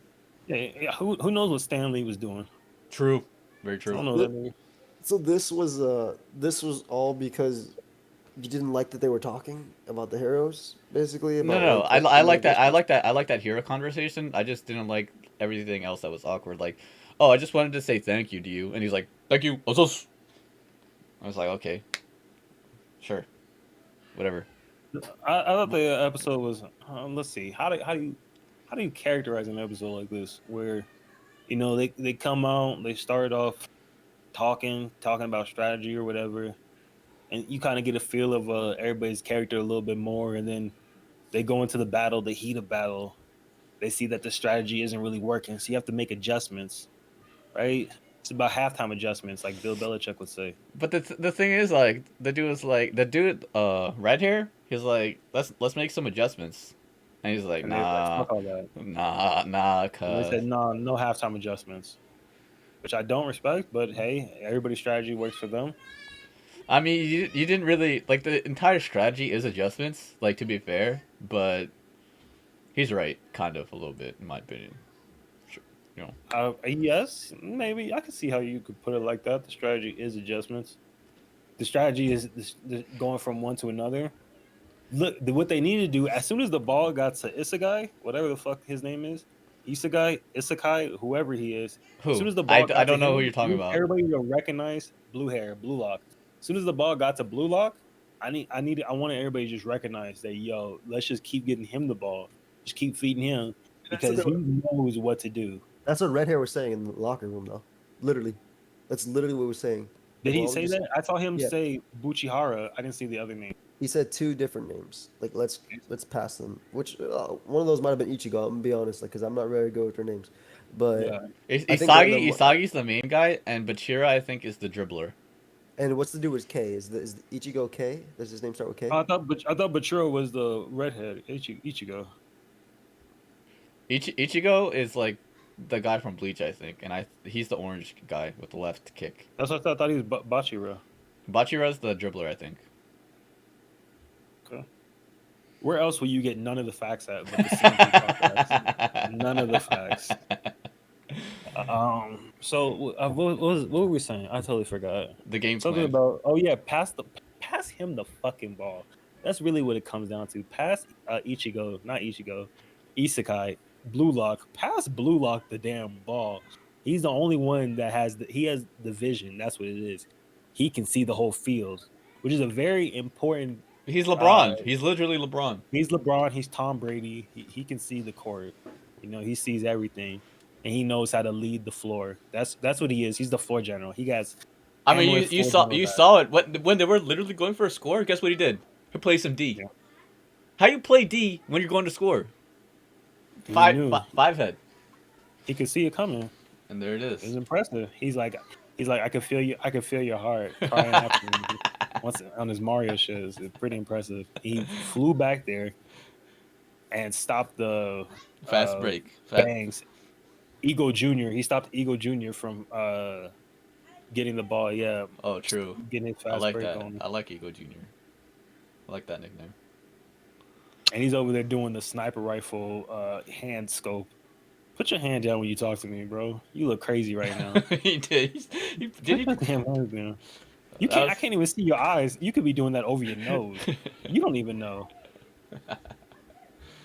Speaker 2: Yeah. Who knows what Stan Lee was doing?
Speaker 1: True. Very
Speaker 2: I
Speaker 1: true.
Speaker 2: don't know that nigga.
Speaker 3: So this was all because you didn't like that they were talking about the heroes, basically
Speaker 1: No,
Speaker 3: about
Speaker 1: no,
Speaker 3: like
Speaker 1: I like that.
Speaker 3: adjustments?
Speaker 1: I like that hero conversation. I just didn't like everything else that was awkward. Like, oh, I just wanted to say thank you to you, and he's like, thank you. Osos. I was like, okay, sure, whatever.
Speaker 2: I thought the episode was. Let's see. How do you characterize an episode like this where they come out, they start off talking about strategy or whatever, and you kind of get a feel of everybody's character a little bit more, and then they go into the battle, the heat of battle. They see that the strategy isn't really working, so you have to make adjustments, right? It's about halftime adjustments, like Bill Belichick would say.
Speaker 1: But the thing is, like, the dude, red hair. He's like, let's make some adjustments, and he's like,
Speaker 2: And they were like,
Speaker 1: nah,
Speaker 2: fuck all that.
Speaker 1: nah,
Speaker 2: And they
Speaker 1: cuz.
Speaker 2: said, no, no halftime adjustments, which I don't respect, but hey, everybody's strategy works for them.
Speaker 1: I mean, you didn't really like the entire strategy is adjustments. Like, to be fair, but he's right, kind of a little bit, in my opinion. Sure, you know.
Speaker 2: Yes, maybe I can see how you could put it like that. The strategy is adjustments. The strategy is going from one to another. Look, what they need to do as soon as the ball got to Isekai, whatever the fuck his name is, Isekai, whoever he is. As soon
Speaker 1: Who?
Speaker 2: as the ball
Speaker 1: I
Speaker 2: got to
Speaker 1: don't know who
Speaker 2: him,
Speaker 1: you're talking about.
Speaker 2: everybody will recognize blue hair, blue lock. As soon as the ball got to blue lock, I wanted everybody to just recognize that, yo, let's just keep getting him the ball, just keep feeding him because he knows what to do.
Speaker 3: That's what Red Hair was saying in the locker room, though. Literally, that's literally what he was saying.
Speaker 2: Did he
Speaker 3: Well,
Speaker 2: say
Speaker 3: just-
Speaker 2: that? I saw him
Speaker 3: yeah.
Speaker 2: say Buchihara. I didn't see the other name.
Speaker 3: He said two different names. Like let's pass them. Which one of those might have been Ichigo. I'm gonna be honest, like because I'm not very good with their names. But
Speaker 2: Yeah.
Speaker 3: I think
Speaker 1: Isagi's the main guy, and Bachira I think is the dribbler.
Speaker 3: and what's to do with K? Is the Ichigo K? Does his name start with K?
Speaker 2: I thought Bachiro was the redhead. Ichigo.
Speaker 1: Ichigo is like the guy from Bleach, I think, and he's the orange guy with the left kick.
Speaker 2: That's what I thought. I thought he was Bachiro.
Speaker 1: Bachira's the dribbler, I think.
Speaker 2: Okay. Where else will you get none of the facts at? But the CMP podcast? None of the facts. So what were we saying? I totally forgot.
Speaker 1: The game
Speaker 2: Something
Speaker 1: plan.
Speaker 2: about pass him the fucking ball. That's really what it comes down to. Pass not Ichigo, Isekai, Blue Lock. Pass Blue Lock the damn ball. He's the only one that has the vision. That's what it is. He can see the whole field, which is a very important.
Speaker 1: He's LeBron. He's literally LeBron.
Speaker 2: He's LeBron. He's Tom Brady. He can see the court. He sees everything, and he knows how to lead the floor. That's what he is. He's the floor general. He has
Speaker 1: I mean,
Speaker 2: Amulet
Speaker 1: you
Speaker 2: forged
Speaker 1: saw
Speaker 2: him back.
Speaker 1: it when they were literally going for a score. Guess what he did? He played some D.
Speaker 2: Yeah.
Speaker 1: How you play D when you're going to score?
Speaker 2: He knew
Speaker 1: Five head,
Speaker 2: he could see it coming.
Speaker 1: and there it
Speaker 2: It's
Speaker 1: is.
Speaker 2: impressive. He's like, I could feel you. I could feel your heart crying after me. Once on his Mario shows, it's pretty impressive. He flew back there and stopped the
Speaker 1: Fast break.
Speaker 2: bangs. Ego Junior. He stopped Ego Junior from getting the ball. Yeah,
Speaker 1: Oh, true.
Speaker 2: getting his
Speaker 1: I
Speaker 2: fast
Speaker 1: like
Speaker 2: break
Speaker 1: that.
Speaker 2: on.
Speaker 1: I like Ego Junior. I like that nickname.
Speaker 2: And he's over there doing the sniper rifle hand scope. Put your hand down when you talk to me, bro. You look crazy right now.
Speaker 1: He did. Did he?
Speaker 2: Put your damn hands down. You can't. I can't even see your eyes. You could be doing that over your nose. You don't even know.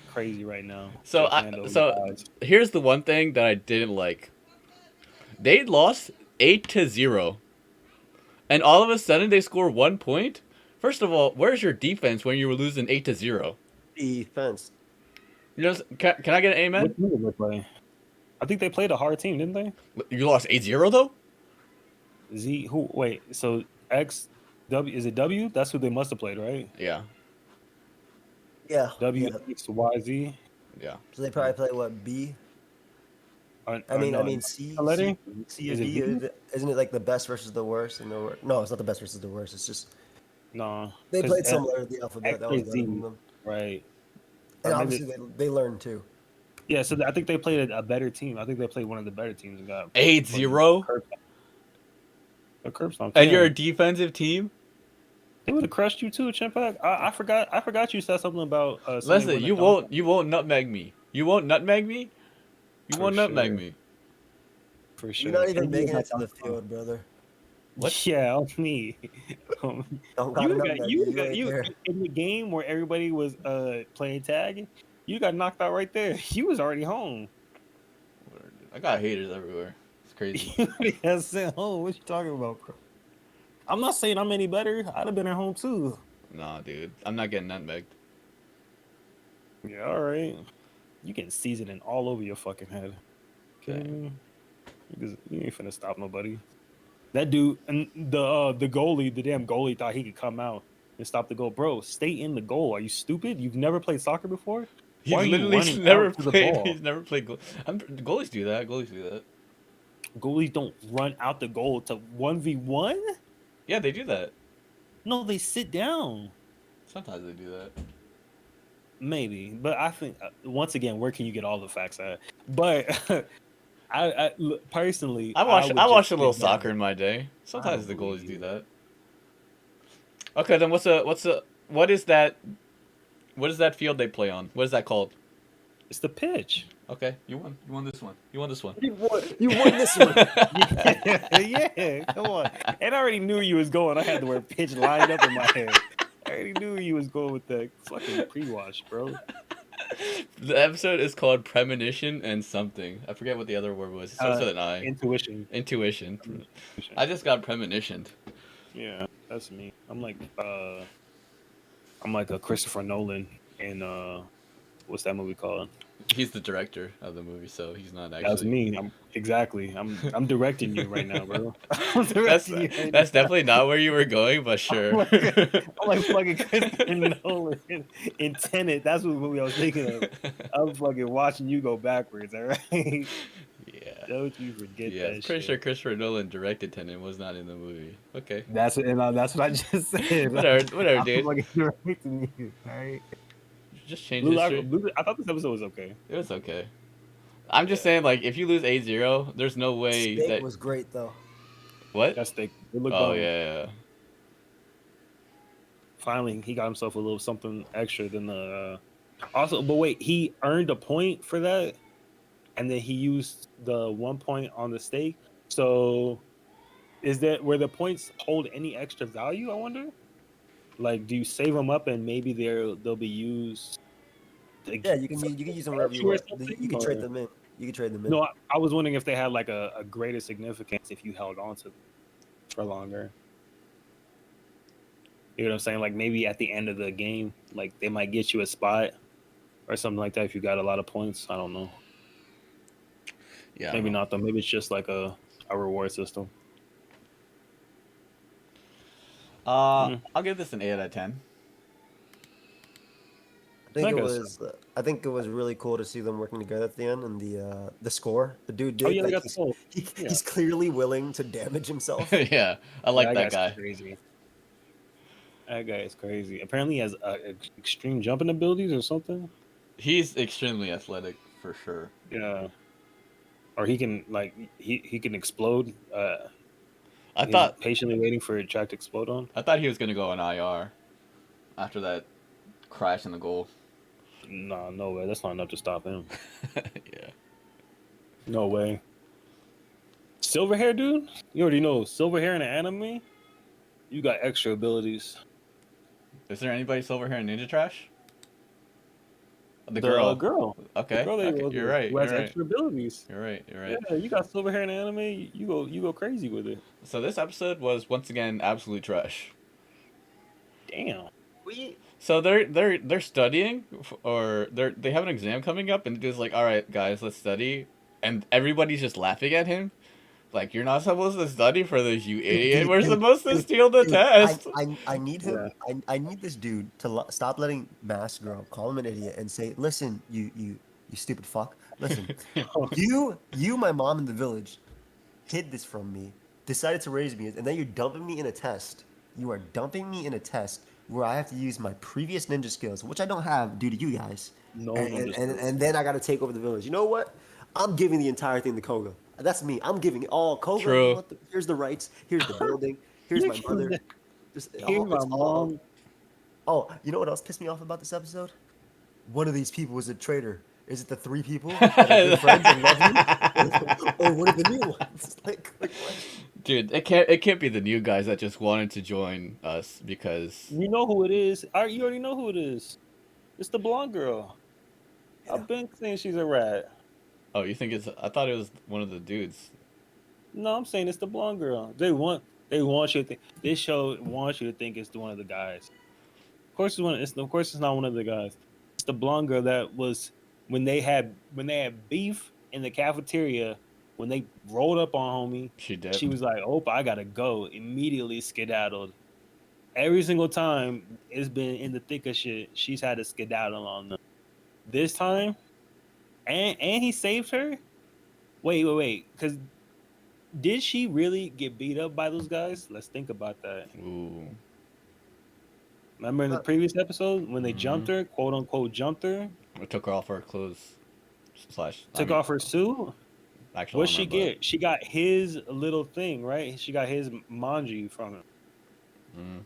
Speaker 2: Crazy right now.
Speaker 1: So
Speaker 2: Your hand over your eyes.
Speaker 1: here's the one thing that I didn't like. They lost 8-0, and all of a sudden they score 1 point. First of all, where's your defense when you were losing 8-0?
Speaker 3: Defense.
Speaker 1: You know, can I get an amen?
Speaker 2: What team did they play? I think they played a hard team, didn't they?
Speaker 1: You lost 8-0 though.
Speaker 2: Wait, so X W is it W? That's who they must have played, right?
Speaker 1: Yeah.
Speaker 3: Yeah.
Speaker 2: W
Speaker 3: yeah.
Speaker 2: X Y Z.
Speaker 1: Yeah.
Speaker 3: So they probably play what, B?
Speaker 2: Or
Speaker 3: I
Speaker 2: no,
Speaker 3: mean C.
Speaker 2: a letter?
Speaker 3: C or
Speaker 2: Is it
Speaker 3: D?
Speaker 2: B?
Speaker 3: Isn't it like the best versus the worst? And no, it's not the best versus the worst. It's just
Speaker 2: No.
Speaker 3: they
Speaker 2: 'cause
Speaker 3: played some
Speaker 2: X-
Speaker 3: letter of the alphabet
Speaker 2: X
Speaker 3: that was
Speaker 2: or
Speaker 3: better
Speaker 2: Z.
Speaker 3: than them.
Speaker 2: Right.
Speaker 3: And
Speaker 2: Or maybe-
Speaker 3: obviously they learned too.
Speaker 2: Yeah, so I think they played a better team. I think they played one of the better teams and got
Speaker 1: 8-0,
Speaker 2: a curb stomp.
Speaker 1: and
Speaker 2: Yeah.
Speaker 1: you're a defensive team.
Speaker 2: They would have crushed you too, Chimpack. I forgot you said something about.
Speaker 1: Listen, you won't nutmeg me. You won't nutmeg me. You
Speaker 2: For
Speaker 1: won't nutmeg
Speaker 2: sure.
Speaker 1: me.
Speaker 2: For sure.
Speaker 3: You're not even
Speaker 2: And you
Speaker 3: making
Speaker 2: had
Speaker 3: it to the
Speaker 2: dunk on.
Speaker 3: field, brother.
Speaker 1: What?
Speaker 2: Yeah, on me.
Speaker 3: Don't
Speaker 2: you
Speaker 3: gotta
Speaker 2: got
Speaker 3: nutmeg
Speaker 2: you
Speaker 3: me,
Speaker 2: got
Speaker 3: ain't
Speaker 2: you
Speaker 3: there.
Speaker 2: in the game where everybody was playing tag. You got knocked out right there. You was already home.
Speaker 1: I got haters everywhere. It's crazy.
Speaker 2: I said, "Oh, what you talking about, bro?" I'm not saying I'm any better. I'd have been at home too.
Speaker 1: Nah, dude, I'm not getting nutmegged.
Speaker 2: Yeah, all right. You getting seasoning all over your fucking head. Okay. You ain't finna stop nobody. That dude and the goalie, the damn goalie thought he could come out and stop the goal. Bro, stay in the goal. Are you stupid? You've never played soccer before?
Speaker 1: He's
Speaker 2: Why are you
Speaker 1: literally
Speaker 2: running
Speaker 1: never
Speaker 2: out to the
Speaker 1: played.
Speaker 2: ball?
Speaker 1: He's never played. Goalies do that. Goalies do that.
Speaker 2: Goalies don't run out the goal to 1v1?
Speaker 1: Yeah, they do that.
Speaker 2: No, they sit down.
Speaker 1: Sometimes they do that.
Speaker 2: Maybe, but I think once again, where can you get all the facts at? But personally,
Speaker 1: I watched
Speaker 2: would
Speaker 1: a
Speaker 2: just
Speaker 1: little
Speaker 2: sit down.
Speaker 1: soccer in my day. Sometimes the
Speaker 2: believe
Speaker 1: goalies
Speaker 2: you.
Speaker 1: do that. Okay, then what is that field they play on? What is that called?
Speaker 2: It's the pitch.
Speaker 1: Okay, you won. You won this one. You won this one.
Speaker 3: You won this one.
Speaker 2: Yeah, come on. And I already knew you was going. I had the word pitch lined up in my head. I already knew you was going with that fucking pre-wash, bro.
Speaker 1: The episode is called Premonition and something. I forget what the other word was. It starts with an I.
Speaker 2: Intuition.
Speaker 1: Intuition. I just got premonitioned.
Speaker 2: Yeah, that's me. I'm like a Christopher Nolan in what's that movie called?
Speaker 1: He's the director of the movie, so he's not actually.
Speaker 2: That's me. I'm directing you right now, bro.
Speaker 1: That's definitely not where you were going, but sure.
Speaker 2: I'm like fucking Christopher Nolan in Tenet. That's what movie I was thinking of. I'm fucking watching you go backwards, all right?
Speaker 1: Yeah.
Speaker 2: Don't you forget
Speaker 1: Yeah,
Speaker 2: that
Speaker 1: pretty
Speaker 2: shit.
Speaker 1: sure Christopher Nolan directed Tenet, was not in the movie. Okay.
Speaker 2: That's what I just said.
Speaker 1: Whatever,
Speaker 2: I'm
Speaker 1: dude.
Speaker 2: fucking directing you, all right?
Speaker 1: Just change
Speaker 2: Blue
Speaker 1: history.
Speaker 2: Lock- I thought this episode was okay.
Speaker 1: It was okay. I'm just saying, like, if you lose 8-0, there's no way
Speaker 3: Steak
Speaker 1: that.
Speaker 3: was great though.
Speaker 1: What?
Speaker 2: That's the good look.
Speaker 1: Oh
Speaker 2: bone.
Speaker 1: yeah.
Speaker 2: Finally, he got himself a little something extra than the. Also, but wait, he earned a point for that, and then he used the 1 point on the steak. So, is that where the points hold any extra value? I wonder. Like, do you save them up and maybe they'll be used?
Speaker 3: Yeah, you can use them wherever you
Speaker 2: Or
Speaker 3: want.
Speaker 2: something,
Speaker 3: You can trade
Speaker 2: or-
Speaker 3: them in. You can trade them in.
Speaker 2: No, I was wondering if they had like a greater significance if you held on to them for longer. You know what I'm saying? Like maybe at the end of the game, like they might get you a spot or something like that if you got a lot of points. I don't know.
Speaker 1: Yeah.
Speaker 2: Maybe not though. Maybe it's just like a reward system.
Speaker 1: I'll give this an 8 out of 10.
Speaker 2: I guess.
Speaker 3: I think it was really cool to see them working together at the end, and the score the dude
Speaker 2: Oh
Speaker 3: did.
Speaker 2: yeah, they
Speaker 3: Like
Speaker 2: got the soul. Yeah,
Speaker 3: he's clearly willing to damage himself.
Speaker 1: Yeah, I
Speaker 2: yeah,
Speaker 1: like that
Speaker 2: that guy's
Speaker 1: guy.
Speaker 2: crazy. That guy is crazy. Apparently, he has extreme jumping abilities or something.
Speaker 1: He's extremely athletic for sure.
Speaker 2: Yeah, or he can he can explode.
Speaker 1: I
Speaker 2: He's
Speaker 1: thought
Speaker 2: patiently waiting for a track to explode on.
Speaker 1: I thought he was gonna go on IR after that crash in the goal.
Speaker 2: Nah, no way. That's not enough to stop him.
Speaker 1: Yeah.
Speaker 2: No way. Silver hair, dude. You already know silver hair in an anime. You got extra abilities.
Speaker 1: Is there anybody silver hair in Ninja Trash? The
Speaker 2: Girl.
Speaker 1: girl.
Speaker 2: The
Speaker 1: Okay.
Speaker 2: girl that
Speaker 1: Okay.
Speaker 2: was
Speaker 1: You're right.
Speaker 2: who has
Speaker 1: You're right.
Speaker 2: extra abilities.
Speaker 1: You're right. You're right.
Speaker 2: Yeah, you got silver hair in anime. You go crazy with it.
Speaker 1: So this episode was once again absolute trash.
Speaker 2: Damn.
Speaker 3: We
Speaker 1: So they're studying, or they have an exam coming up, and it's just like, all right, guys, let's study, and everybody's just laughing at him, like, you're not supposed to study for this, you idiot. We're supposed to steal the test.
Speaker 3: I need him. I need this dude to stop letting Mask grow, call him an idiot, and say, "Listen, you stupid fuck. Listen, you, my mom in the village, hid this from me, decided to raise me, and then you're dumping me in a test. You are dumping me in a test where I have to use my previous ninja skills, which I don't have due to you guys.
Speaker 2: No
Speaker 3: and,
Speaker 2: ninja skills.
Speaker 3: and then I got to take over the village. You know what? I'm giving the entire thing to Koga. That's me. I'm giving it all. Koga,
Speaker 1: True.
Speaker 3: you know what? Here's the rights. Here's the building. Here's my mother. Just,
Speaker 2: Here's my mom.
Speaker 3: Oh, you know what else pissed me off about this episode? One of these people was a traitor. Is it the 3 people that are good friends and love you? Or one of the new ones? Like what?
Speaker 1: Dude, it can't be the new guys that just wanted to join us because
Speaker 2: You know who it is. You already know who it is. It's the blonde girl.
Speaker 3: Yeah.
Speaker 2: I've been saying she's a rat.
Speaker 1: oh, you think it's, I thought it was one of the dudes.
Speaker 2: No, I'm saying it's the blonde girl. They want you to think this show wants you to think it's one of the guys. Of course it's not one of the guys. It's the blonde girl that was when they had beef in the cafeteria, when they rolled up on homie,
Speaker 1: She did.
Speaker 2: she was like, "Oh, I gotta go." Immediately skedaddled. Every single time it's been in the thick of shit, she's had to skedaddle on them. This time, and he saved her. Wait, because did she really get beat up by those guys? Let's think about that.
Speaker 1: Ooh.
Speaker 2: Remember in the previous episode when they
Speaker 1: Mhm.
Speaker 2: jumped her, quote unquote jumped her,
Speaker 1: It took her off her clothes.
Speaker 2: took off her suit.
Speaker 1: Actual
Speaker 2: What'd she
Speaker 1: armor, but-
Speaker 2: get? She got his little thing, right? She got his manji from him.
Speaker 1: Mm.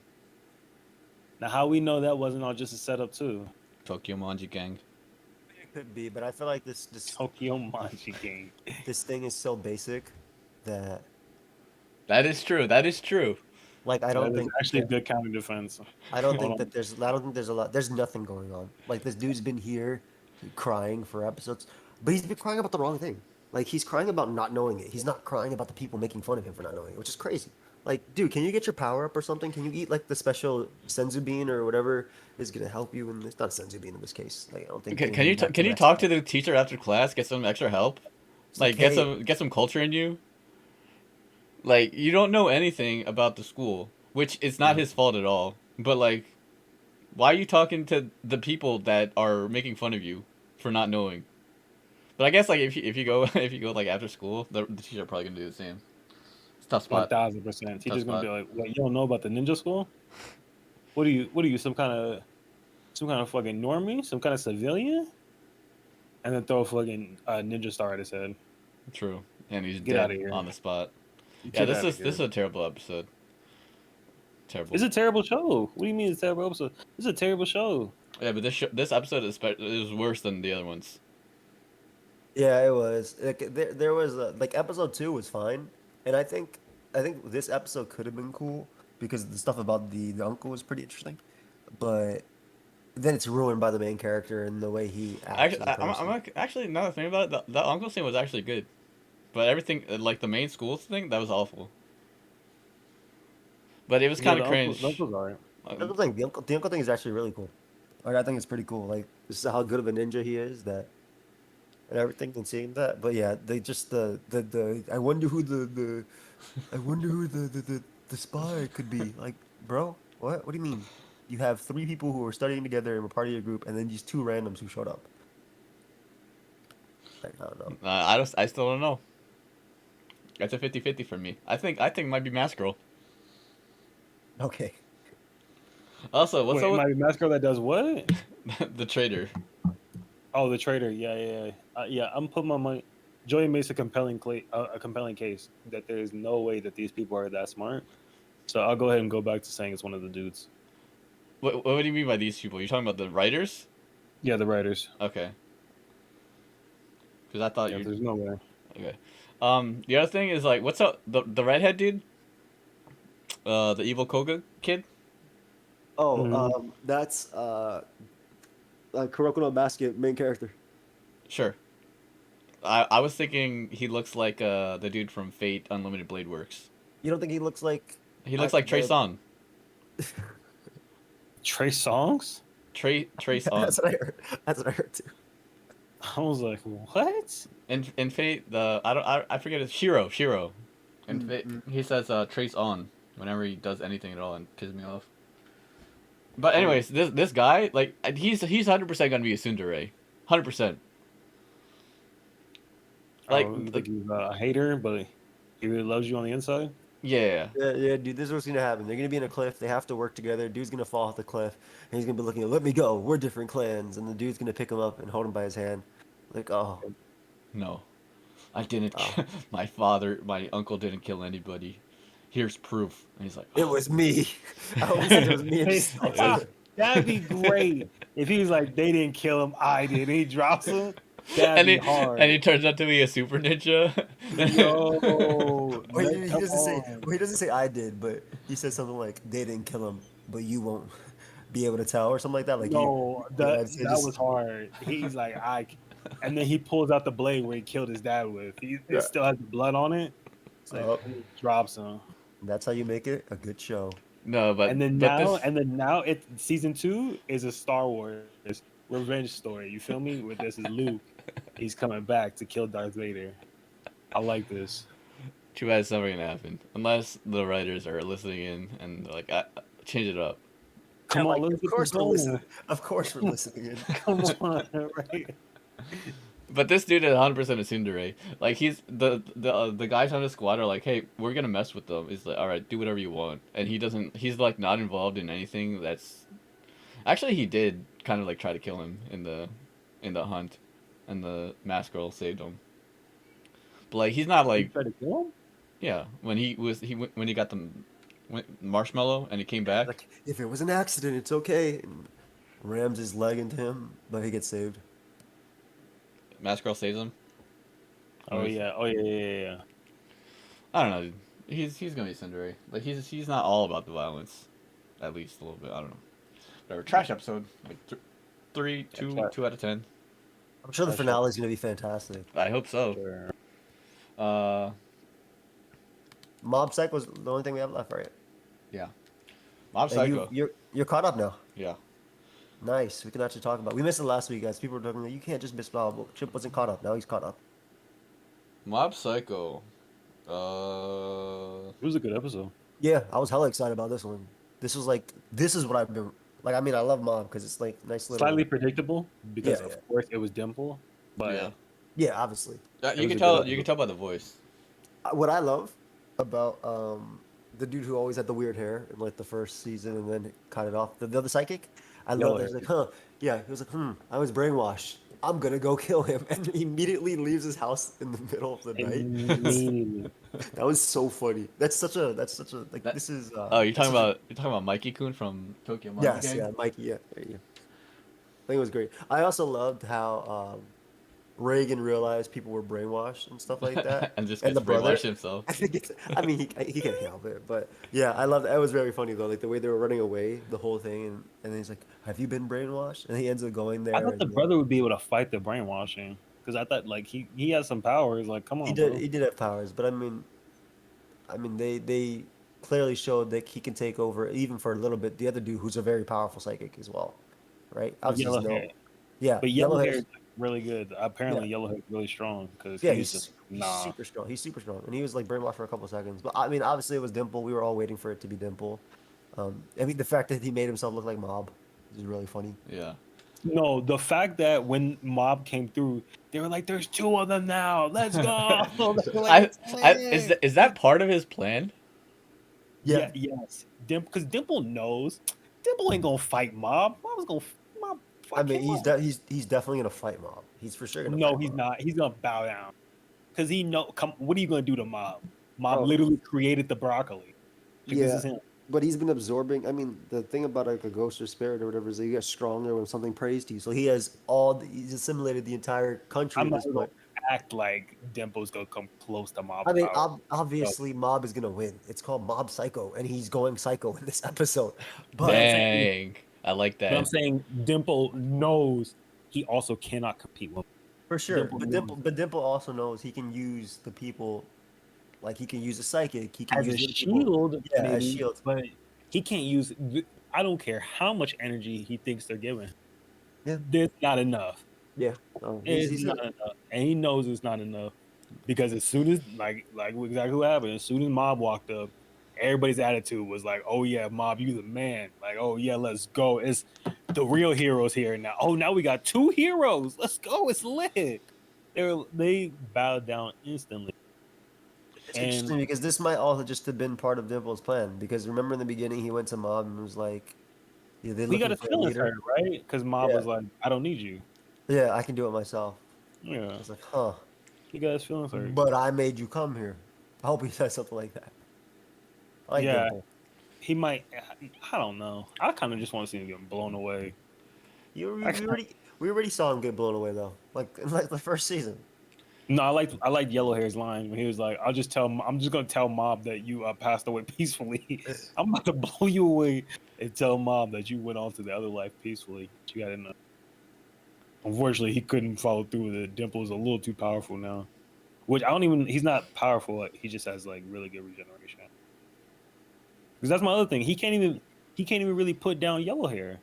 Speaker 2: Now, how we know that wasn't all just a setup too?
Speaker 1: Tokyo Manji Gang.
Speaker 3: It could be, but I feel like this
Speaker 2: Tokyo Manji Gang.
Speaker 3: this thing is so basic that
Speaker 1: That is true. That is true.
Speaker 3: like I don't
Speaker 2: That is
Speaker 3: think
Speaker 2: actually a good counter defense.
Speaker 3: I don't
Speaker 2: Hold
Speaker 3: think
Speaker 2: on.
Speaker 3: that there's a lot. There's nothing going on. Like this dude's been here crying for episodes, but he's been crying about the wrong thing. Like he's crying about not knowing it. He's not crying about the people making fun of him for not knowing it, which is crazy. Like, dude, can you get your power up or something? Can you eat like the special senzu bean or whatever is gonna help you? And it's not senzu bean in this case. Like I don't think.
Speaker 1: Can you can you talk to the teacher after class? Get some extra help. Like
Speaker 3: hey,
Speaker 1: get some culture in you. Like you don't know anything about the school, which is not his fault at all. But like, why are you talking to the people that are making fun of you for not knowing? But I guess like if you go if you go like after school, the teacher probably gonna do the same. It's a tough spot.
Speaker 2: 1000%. Teacher's gonna
Speaker 1: spot.
Speaker 2: be like, "What? You don't know about the ninja school? What are you? Some kind of fucking normie? Some kind of civilian?" And then throw a fucking ninja star at his head.
Speaker 1: True, and he's
Speaker 2: Get
Speaker 1: dead
Speaker 2: outta here.
Speaker 1: on the spot.
Speaker 2: Get
Speaker 1: Yeah, this
Speaker 2: outta
Speaker 1: is
Speaker 2: here.
Speaker 1: this is a terrible episode. Terrible.
Speaker 2: It's a terrible show. What do you mean it's a terrible episode? It's a terrible show.
Speaker 1: Yeah, but this episode is worse than the other ones.
Speaker 3: Yeah, it was. Like, there was like episode 2 was fine, and I think this episode could have been cool because the stuff about the uncle was pretty interesting, but then it's ruined by the main character and the way he acts.
Speaker 1: Actually, actually now that I think about it, the uncle scene was actually good, but everything like the main school thing that was awful. But it was kind of cringe.
Speaker 2: The uncle's alright.
Speaker 3: The uncle thing is actually really cool. Like I think it's pretty cool. Like this is how good of a ninja he is that. And everything and seeing that, but yeah, they just the I wonder who the spy could be. Like bro, what? What do you mean? You have 3 people who were studying together and were part of your group, and then these 2 randoms who showed up. Like, I don't know.
Speaker 1: I still don't know. That's a 50-50 for me. I think it might be Mask Girl.
Speaker 3: Okay.
Speaker 1: Also, what's
Speaker 2: Wait, it
Speaker 1: up
Speaker 2: might be Mask Girl that does what?
Speaker 1: with the traitor?
Speaker 2: Oh, the traitor. Yeah. I'm putting my money. Joey makes a compelling case that there's no way that these people are that smart. So I'll go ahead and go back to saying it's one of the dudes.
Speaker 1: What do you mean by these people? You talking about the writers?
Speaker 2: Yeah, the writers.
Speaker 1: Okay. Because I thought
Speaker 2: Yeah,
Speaker 1: you.
Speaker 2: there's no way.
Speaker 1: Okay. The other thing is like, what's up? The redhead dude. The evil Koga kid.
Speaker 3: Oh,
Speaker 2: Mhm.
Speaker 3: that's Kuroko no Basket main character.
Speaker 1: Sure. I was thinking he looks like the dude from Fate Unlimited Blade Works.
Speaker 3: You don't think he looks like
Speaker 1: He looks like Trey
Speaker 3: the?
Speaker 1: Songz.
Speaker 2: Trey Songs?
Speaker 1: Trey
Speaker 3: That's
Speaker 1: Songz.
Speaker 3: what I heard. That's what I heard too.
Speaker 2: I was like, what?
Speaker 1: In Fate, I forget his Shiro. In Fate,
Speaker 3: Mm.
Speaker 1: he says Trace on whenever he does anything at all and pisses me off. But
Speaker 3: Oh.
Speaker 1: anyways, this guy like he's 100% gonna be a tsundere, 100%.
Speaker 2: I
Speaker 1: Like
Speaker 2: don't think he's a hater, but he really loves you on the inside.
Speaker 1: yeah,
Speaker 3: Yeah, dude. This is what's gonna happen. They're gonna be in a cliff. They have to work together. Dude's gonna fall off the cliff, and he's gonna be looking. Let me go. We're different clans, and the dude's gonna pick him up and hold him by his hand, like, oh,
Speaker 1: no, I didn't.
Speaker 3: oh.
Speaker 1: My uncle didn't kill anybody. Here's proof. And he's like,
Speaker 3: It was me. I always said it was me. And just stalks him.
Speaker 2: That'd be great if he was like, they didn't kill him, I did. He drops him. That'd
Speaker 1: and
Speaker 2: be
Speaker 1: he
Speaker 2: hard.
Speaker 1: and he turns out to be a super ninja.
Speaker 2: Yo,
Speaker 3: Wait,
Speaker 2: man,
Speaker 3: he
Speaker 2: come
Speaker 3: doesn't say.
Speaker 2: on.
Speaker 3: Well, he doesn't say I did, but he says something like they didn't kill him, but you won't be able to tell, or something like that. Like
Speaker 2: No,
Speaker 3: I'd say
Speaker 2: that
Speaker 3: just-
Speaker 2: was hard. He's like, and then he pulls out the blade where he killed his dad with.
Speaker 3: Yeah.
Speaker 2: It still has the blood on it. It's like,
Speaker 3: Oh.
Speaker 2: and he drops him.
Speaker 3: That's how you make it a good show.
Speaker 1: No, but
Speaker 2: And then
Speaker 1: but
Speaker 2: now it season 2 is a Star Wars revenge story. You feel me? With this is Luke. He's coming back to kill Darth Vader. I like this.
Speaker 1: too bad it's never gonna happen unless the writers are listening in and they're like, change it up.
Speaker 2: Come
Speaker 3: Yeah,
Speaker 2: on,
Speaker 3: like,
Speaker 2: let's
Speaker 3: of
Speaker 2: get
Speaker 3: course
Speaker 2: this
Speaker 3: we're
Speaker 2: going.
Speaker 3: listening. Of course we're listening. In.
Speaker 2: Come on, right?
Speaker 1: But this dude is 100% a tsundere. Like he's the guys on his squad are like, hey, we're gonna mess with them. He's like, all right, do whatever you want, and he doesn't. He's like not involved in anything. That's actually he did kind of like try to kill him in the hunt, and the mask girl saved him. But like he's not
Speaker 2: You
Speaker 1: like
Speaker 2: tried to kill him?
Speaker 1: yeah when when he got the marshmallow and he came back.
Speaker 3: Like if it was an accident, it's okay. And rams his leg into him, but he gets saved.
Speaker 1: Mask girl saves him.
Speaker 2: Oh yeah.
Speaker 1: I don't know. Dude. He's gonna be tsundere. Like he's not all about the violence, at least a little bit. I don't know. Whatever. Trash episode. Like 2 out of 10.
Speaker 3: I'm sure the
Speaker 2: That's
Speaker 3: finale is gonna be fantastic.
Speaker 1: I hope so.
Speaker 2: Sure.
Speaker 3: Mob Psych was the only thing we have left, right?
Speaker 1: Yeah. Mob
Speaker 3: And
Speaker 1: Psycho.
Speaker 3: you're caught up now.
Speaker 1: Yeah.
Speaker 3: Nice. We can actually talk about. We missed it last week, guys. People were talking. You can't just miss Bob. Chip wasn't caught up. Now he's caught up.
Speaker 1: Mob Psycho.
Speaker 2: It was a good episode.
Speaker 3: Yeah, I was hella excited about this one. This was like this is what I've been like. I mean, I love Mob because it's like nice little.
Speaker 2: Slightly predictable because
Speaker 3: Yeah,
Speaker 2: of course it was Dimple, but
Speaker 1: Yeah.
Speaker 3: Yeah, obviously.
Speaker 1: You
Speaker 2: was
Speaker 1: can
Speaker 2: a
Speaker 1: tell.
Speaker 2: good
Speaker 1: You can tell by the voice.
Speaker 3: What I love about the dude who always had the weird hair in like the first season and then cut it off, the other psychic, I love
Speaker 2: Yellow
Speaker 3: that. He's
Speaker 2: hair.
Speaker 3: like, huh? Yeah, he was like, I was brainwashed. I'm gonna go kill him, and he immediately leaves his house in the middle of the night.
Speaker 2: Immediately.
Speaker 3: That was so funny. That's such a like
Speaker 1: That-
Speaker 3: this is.
Speaker 1: Oh, you're
Speaker 3: this
Speaker 1: talking
Speaker 3: is-
Speaker 1: about Mikey Kun from Tokyo Mob
Speaker 3: Yes,
Speaker 1: Gang?
Speaker 3: yeah, Mikey, yeah, there you go. I think it was great. I also loved how Reagan realized people were brainwashed and stuff like that.
Speaker 1: and just
Speaker 3: and
Speaker 1: gets
Speaker 3: the brother.
Speaker 1: brainwashed himself.
Speaker 3: I think I mean, he can't help it, but yeah, I love that. It was very funny though, like the way they were running away, the whole thing, and then he's like, "Have you been brainwashed?" And he ends up going there.
Speaker 2: I thought the
Speaker 3: and,
Speaker 2: brother would be able to fight the brainwashing because I thought like he has some powers. Like, come on,
Speaker 3: he did
Speaker 2: bro.
Speaker 3: he did have powers, but I mean, they clearly showed that he can take over even for a little bit. The other dude, who's a very powerful psychic as well, right? Obviously,
Speaker 2: Yellow
Speaker 3: he's no-
Speaker 2: hair.
Speaker 3: yeah,
Speaker 2: But yellow hair
Speaker 3: hair's-
Speaker 2: is really good. Apparently, yellow hair is really strong because
Speaker 3: Yeah,
Speaker 2: he's
Speaker 3: he's,
Speaker 2: just
Speaker 3: he's
Speaker 2: nah.
Speaker 3: super strong. He's super strong, and he was like brainwashed for a couple seconds. But I mean, obviously it was Dimple. We were all waiting for it to be Dimple. I mean, the fact that he made himself look like Mob is really funny.
Speaker 1: Yeah.
Speaker 2: No, the fact that when Mob came through, they were like, "There's two of them now. Let's go!" They were like,
Speaker 1: I,
Speaker 2: "It's
Speaker 1: is
Speaker 2: lit."
Speaker 1: that part of his plan?
Speaker 2: Yeah, yes. Because Dimple knows. Dimple ain't gonna fight Mob. Mob
Speaker 3: I
Speaker 2: fuck
Speaker 3: mean,
Speaker 2: him up.
Speaker 3: he's definitely gonna fight Mob. He's for sure gonna
Speaker 2: No,
Speaker 3: fight
Speaker 2: he's
Speaker 3: Mob.
Speaker 2: not. He's gonna bow down. Because he know. Come, what are you gonna do to Mob? Mob
Speaker 3: Bro,
Speaker 2: literally created the broccoli. Like, this
Speaker 3: yeah,
Speaker 2: is him.
Speaker 3: but he's been absorbing. I mean, the thing about like a ghost or spirit or whatever is that you get stronger when something prays to you. So he's assimilated the entire country
Speaker 2: I'm
Speaker 3: at
Speaker 2: not
Speaker 3: this
Speaker 2: gonna
Speaker 3: point.
Speaker 2: act like Dimple's gonna come close to
Speaker 3: I
Speaker 2: Mob's
Speaker 3: mean,
Speaker 2: power. So,
Speaker 3: obviously, Mob is gonna win. It's called Mob Psycho, and he's going psycho in this episode.
Speaker 2: but
Speaker 3: But
Speaker 2: I'm saying,
Speaker 1: Dang, I like
Speaker 2: but I'm
Speaker 1: that.
Speaker 2: saying, Dimple knows he also cannot compete with.
Speaker 3: for sure,
Speaker 2: Dimple
Speaker 3: but
Speaker 2: knows
Speaker 3: Dimple also knows he can use the people, like he can use a psychic. He can
Speaker 2: as
Speaker 3: use
Speaker 2: a
Speaker 3: the other people,
Speaker 2: shield,
Speaker 3: yeah, as
Speaker 2: maybe,
Speaker 3: shields.
Speaker 2: but he can't use. I don't care how much energy he thinks they're giving.
Speaker 3: Yeah,
Speaker 2: There's not enough.
Speaker 3: yeah. Oh,
Speaker 2: It's
Speaker 3: he's
Speaker 2: not enough, and he knows it's not enough because as soon as like exactly what happened, as soon as Mob walked up, everybody's attitude was like, "Oh yeah, Mob, you the man!" Like, "Oh yeah, let's go." It's the real heroes here now. Oh, now we got two heroes. Let's go. It's lit. They bowed down instantly,
Speaker 3: It's
Speaker 2: and
Speaker 3: interesting because this might also just have been part of Dimple's plan. Because remember in the beginning, he went to Mob and was like, "Yeah, they're
Speaker 2: he got
Speaker 3: looking
Speaker 2: his
Speaker 3: for a
Speaker 2: feelings
Speaker 3: leader."
Speaker 2: hurt, right? Because Mob
Speaker 3: Yeah,
Speaker 2: was like, "I don't need you."
Speaker 3: yeah, I can do it myself. I
Speaker 2: Yeah,
Speaker 3: was like, "Huh?"
Speaker 2: he got his feelings hurt.
Speaker 3: But I made you come here. I hope he says something like that. I like
Speaker 2: Yeah,
Speaker 3: Dimple.
Speaker 2: he might. I don't know. I kind of just want to see him get blown away.
Speaker 3: You
Speaker 2: I
Speaker 3: we already saw him get blown away though, like in like the first season.
Speaker 2: No, I like Yellow Hair's line when he was like, I'm just gonna tell Mob that you passed away peacefully. I'm about to blow you away and tell Mob that you went on to the other life peacefully. You gotta know." Unfortunately, he couldn't follow through with it. Dimple's a little too powerful now. Which I don't even. He's not powerful. He just has like really good regeneration. Because that's my other thing. He can't even. He can't even really put down Yellow Hair.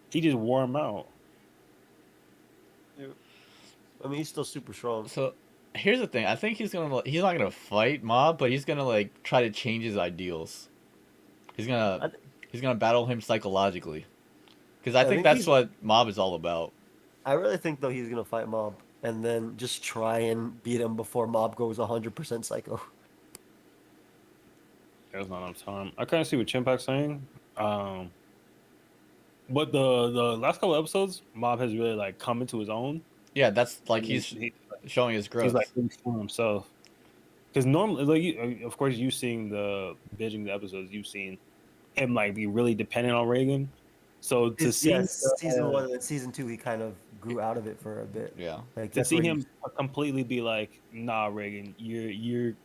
Speaker 2: He just wore him out.
Speaker 3: I mean, he's still super strong.
Speaker 1: So here's the thing. I think he's not gonna fight Mob, but he's gonna like try to change his ideals. He's gonna
Speaker 3: I, th-
Speaker 1: he's gonna battle him psychologically. Because I
Speaker 3: I
Speaker 1: think
Speaker 3: think
Speaker 1: that's
Speaker 3: he's.
Speaker 1: what Mob is all about.
Speaker 3: I really think though he's gonna fight Mob and then just try and beat him before Mob goes 100% psycho.
Speaker 2: There's not enough time. I kind of see what Chimpak's saying. Um, but the last couple episodes, Mob has really like come into his own.
Speaker 1: Yeah, that's like
Speaker 2: And
Speaker 1: he's showing his growth.
Speaker 2: he's like really feeling himself. Because normally, like of course, you seeing the binging the episodes, you've seen him like be really dependent on Reagan. So
Speaker 3: Season 1 and season 2, he kind of grew out of it for a bit.
Speaker 1: Yeah.
Speaker 3: Like
Speaker 2: to
Speaker 3: that's
Speaker 2: see
Speaker 3: where
Speaker 2: him completely be like, "Nah, Reagan, you're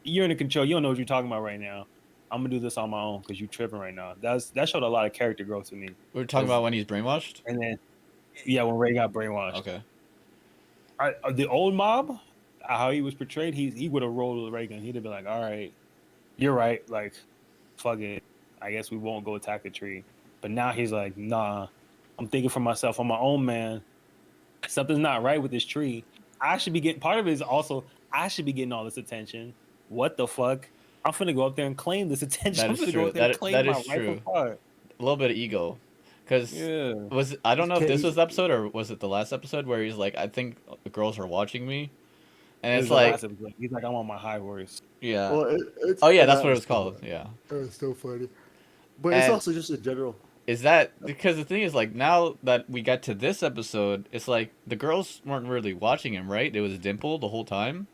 Speaker 2: in control. You don't know what you're talking about right now. I'm gonna do this on my own because you're tripping right now." That showed a lot of character growth to me.
Speaker 1: We were talking about when he's brainwashed.
Speaker 2: And then, yeah, when Ray got brainwashed,
Speaker 1: Okay.
Speaker 2: the old Mob, how he was portrayed, he would have rolled with Reagan. He'd have been like, "All right, you're right. Like, fuck it. I guess we won't go attack the tree." But now he's like, "Nah, I'm thinking for myself. I'm my own man. Something's not right with this tree. I should be getting." Part of it is also I should be getting all this attention. What the fuck? I'm finna go up there and claim this attention.
Speaker 1: That
Speaker 2: I'm
Speaker 1: is
Speaker 2: finna go
Speaker 1: true.
Speaker 2: up there and
Speaker 1: That
Speaker 2: claim
Speaker 1: that
Speaker 2: my
Speaker 1: is
Speaker 2: rightful
Speaker 1: true.
Speaker 2: part.
Speaker 1: A little bit of ego. Because
Speaker 2: Yeah.
Speaker 1: I don't know if this
Speaker 3: He's-
Speaker 1: was the episode or was it the last episode where he's like, I think the girls are watching me. And
Speaker 2: This
Speaker 1: it's
Speaker 2: is the
Speaker 1: like,
Speaker 2: last episode. He's like, "I'm on my high horse."
Speaker 1: yeah.
Speaker 3: Well, it's
Speaker 1: Oh, yeah, that's
Speaker 3: that
Speaker 1: what it
Speaker 3: was
Speaker 1: was
Speaker 3: so
Speaker 1: called.
Speaker 3: funny.
Speaker 1: Yeah.
Speaker 3: That was so funny. But it's
Speaker 1: And
Speaker 3: also just in general.
Speaker 1: is that because the thing is, like, now that we got to this episode, it's like the girls weren't really watching him, right? It was Dimple the whole time.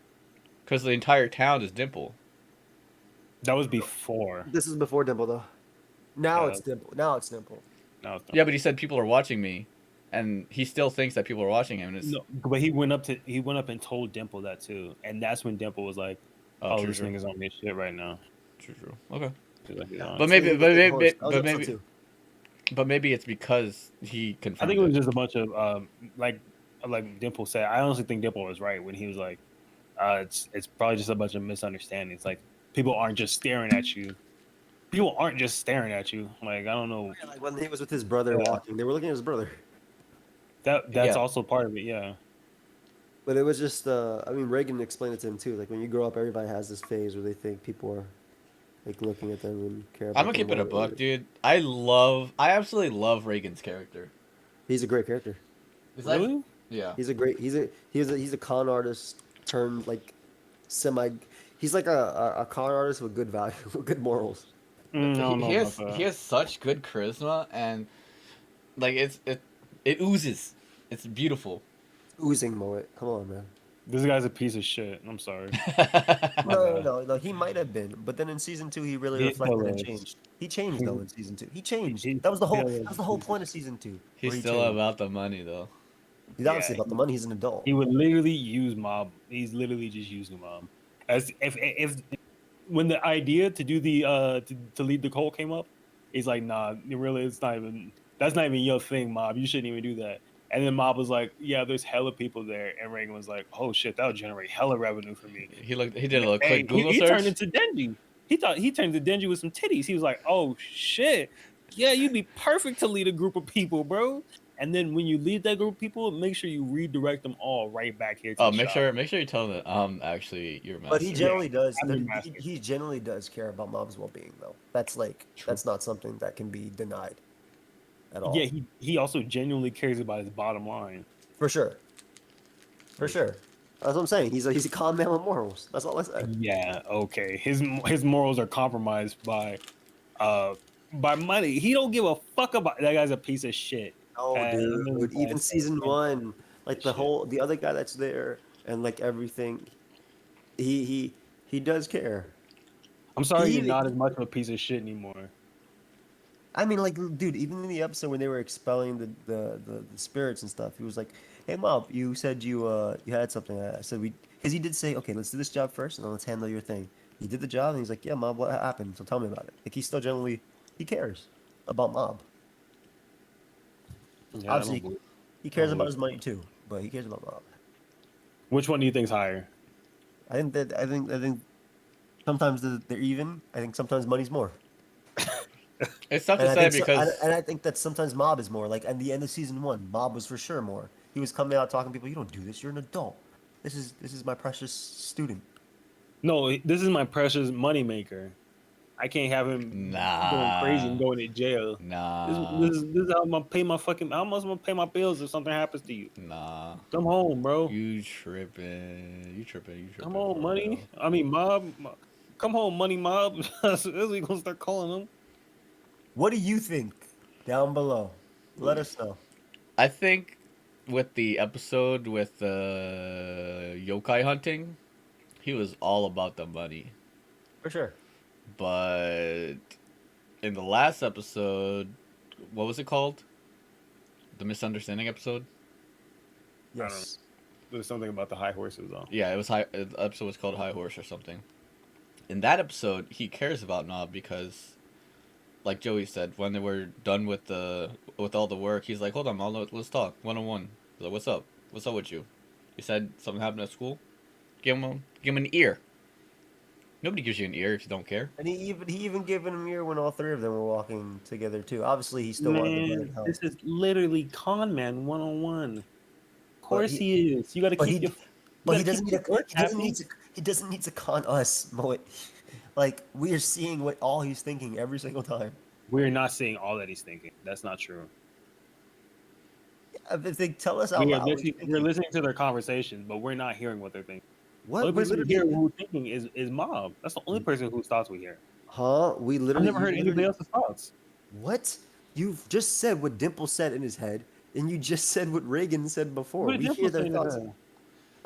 Speaker 1: Because the entire town is Dimple.
Speaker 2: That was before.
Speaker 3: This is before Dimple though. Now
Speaker 2: Yeah,
Speaker 3: it's Dimple. Now it's Dimple.
Speaker 2: no, it's not.
Speaker 1: Yeah, but he said people are watching me. And he still thinks that people are watching him. And it's,
Speaker 2: No, but he went up and told Dimple that too, and that's when Dimple was like,
Speaker 1: oh,
Speaker 2: "Oh,
Speaker 1: true,
Speaker 2: this
Speaker 1: true.
Speaker 2: nigga's on this shit right now."
Speaker 1: True, true. Okay.
Speaker 2: He's like, "He's
Speaker 3: Yeah.
Speaker 2: on
Speaker 1: But
Speaker 2: it."
Speaker 1: maybe,
Speaker 3: So he
Speaker 1: but
Speaker 3: was the
Speaker 1: maybe,
Speaker 3: horse. That was
Speaker 1: but
Speaker 3: episode
Speaker 1: maybe,
Speaker 3: 2.
Speaker 1: but maybe it's because he
Speaker 2: I
Speaker 1: confirmed
Speaker 2: think it was
Speaker 1: it.
Speaker 2: just a bunch of like Dimple said. I honestly think Dimple was right when he was like, "It's probably just a bunch of misunderstandings. Like people aren't just staring at you. People aren't just staring at you. Like I don't know.
Speaker 3: Like when he was with his brother
Speaker 2: Yeah.
Speaker 3: walking, they were looking at his brother.
Speaker 2: That's
Speaker 1: Yeah.
Speaker 2: also part of it. Yeah,
Speaker 3: But it was just, I mean, Reagan explained it to him too. Like when you grow up, everybody has this phase where they think people are like looking at them and care
Speaker 1: I'm
Speaker 3: about
Speaker 1: gonna
Speaker 3: them.
Speaker 1: keep it a
Speaker 3: Or,
Speaker 1: buck, dude. I absolutely love Reagan's character.
Speaker 3: he's a great character.
Speaker 1: Is that?
Speaker 2: Really?
Speaker 1: Yeah.
Speaker 3: He's a con artist turned like semi. He's like a con artist with good value, with good morals.
Speaker 2: I don't know about
Speaker 1: He
Speaker 2: that.
Speaker 1: has such good charisma and like it oozes. It's beautiful.
Speaker 3: Oozing Moet. Come on, man.
Speaker 2: This guy's a piece of shit. I'm sorry. My
Speaker 3: No,
Speaker 2: bad.
Speaker 3: no, no. He might have been, but then in season 2, he really
Speaker 2: He
Speaker 3: reflected
Speaker 2: still
Speaker 3: and
Speaker 2: is.
Speaker 3: changed. He changed though in season 2. He changed.
Speaker 2: He
Speaker 3: That was the whole.
Speaker 2: still
Speaker 3: That
Speaker 2: is
Speaker 3: was
Speaker 2: a
Speaker 3: the whole
Speaker 2: piece of
Speaker 3: point of
Speaker 2: shit.
Speaker 3: season 2,
Speaker 1: He's
Speaker 3: where he
Speaker 1: still
Speaker 3: changed.
Speaker 1: about the money though.
Speaker 3: He's obviously about the money. He's an adult.
Speaker 2: He would literally use mob. He's literally just using mob. As if when the idea to do the to lead the cult came up, he's like, nah, it's not even that's not even your thing, mob. You shouldn't even do that. And then mob was like, yeah, there's hella people there, and Reagan was like, oh shit, that'll generate hella revenue for me.
Speaker 1: He did a little
Speaker 2: Hey,
Speaker 1: quick Google
Speaker 2: he
Speaker 1: search.
Speaker 2: turned into Denji. He thought he turned into Denji with some titties. He was like, oh shit, yeah, you'd be perfect to lead a group of people, bro. And then when you lead that group of people, make sure you redirect them all right back here to
Speaker 1: Oh,
Speaker 2: the shop.
Speaker 1: make sure you tell him that actually your master.
Speaker 3: But he generally does.
Speaker 2: I'm your master.
Speaker 3: He generally does care about mob's well-being, though. That's like
Speaker 1: True.
Speaker 3: that's not something that can be denied at all.
Speaker 2: Yeah, he also genuinely cares about his bottom line.
Speaker 3: For sure. For sure. That's what I'm saying. He's a con man with morals. That's all I said.
Speaker 2: Yeah, okay. His morals are compromised by money. He don't give a fuck about that guy's a piece of shit.
Speaker 3: Oh, dude. Even season 1, like the other guy that's there and like everything, he does care.
Speaker 2: I'm sorry
Speaker 3: He
Speaker 2: you're
Speaker 3: even-
Speaker 2: not as much of a piece of shit anymore.
Speaker 3: I mean, like, dude, even in the episode when they were expelling the spirits and stuff, he was like, "Hey, Mob, you said you had something." I said because he did say, "Okay, let's do this job first, and then let's handle your thing." He did the job, and he's like, "Yeah, Mob, what happened? So tell me about it." Like, he still generally he cares about Mob.
Speaker 2: Yeah, I
Speaker 3: Obviously,
Speaker 2: don't believe-
Speaker 3: he cares
Speaker 2: I
Speaker 3: about
Speaker 2: don't
Speaker 3: his money too, but he cares about Mob.
Speaker 2: Which one do you think's higher?
Speaker 3: I think sometimes they're even. I think sometimes money's more.
Speaker 1: It's tough to
Speaker 3: And I
Speaker 1: say
Speaker 3: think so-
Speaker 1: because
Speaker 3: and I think that sometimes Mob is more. Like at the end of season 1, Mob was for sure more. He was coming out talking to people. You don't do this. You're an adult. This is my precious student.
Speaker 2: No, this is my precious moneymaker. I can't have him going crazy and going to jail.
Speaker 1: nah,
Speaker 2: This is how I'm gonna pay my fucking. How much I'm gonna pay my bills if something happens to you?
Speaker 1: nah.
Speaker 2: Come home, bro.
Speaker 1: You tripping?
Speaker 2: Come on,
Speaker 1: for
Speaker 2: money.
Speaker 1: real.
Speaker 2: I mean, mob. Come home, money mob. That's what we gonna start calling them.
Speaker 3: What do you think? Down below. Let us know.
Speaker 1: I think with the episode with the yokai hunting, he was all about the money.
Speaker 3: For sure.
Speaker 1: But in the last episode, what was it called? The misunderstanding episode?
Speaker 3: Yes.
Speaker 2: There's something about the high horses, though.
Speaker 1: Yeah, it was high. The episode was called High Horse or something. In that episode, he cares about Nob because, like Joey said, when they were done with all the work, he's like, "Hold on, let's talk 1-on-1." He's like, "What's up? What's up with you?" You said something happened at school. Give him an ear. Nobody gives you an ear if you don't care.
Speaker 3: And he even gave him a mirror when all three of them were walking together too. Obviously, he still wanted to
Speaker 2: Man,
Speaker 3: help.
Speaker 2: this is literally con man 101. Of course
Speaker 3: he-
Speaker 2: he is. You got to
Speaker 3: but
Speaker 2: keep
Speaker 3: he-
Speaker 2: your.
Speaker 3: But
Speaker 2: you gotta keep your work happy.
Speaker 3: he doesn't need to con us, Moet. Like we are seeing what all he's thinking every single time.
Speaker 2: We're not seeing all that he's thinking. That's not true.
Speaker 3: If they tell us out loud,
Speaker 2: We're listening to their conversations, but we're not hearing what they're thinking.
Speaker 3: what
Speaker 2: The only
Speaker 3: we
Speaker 2: person we
Speaker 3: literally,
Speaker 2: hear who's thinking is Mob. That's the only person whose thoughts we hear.
Speaker 3: huh? We
Speaker 2: I've
Speaker 3: literally
Speaker 2: never heard anybody else's thoughts.
Speaker 3: What? You've just said what Dimple said in his head, and you just said what Reagan said before.
Speaker 2: What did
Speaker 3: We
Speaker 2: Dimple
Speaker 3: hear their
Speaker 2: say to
Speaker 3: thoughts
Speaker 2: her?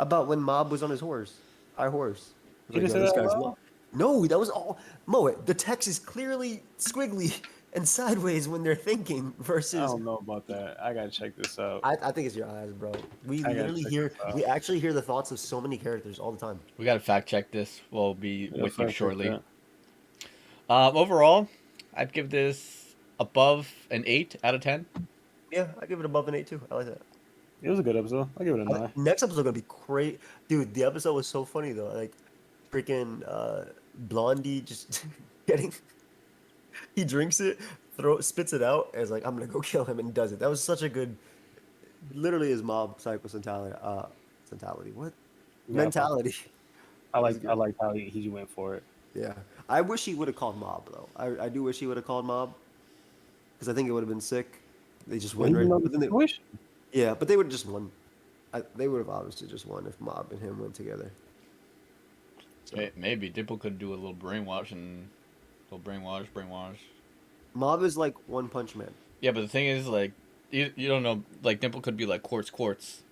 Speaker 3: about when Mob was on his horse, high horse.
Speaker 2: He just
Speaker 3: "Yo,
Speaker 2: said
Speaker 3: this
Speaker 2: that
Speaker 3: guy's
Speaker 2: out
Speaker 3: lo-" No, that was all Moet. The text is clearly squiggly and sideways when they're thinking
Speaker 2: I
Speaker 3: versus.
Speaker 2: don't know about that. I gotta check this out.
Speaker 3: I think it's your eyes, bro. We
Speaker 2: I gotta
Speaker 3: literally
Speaker 2: check
Speaker 3: hear,
Speaker 2: this out.
Speaker 3: we actually hear the thoughts of so many characters all the time.
Speaker 1: We gotta fact check this. We'll be
Speaker 2: Yeah,
Speaker 1: with you
Speaker 2: fact check
Speaker 1: shortly.
Speaker 2: that.
Speaker 1: Overall, I'd give this above an 8 out of 10.
Speaker 3: Yeah, I give it above an 8 too. I like that.
Speaker 2: It was a good episode. I'll give it a 9.
Speaker 3: Next episode gonna be great, dude. The episode was so funny though. Like, freaking Blondie just getting. He drinks it, spits it out, and is like, "I'm gonna go kill him," and does it. That was such a good. Literally, his mob psycho mentality. What?
Speaker 2: Yeah,
Speaker 3: Mentality.
Speaker 2: I like how he went for it.
Speaker 3: Yeah, I wish he would have called Mob though. I do wish he would have called Mob because I think it would have been sick. They just
Speaker 2: Well,
Speaker 3: win
Speaker 2: he didn't
Speaker 3: right,
Speaker 2: know the
Speaker 3: but then
Speaker 2: situation.
Speaker 3: yeah, but they would have just won. They would have obviously just won if Mob and him went together. So
Speaker 1: Maybe Dimple could do a little brainwash and little brainwash.
Speaker 3: Mob is like One Punch Man.
Speaker 1: Yeah, but the thing is, like, you don't know. Like Dimple could be like quartz.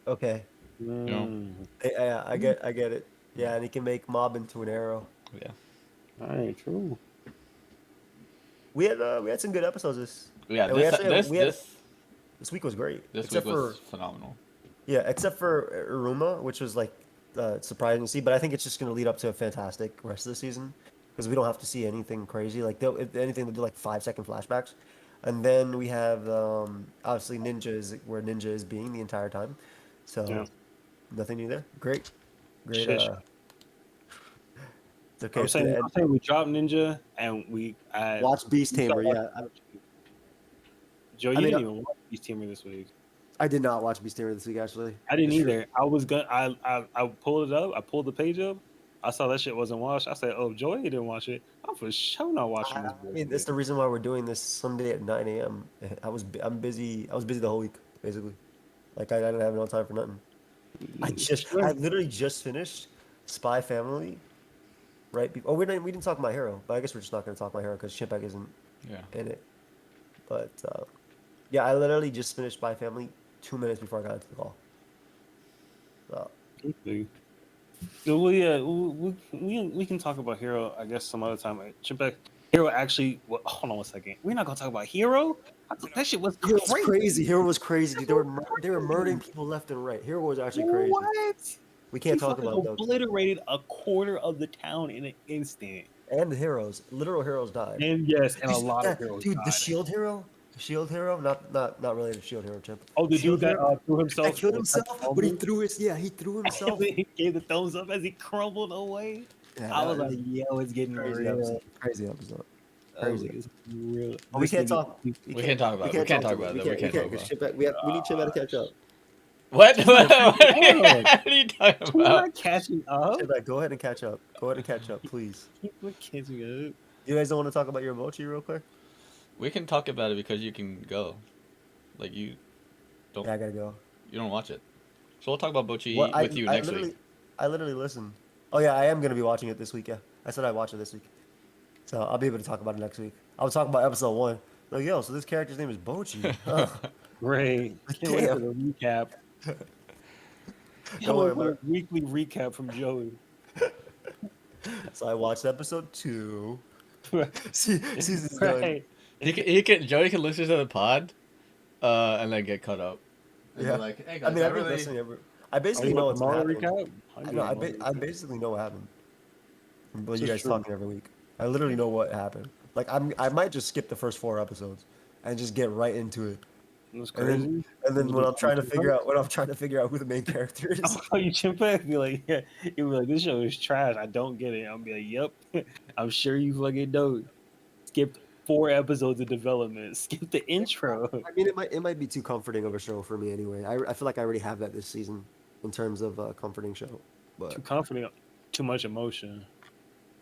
Speaker 3: Okay,
Speaker 1: You know?
Speaker 3: yeah, I get it. Yeah, and he can make Mob into an arrow.
Speaker 1: Yeah.
Speaker 2: All right, true.
Speaker 3: We had some good episodes
Speaker 1: Yeah.
Speaker 3: and we actually
Speaker 1: This
Speaker 3: this week was great.
Speaker 1: this week
Speaker 3: Except
Speaker 1: was
Speaker 3: for
Speaker 1: phenomenal.
Speaker 3: yeah, except for Iruma, which was like surprising to see. But I think it's just going to lead up to a fantastic rest of the season because we don't have to see anything crazy. Like if anything, they'll do like 5 second flashbacks, and then we have obviously Ninja is where Ninja is being the entire time. So
Speaker 2: Yeah.
Speaker 3: nothing new there. Great.
Speaker 2: Shit.
Speaker 3: It's okay.
Speaker 2: I'm saying we dropped Ninja and we
Speaker 3: Watch Beast
Speaker 2: we
Speaker 3: Tamer.
Speaker 2: started
Speaker 3: Yeah,
Speaker 2: Joe, you
Speaker 3: I mean,
Speaker 2: didn't even watch Beast Tamer this week.
Speaker 3: I did not watch Beast Tamer this week actually.
Speaker 2: I didn't
Speaker 3: It's true.
Speaker 2: either. I was gonna. I pulled it up. I pulled the page up. I saw that shit wasn't watched. I said, "Oh, Joey didn't watch it. I'm for sure not watching this."
Speaker 3: I mean, that's the reason why we're doing this Sunday at 9 a.m. I'm busy. I was busy the whole week, basically. Like I didn't have no time for nothing. I literally just finished Spy Family, right? We didn't talk My Hero, but I guess we're just not going to talk My Hero because Chimpek isn't
Speaker 1: Yeah.
Speaker 3: in it. But yeah, I literally just finished Spy Family 2 minutes before I got into the call. So,
Speaker 2: So we can talk about Hero, I guess, some other time. Chimpek, Hero actually. Hold on 1 second. We're not gonna talk about Hero. I thought that shit was
Speaker 3: Hero
Speaker 2: crazy.
Speaker 3: was crazy. Hero was crazy. Dude. They were murdering people left and right. Hero was actually crazy.
Speaker 2: What?
Speaker 3: We can't
Speaker 2: He
Speaker 3: talk
Speaker 2: fucking
Speaker 3: about those.
Speaker 2: obliterated a quarter of the town in an instant.
Speaker 3: And the heroes, literal heroes died.
Speaker 2: And yes, and a lot of
Speaker 3: Yeah,
Speaker 2: heroes
Speaker 3: dude,
Speaker 2: died.
Speaker 3: the shield hero, not really the shield hero, Chimp.
Speaker 2: Oh, the
Speaker 3: Shield
Speaker 2: dude that
Speaker 3: hero
Speaker 2: threw himself.
Speaker 3: that killed himself, but he threw himself.
Speaker 2: He gave the thumbs up as he crumbled away.
Speaker 3: Yeah,
Speaker 2: I
Speaker 3: that
Speaker 2: was like, "Yo, it's getting
Speaker 3: crazy
Speaker 2: real."
Speaker 3: episode. Crazy episode.
Speaker 2: I was
Speaker 3: Crazy.
Speaker 2: like, it's real.
Speaker 3: But we
Speaker 2: This
Speaker 3: can't
Speaker 2: nigga-
Speaker 3: talk.
Speaker 1: We can't talk about it. We can't talk about it. We can't talk about it.
Speaker 3: We need Chimp to catch up.
Speaker 1: What? What
Speaker 2: up.
Speaker 1: are you talking
Speaker 2: We're
Speaker 1: about?
Speaker 2: not catching up.
Speaker 3: Chimp, go ahead and catch up. Go ahead and catch up, please.
Speaker 2: We're catching up.
Speaker 3: You guys don't want to talk about your Mochi real quick?
Speaker 1: We can talk about it because you can go. Like you
Speaker 3: Yeah, I gotta go.
Speaker 1: don't watch it. So we'll talk about Bocchi
Speaker 3: Well,
Speaker 1: with you next
Speaker 3: literally,
Speaker 1: week.
Speaker 3: I literally listened. Oh yeah, I am gonna be watching it this week. Yeah, I said I'd watch it this week, so I'll be able to talk about it next week. I was talking about episode 1. Like, yo, so this character's name is Bocchi. Ugh.
Speaker 2: Great. Can't wait for the recap.
Speaker 3: Don't worry,
Speaker 2: for a weekly recap from Joey.
Speaker 3: So I watched episode 2. Season's done.
Speaker 2: Right.
Speaker 1: Joey can listen to the pod, and then get caught up. And be
Speaker 3: Yeah.
Speaker 1: like, hey
Speaker 3: I
Speaker 1: guys,
Speaker 3: mean,
Speaker 1: I
Speaker 3: I've been
Speaker 1: really.
Speaker 3: listening I basically
Speaker 2: you
Speaker 3: know
Speaker 2: want
Speaker 3: what's
Speaker 2: the manga
Speaker 3: happening.
Speaker 2: recap?
Speaker 3: I know. I basically know what happened. But you
Speaker 2: This
Speaker 3: guys
Speaker 2: is true.
Speaker 3: talking every week. I literally know what happened. Like I might just skip the first 4 episodes and just get right into it.
Speaker 2: It was
Speaker 3: And
Speaker 2: crazy.
Speaker 3: then when I'm trying to figure out who the main character is.
Speaker 2: Oh, you chimp back? Be like, yeah. You be like, this show is trash. I don't get it. I'll be like, yep. I'm sure you fucking don't. Skipped 4 episodes of development. Skip the intro.
Speaker 3: I mean, it might be too comforting of a show for me anyway. I feel like I already have that this season in terms of a comforting show. But
Speaker 2: Too confident. Too much emotion.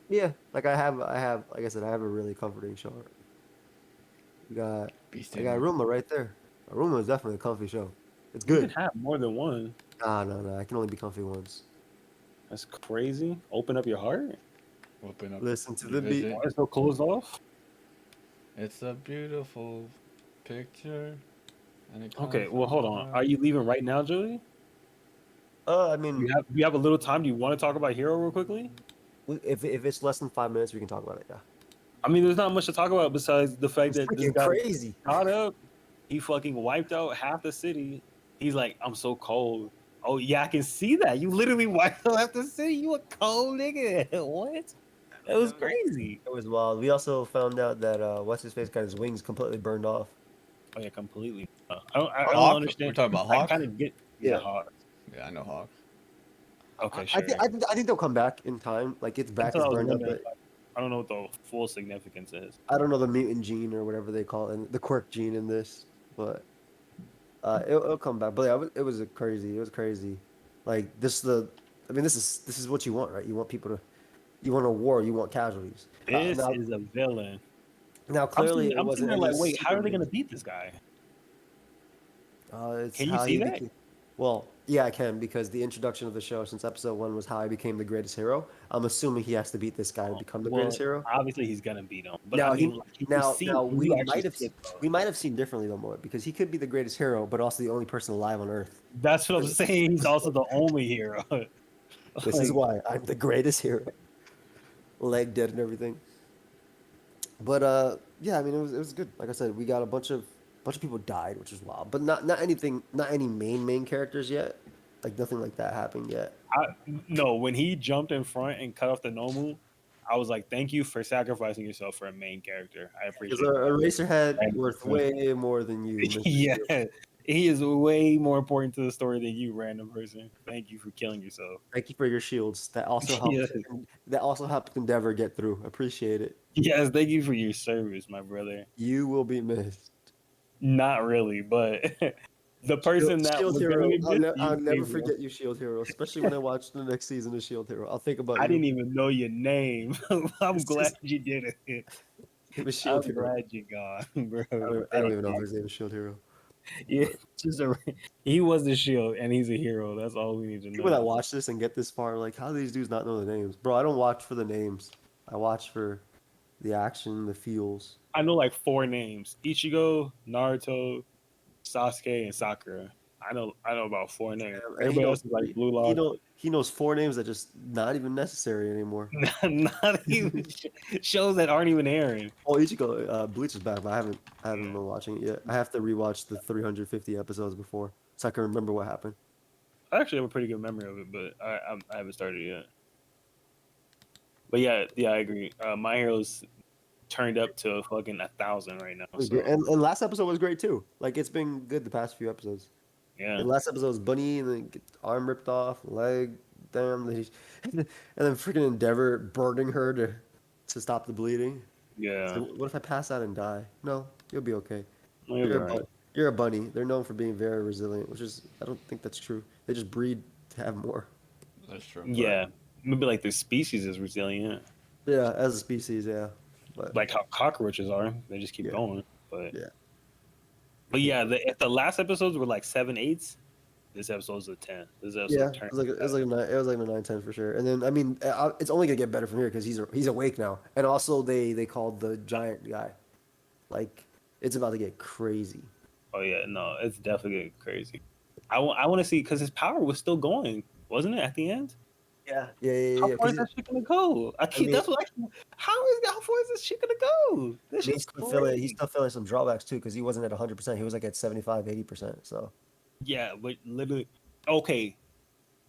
Speaker 3: yeah, like I have like I said, I have a really comforting show. I got Aruma right there. Aruma is definitely a comfy show. It's
Speaker 2: You
Speaker 3: good.
Speaker 2: can have more than one.
Speaker 3: No. I can only be comfy once.
Speaker 2: That's crazy. Open up your heart.
Speaker 1: Open up.
Speaker 3: Listen to
Speaker 1: your
Speaker 3: the beat.
Speaker 1: vision.
Speaker 2: Why is it so closed off?
Speaker 1: It's a beautiful picture. And it
Speaker 2: Okay,
Speaker 1: comes
Speaker 2: well,
Speaker 1: from
Speaker 2: hold on.
Speaker 1: the
Speaker 2: Are you leaving right now, Joey?
Speaker 3: I mean,
Speaker 2: You have a little time. Do you want to talk about Hero real quickly?
Speaker 3: if it's less than 5 minutes, we can talk about it. Yeah.
Speaker 2: I mean, there's not much to talk about besides the fact
Speaker 3: It's
Speaker 2: that this
Speaker 3: freaking
Speaker 2: guy
Speaker 3: crazy.
Speaker 2: got up. He fucking wiped out half the city. He's like, I'm so cold. Oh yeah, I can see that. You literally wiped out half the city. You a cold nigga. What? That was crazy.
Speaker 3: It was wild. We also found out that what's his face got his wings completely burned off.
Speaker 2: Oh yeah, completely. I don't
Speaker 1: Hawk?
Speaker 2: understand.
Speaker 1: We're talking about
Speaker 2: I
Speaker 1: Hawk?
Speaker 2: kind of get
Speaker 3: Yeah.
Speaker 2: Hawk.
Speaker 1: Yeah, I know Hawk.
Speaker 2: Okay, sure.
Speaker 3: I think they'll come back in time. Like it's back,
Speaker 2: That's
Speaker 3: it's
Speaker 2: what I was
Speaker 3: burned up.
Speaker 2: wondering.
Speaker 3: But
Speaker 2: I don't know what the full significance is.
Speaker 3: I don't know the mutant gene or whatever they call it, the quirk gene in this, but it'll come back. But yeah, it was crazy. It was crazy. Like this is what you want, right? You want people to You want a war. You want casualties.
Speaker 2: This
Speaker 3: Now,
Speaker 2: is a villain.
Speaker 3: now clearly it
Speaker 2: I'm sitting
Speaker 3: wasn't
Speaker 2: there
Speaker 3: any
Speaker 2: like, wait, how are they
Speaker 3: Superman.
Speaker 2: gonna beat this guy?
Speaker 3: It's
Speaker 2: Can you
Speaker 3: how
Speaker 2: see
Speaker 3: he
Speaker 2: that?
Speaker 3: became. Well, yeah, I can because the introduction of the show since episode 1 was how he became the greatest hero. I'm assuming he has to beat this guy to become the greatest
Speaker 2: Well,
Speaker 3: hero.
Speaker 2: obviously he's gonna beat him, but I
Speaker 3: Now
Speaker 2: mean,
Speaker 3: he
Speaker 2: like, can you
Speaker 3: now
Speaker 2: see?
Speaker 3: now
Speaker 2: Can you actually see it though?
Speaker 3: we might have seen differently though more because he could be the greatest hero, but also the only person alive on Earth.
Speaker 2: That's what I'm saying. He's also the only hero.
Speaker 3: This is
Speaker 2: Like,
Speaker 3: why I'm the greatest hero. Leg dead and everything. But yeah, I mean it was good. Like I said, we got a bunch of people died, which was wild. But not anything, not any main characters yet. Like nothing like that happened yet.
Speaker 2: no, when he jumped in front and cut off the Nomu, I was like, "Thank you for sacrificing yourself for a main character. I
Speaker 3: Because
Speaker 2: appreciate
Speaker 3: a Eraserhead
Speaker 2: that."
Speaker 3: worth way more than you, Mr.
Speaker 2: Yeah,
Speaker 3: Shield.
Speaker 2: he is way more important to the story than you, random person. Thank you for killing yourself.
Speaker 3: Thank you for your shields. That also
Speaker 2: Yeah.
Speaker 3: helped Endeavor get through. Appreciate it.
Speaker 2: Yes, thank you for your service, my brother.
Speaker 3: You will be missed.
Speaker 2: Not really, but the person that
Speaker 3: Shield
Speaker 2: was
Speaker 3: Hero.
Speaker 2: gonna get missed,
Speaker 3: I'll
Speaker 2: you
Speaker 3: never
Speaker 2: saved me.
Speaker 3: forget you, Shield Hero. Especially when I watch the next season of Shield Hero. I'll think about
Speaker 2: I
Speaker 3: you.
Speaker 2: didn't even know your name. I'm
Speaker 3: It's
Speaker 2: glad
Speaker 3: just
Speaker 2: you did it.
Speaker 3: it was
Speaker 2: I'm
Speaker 3: Shield Hero.
Speaker 2: glad you gone, bro.
Speaker 3: I don't
Speaker 2: Thank
Speaker 3: even know if
Speaker 2: you.
Speaker 3: his name is Shield Hero.
Speaker 2: Yeah, just he was the shield, and he's a hero. That's all we need to
Speaker 3: People that
Speaker 2: know.
Speaker 3: watch this and get this far, are like, how do these dudes not know the names? Bro, I don't watch for the names. I watch for the action, the feels.
Speaker 2: I know like 4 names: Ichigo, Naruto, Sasuke, and Sakura. I know about 4 names.
Speaker 3: And
Speaker 2: Everybody else is like Blue Lock.
Speaker 3: he knows 4 names that just not even necessary anymore.
Speaker 2: Not even shows that aren't even airing.
Speaker 3: Oh, Ichigo, Bleach is back, but I haven't been watching it yet. I have to rewatch the 350 episodes before so I can remember what happened.
Speaker 2: I actually have a pretty good memory of it, but I haven't started yet. But yeah, I agree. My Hero's turned up to fucking 1,000 right now.
Speaker 3: It was
Speaker 2: So,
Speaker 3: great. And last episode was great too. Like it's been good the past few episodes.
Speaker 2: yeah,
Speaker 3: And last episode was Bunny and then get arm ripped off, leg, damn, and then freaking Endeavor burning her to stop the bleeding.
Speaker 2: yeah.
Speaker 3: So what if I pass out and die? No, you'll be okay.
Speaker 2: Well, you're right.
Speaker 3: You're a bunny. They're known for being very resilient, which is I don't think that's true. They just breed to have more.
Speaker 1: That's true.
Speaker 2: Yeah, maybe like the species is resilient,
Speaker 3: Yeah, as a species, yeah. But
Speaker 2: like how cockroaches are. They just keep
Speaker 3: Yeah.
Speaker 2: going. But
Speaker 3: Yeah.
Speaker 2: but yeah, if the last episodes were like 7, 8s, this episode's a 10. This episode
Speaker 3: yeah,
Speaker 2: turned.
Speaker 3: it was like a 9, it was like a 9-10 for sure. And then I mean, it's only gonna get better from here because he's awake now. And also they called the giant guy. Like it's about to get crazy.
Speaker 2: Oh yeah, no, it's definitely getting crazy. I want to see because his power was still going, wasn't it at the end?
Speaker 3: Yeah.
Speaker 2: How far
Speaker 3: 'cause
Speaker 2: is that shit gonna go?
Speaker 3: mean-
Speaker 2: That's what. How far is this shit gonna go? This
Speaker 3: he's
Speaker 2: shit's
Speaker 3: still feeling
Speaker 2: crazy.
Speaker 3: he's still feeling some drawbacks too because he wasn't at 100%. He was like at 75, 80%. So
Speaker 2: Yeah, but literally, okay,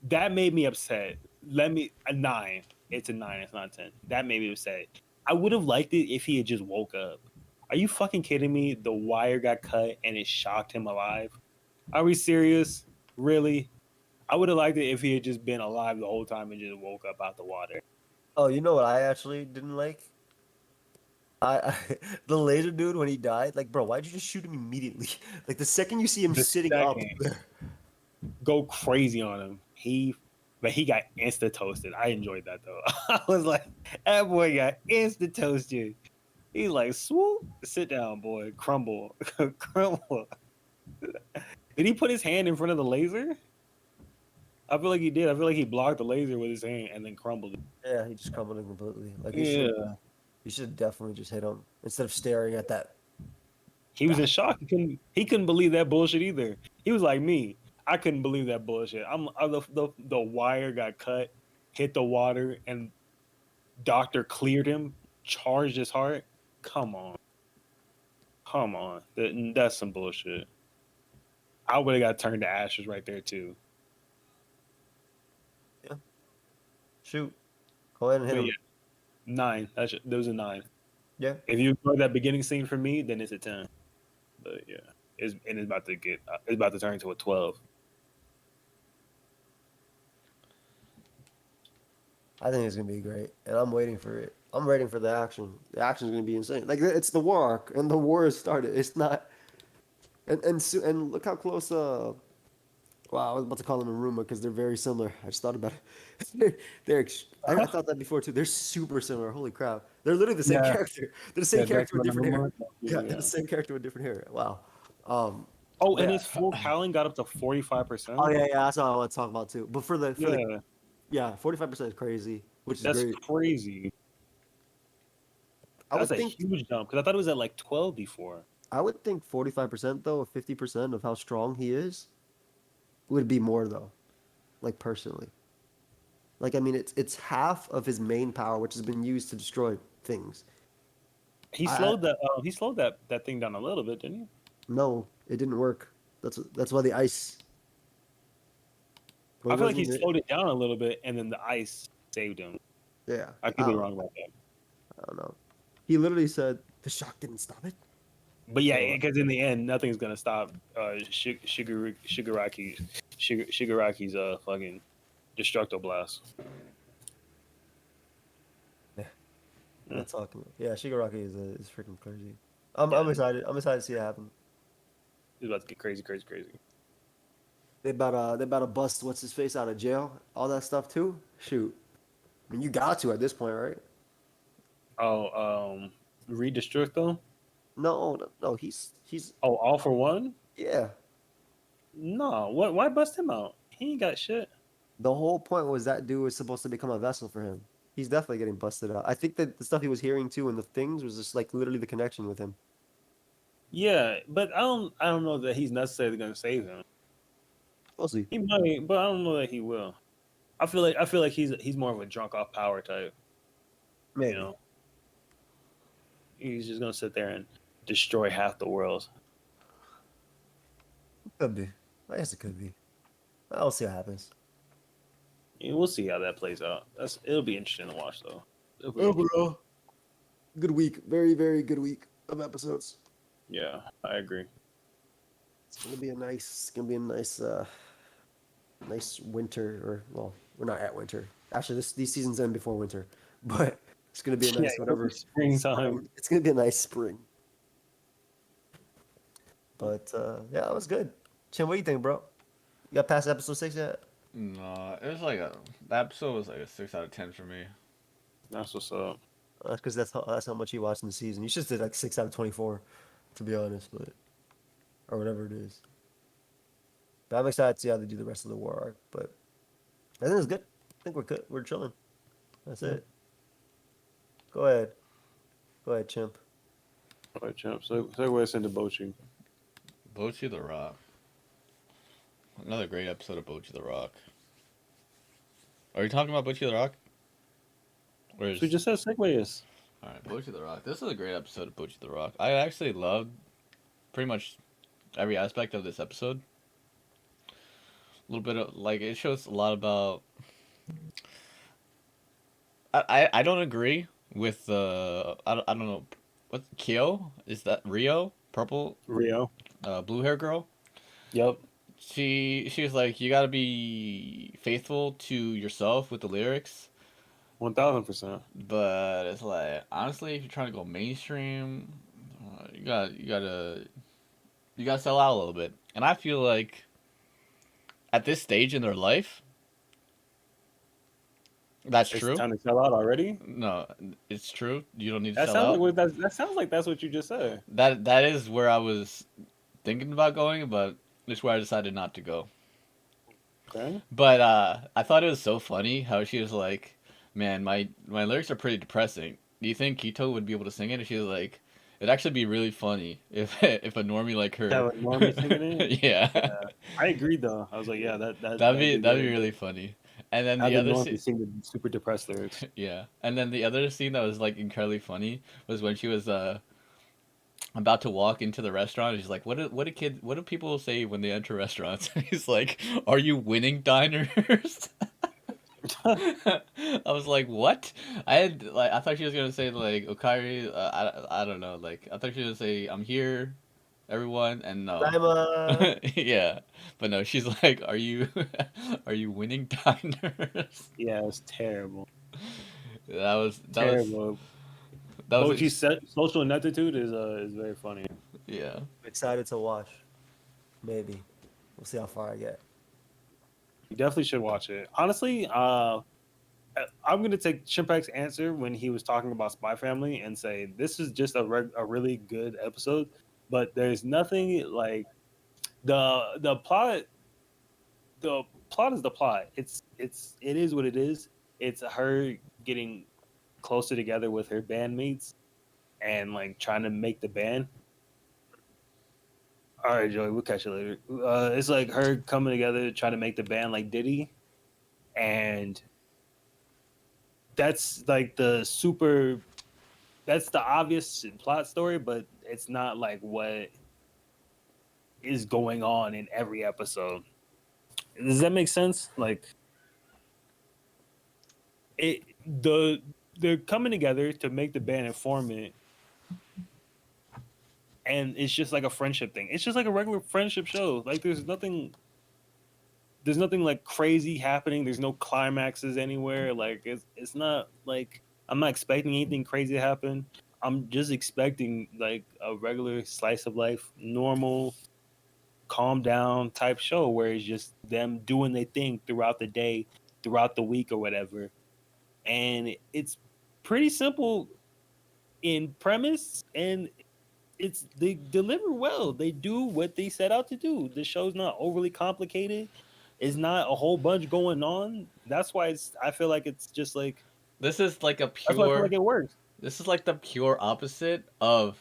Speaker 2: that made me upset. A 9. It's a 9. It's not a 10. That made me upset. I would have liked it if he had just woke up. Are you fucking kidding me? The wire got cut and it shocked him alive. Are we serious? Really? I would have liked it if he had just been alive the whole time and just woke up out the water.
Speaker 3: oh, you know what I actually didn't like? I the laser dude when he died, like, bro, why'd you just shoot him immediately? Like the second you see him
Speaker 2: The
Speaker 3: sitting up
Speaker 2: second.
Speaker 3: there.
Speaker 2: Go crazy on him. But he got insta toasted. I enjoyed that though. I was like, that boy got insta toasted. He's like, swoop, sit down, boy, crumble, crumble. Did he put his hand in front of the laser? I feel like he did. I feel like he blocked the laser with his hand and then crumbled it.
Speaker 3: Yeah, he just crumbled him completely. Like
Speaker 2: Yeah.
Speaker 3: you should definitely just hit him instead of staring at that.
Speaker 2: He was in shock. He couldn't believe that bullshit either. He was like me. I couldn't believe that bullshit. The wire got cut, hit the water, and doctor cleared him, charged his heart. Come on. That's some bullshit. I would have got turned to ashes right there too.
Speaker 3: Shoot. Go ahead and hit
Speaker 2: But
Speaker 3: him.
Speaker 2: yeah, 9. There was a 9.
Speaker 3: Yeah.
Speaker 2: If you enjoyed that beginning scene for me, then it's a 10. But yeah, it's about to turn into a 12.
Speaker 3: I think it's gonna be great. And I'm waiting for it. I'm waiting for the action. The action's gonna be insane. Like it's the war arc and the war has started. It's not and look how close Wow, I was about to call them a rumor because they're very similar. I just thought about it. I thought that before too. They're super similar. Holy crap! They're literally the same
Speaker 2: Yeah,
Speaker 3: character. They're the same
Speaker 2: yeah,
Speaker 3: character
Speaker 2: Dexter
Speaker 3: with
Speaker 2: and
Speaker 3: different hair.
Speaker 2: Rumor.
Speaker 3: Yeah, they're the
Speaker 2: Yeah.
Speaker 3: same character with different hair. Wow. Um,
Speaker 2: Oh,
Speaker 3: but
Speaker 2: and
Speaker 3: yeah.
Speaker 2: his full howling got up to
Speaker 3: Oh
Speaker 2: 45%.
Speaker 3: yeah, yeah. That's what I want to talk about too. But for the
Speaker 2: Yeah,
Speaker 3: yeah, 45% is crazy, which is
Speaker 2: that's
Speaker 3: great.
Speaker 2: crazy.
Speaker 3: I
Speaker 2: That's
Speaker 3: would
Speaker 2: a
Speaker 3: think
Speaker 2: huge jump because I thought it was at like 12 before.
Speaker 3: 45% though, or 50% of how strong he is would be more though. Like personally. Like I mean, it's half of his main power, which has been used to destroy things.
Speaker 2: He
Speaker 3: I
Speaker 2: slowed that. He slowed that thing down a little bit, didn't he?
Speaker 3: No, it didn't work. That's why the ice. Well,
Speaker 2: I
Speaker 3: it
Speaker 2: feel like he
Speaker 3: wasn't.
Speaker 2: slowed it down a little bit, and then the ice saved him.
Speaker 3: Yeah,
Speaker 2: I
Speaker 3: I
Speaker 2: could be
Speaker 3: don't,
Speaker 2: wrong about that.
Speaker 3: I don't know. He literally said the shock didn't stop it.
Speaker 2: But yeah,
Speaker 3: So
Speaker 2: because in the end, nothing's gonna stop Shigaraki's fucking destructo blast.
Speaker 3: yeah,
Speaker 2: Yeah.
Speaker 3: that's talking. Yeah, Shigaraki is freaking crazy. I'm
Speaker 2: Yeah,
Speaker 3: I'm excited. I'm excited to see it happen.
Speaker 2: it's about to get crazy, crazy, crazy.
Speaker 3: They about to bust what's his face out of jail. All that stuff too. Shoot, I mean you got to at this point, right?
Speaker 2: Oh, Redestructo?
Speaker 3: No, no, no. He's
Speaker 2: Oh, all for one?
Speaker 3: yeah.
Speaker 2: No, what? Why bust him out? He ain't got shit.
Speaker 3: The whole point was that dude was supposed to become a vessel for him. He's definitely getting busted out. I think that the stuff he was hearing too and the things was just like literally the connection with him.
Speaker 2: Yeah, but I don't know that he's necessarily gonna save him.
Speaker 3: We'll see.
Speaker 2: He might, but I don't know that he will. I feel like he's more of a drunk off power type. You
Speaker 3: Maybe.
Speaker 2: know, he's just gonna sit there and destroy half the world.
Speaker 3: Could be. I guess it could be. I'll see what happens.
Speaker 2: Yeah, we'll see how that plays out. It'll be interesting to watch though. It'll be interesting.
Speaker 3: Overall, good week. Very, very good week of episodes.
Speaker 2: Yeah, I agree.
Speaker 3: It's gonna be a nice winter. Or well, we're not at winter. Actually, these seasons end before winter, but it's gonna be a
Speaker 2: Yeah,
Speaker 3: nice whatever.
Speaker 2: springtime.
Speaker 3: It's gonna be a nice spring. But yeah, that was good. Chin, what do you think, bro? You got past episode 6 yet?
Speaker 1: No, it was like that episode was like a 6 out of 10 for me.
Speaker 2: That's what's up.
Speaker 3: That's because that's how much you watched in the season. You should say like 6 out of 24, to be honest, but or whatever it is. But I'm excited to see how they do the rest of the war arc. But I think it's good. I think we're good. We're chilling. That's it. Go ahead, chimp.
Speaker 2: All right, champ. So segue us into Bocchi.
Speaker 1: Bocchi the Rock. Another great episode of Bocchi the Rock. Are you talking about Bocchi the Rock? Or
Speaker 2: So we just said segue us.
Speaker 1: Alright, Bocchi the Rock. This is a great episode of Bocchi the Rock. I actually loved pretty much every aspect of this episode. A little bit of like it shows a lot about. I don't agree with I don't know what Kyo is that Rio purple
Speaker 2: Rio.
Speaker 1: blue hair girl.
Speaker 2: Yep.
Speaker 1: She was like you gotta be faithful to yourself with the lyrics,
Speaker 2: 1000%.
Speaker 1: but it's like honestly if you're trying to go mainstream, you gotta sell out a little bit, and I feel like at this stage in their life. That's
Speaker 2: It's
Speaker 1: true.
Speaker 2: time to sell out already.
Speaker 1: No, it's true. You don't need to
Speaker 2: That
Speaker 1: sell
Speaker 2: sounds
Speaker 1: out.
Speaker 2: like that sounds like that's what you just said.
Speaker 1: That is where I was thinking about going, but it's where I decided not to go.
Speaker 2: Okay.
Speaker 1: But I thought it was so funny how she was like, "Man, my lyrics are pretty depressing. Do you think Kito would be able to sing it?" And she was like, "It'd actually be really funny if if a normie like her."
Speaker 2: That was Normie singing it.
Speaker 1: Yeah.
Speaker 2: Yeah, I agreed though. I was like, yeah,
Speaker 1: That'd be really funny. And then
Speaker 2: Have
Speaker 1: the
Speaker 2: the
Speaker 1: other
Speaker 2: Normie sing the super depressed lyrics.
Speaker 1: yeah. And then the other scene that was like incredibly funny was when she was about to walk into the restaurant. And she's like, what do people say when they enter restaurants?" And he's like, "Are you winning diners?" I was like, "What?" I thought she was gonna say like Okari. I don't know. Like I thought she was gonna say, "I'm here, everyone," and no.
Speaker 3: Diamond.
Speaker 1: Yeah, but no. She's like, "Are you are you winning diners?"
Speaker 2: Yeah, it was terrible.
Speaker 1: That was
Speaker 2: Terrible.
Speaker 1: that was
Speaker 2: Bocchi's social ineptitude is very funny.
Speaker 1: yeah.
Speaker 3: Excited to watch. Maybe. We'll see how far I get.
Speaker 2: You definitely should watch it. Honestly, I'm gonna take Chimpak's answer when he was talking about Spy Family and say this is just a really good episode, but there's nothing like the plot. The plot is the plot. It is what it is. It's her getting closer together with her bandmates and like trying to make the band. All right, Joey, we'll catch you later. It's like her coming together trying to make the band like Diddy, and that's like the super. That's the obvious plot story, but it's not like what is going on in every episode. Does that make sense? Like it, the they're coming together to make the band and form it, and it's just like a friendship thing. It's just like a regular friendship show. Like there's nothing like crazy happening. There's no climaxes anywhere. Like it's not like I'm not expecting anything crazy to happen. I'm just expecting like a regular slice of life, normal, calm down type show where it's just them doing their thing throughout the day, throughout the week or whatever. And it's pretty simple in premise and they deliver well. They do what they set out to do. The show's not overly complicated. It's not a whole bunch going on. That's why I feel like it's just like
Speaker 1: This is like a
Speaker 2: that's why I feel
Speaker 1: pure.
Speaker 2: like it works.
Speaker 1: This is like the pure opposite of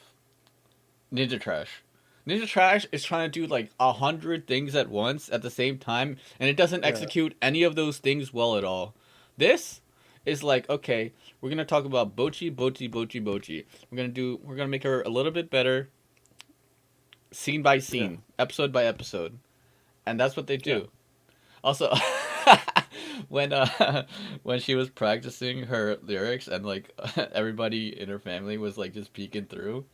Speaker 1: Ninja Trash. Ninja Trash is trying to do like 100 things at once at the same time, and it doesn't
Speaker 3: Yeah.
Speaker 1: execute any of those things well at all. This is like, okay, we're gonna talk about Bocchi. We're gonna make her a little bit better, scene by
Speaker 2: Yeah.
Speaker 1: scene, episode by episode, and that's what they
Speaker 2: Yeah.
Speaker 1: do. Also, when when she was practicing her lyrics and like everybody in her family was like just peeking through.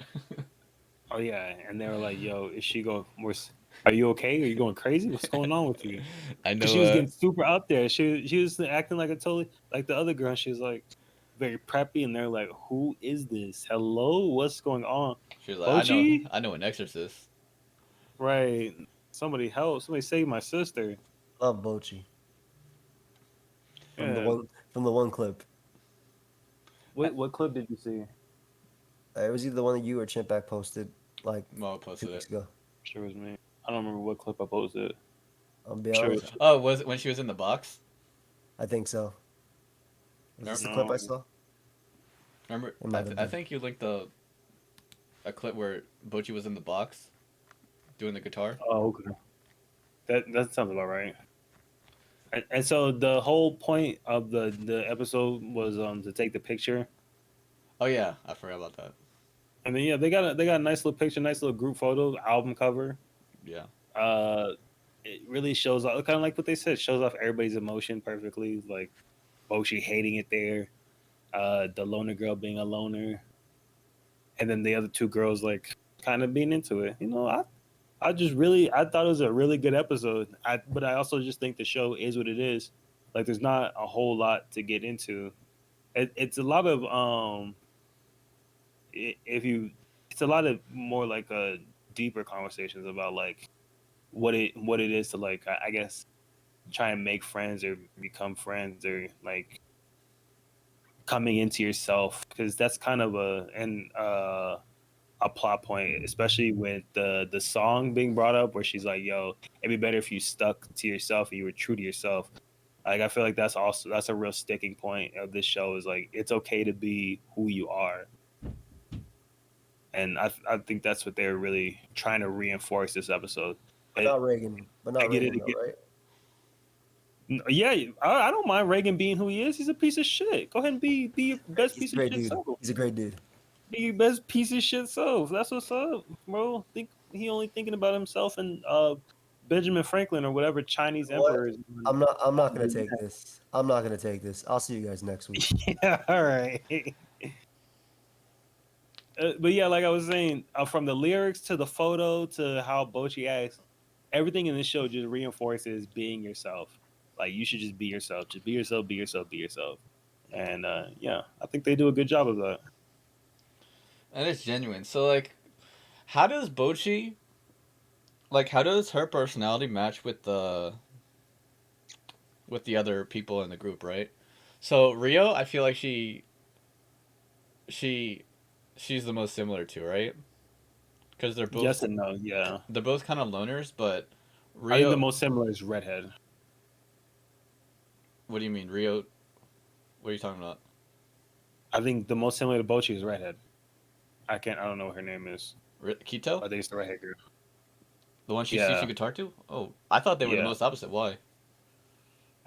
Speaker 2: Oh yeah, and they were like, "Yo, is she going? Are you okay? Are you going crazy? What's going on with you?"
Speaker 1: I
Speaker 2: Because
Speaker 1: know.
Speaker 2: she was getting super out there. She was acting like a totally like the other girl. She was like very preppy, and they're like, "Who is this? Hello, what's going on?"
Speaker 1: She was like,
Speaker 2: Bochi,
Speaker 1: I know an exorcist.
Speaker 2: right? Somebody help! Somebody save my sister.
Speaker 3: Love Bocchi
Speaker 2: Yeah.
Speaker 3: from the one clip.
Speaker 2: What clip did you see?
Speaker 3: It was either the one that you or Chimpback posted like
Speaker 1: Mo
Speaker 3: 2
Speaker 1: posted
Speaker 3: weeks
Speaker 1: it.
Speaker 3: ago.
Speaker 2: Sure was me. I don't remember what clip I posted.
Speaker 3: I'll be
Speaker 2: Sure.
Speaker 3: honest.
Speaker 1: Oh, was it when she was in the box?
Speaker 3: I think so. Is this the
Speaker 1: No.
Speaker 3: clip I saw?
Speaker 1: Remember,
Speaker 3: It might have
Speaker 1: I
Speaker 3: been.
Speaker 1: think you linked a clip where Bochi was in the box doing the guitar.
Speaker 2: Oh, okay. That sounds about right. And so the whole point of the episode was to take the picture,
Speaker 1: Oh yeah, I forgot about that.
Speaker 2: and then yeah, they got a nice little picture, nice little group photo, album cover.
Speaker 1: Yeah.
Speaker 2: It really shows off, kind of like what they said, shows off everybody's emotion perfectly. Like Boshi hating it there, the loner girl being a loner, and then the other two girls like kind of being into it. I thought it was a really good episode. But I also just think the show is what it is. Like there's not a whole lot to get into. It's a lot of if you it's a lot of more like deeper conversations about like what it is to like I guess try and make friends or become friends or like coming into yourself because that's kind of a plot point, especially with the song being brought up where she's like, "Yo, it'd be better if you stuck to yourself and you were true to yourself." Like I feel like that's a real sticking point of this show is like it's okay to be who you are, and I think that's what they're really trying to reinforce this episode.
Speaker 3: But not Reagan. But
Speaker 2: I
Speaker 3: not
Speaker 2: get it.
Speaker 3: Reagan though, right?
Speaker 2: Yeah, I don't mind Reagan being who he is. He's a piece of shit. Go ahead and be your best
Speaker 3: He's
Speaker 2: piece
Speaker 3: a
Speaker 2: of
Speaker 3: great
Speaker 2: shit
Speaker 3: dude.
Speaker 2: self.
Speaker 3: He's a great dude.
Speaker 2: Be your best piece of shit self. That's what's up, bro. Think he only thinking about himself and Benjamin Franklin or whatever Chinese
Speaker 3: You know what?
Speaker 2: emperor is.
Speaker 3: I'm not gonna take this. I'm not gonna take this. I'll see you guys next week.
Speaker 2: Yeah, all right. But yeah, like I was saying, from the lyrics to the photo to how Bochi acts, everything in this show just reinforces being yourself. Like you should just be yourself. Just be yourself. Be yourself. Be yourself. And yeah, I think they do a good job of that.
Speaker 1: And it's genuine. So like, how does Bochi, like, how does her personality match with the with the other people in the group, right? So Rio, I feel like she she's the most similar to, right? Because
Speaker 2: Yes and no. Yeah.
Speaker 1: they're both kind of loners, but
Speaker 2: I think the
Speaker 1: Rio.
Speaker 2: most similar is redhead.
Speaker 1: What do you mean, Rio? What are you talking about?
Speaker 2: I think the most similar to Bocchi is redhead. I don't know what her name is.
Speaker 1: Kito,
Speaker 2: I think it's the redhead girl.
Speaker 1: the one she
Speaker 2: Yeah.
Speaker 1: teach you guitar to. Oh, I thought they were the
Speaker 2: Yeah.
Speaker 1: most opposite. Why?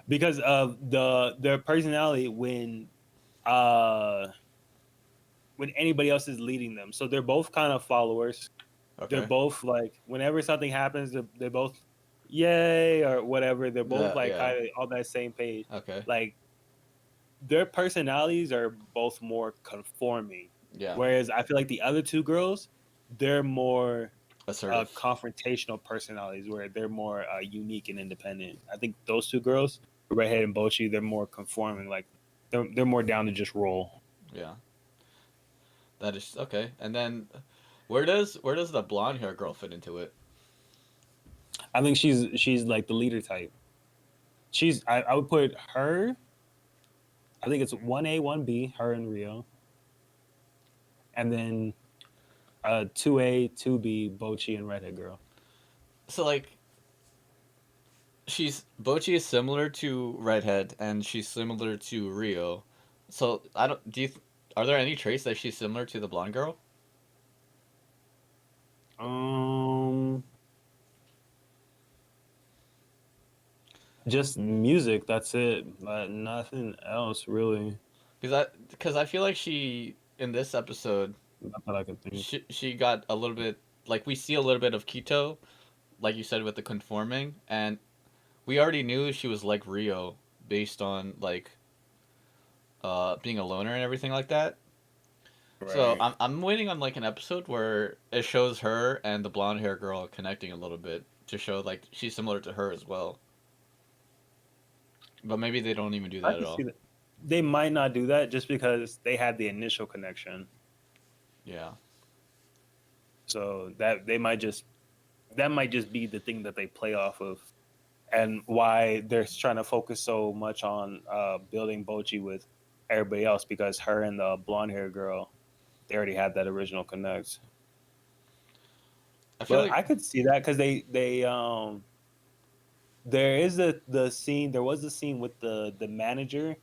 Speaker 2: Because of their personality uh when anybody else is leading them. So they're both kind of followers.
Speaker 1: Okay.
Speaker 2: They're both like whenever something happens, they're both yay or whatever. They're both like
Speaker 1: Yeah.
Speaker 2: kind of on that same page.
Speaker 1: Okay.
Speaker 2: Like their personalities are both more conforming.
Speaker 1: Yeah.
Speaker 2: Whereas I feel like the other two girls, they're more
Speaker 1: Assertive.
Speaker 2: confrontational personalities where they're more unique and independent. I think those two girls, Redhead and Bocchi, they're more conforming. Like they're more down to just roll.
Speaker 1: Yeah. That is okay. And then, where does the blonde hair girl fit into it?
Speaker 2: I think she's like the leader type. I would put her. I think it's 1A, 1B, her and Rio, and then 2A, 2B, Bocchi and Redhead girl.
Speaker 1: So like, Bocchi is similar to Redhead, and she's similar to Rio. So I don't. Are there any traits that she's similar to the blonde girl?
Speaker 2: Just music. That's it. But nothing else really.
Speaker 1: Because I feel like she in this episode
Speaker 2: Not that I can think.
Speaker 1: she got a little bit, like, we see a little bit of Kito, like you said, with the conforming, and we already knew she was like Rio based on like being a loner and everything like that.
Speaker 2: Right.
Speaker 1: So I'm waiting on like an episode where it shows her and the blonde hair girl connecting a little bit to show like she's similar to her as well. But maybe they don't even do
Speaker 2: I
Speaker 1: that at
Speaker 2: can
Speaker 1: all.
Speaker 2: see that. They might not do that just because they had the initial connection.
Speaker 1: Yeah.
Speaker 2: So that might just be the thing that they play off of, and why they're trying to focus so much on building Bocchi with everybody else, because her and the blonde hair girl, they already had that original connect.
Speaker 1: I feel
Speaker 2: But
Speaker 1: like
Speaker 2: I could see that because there is the scene. There was a scene with the manager,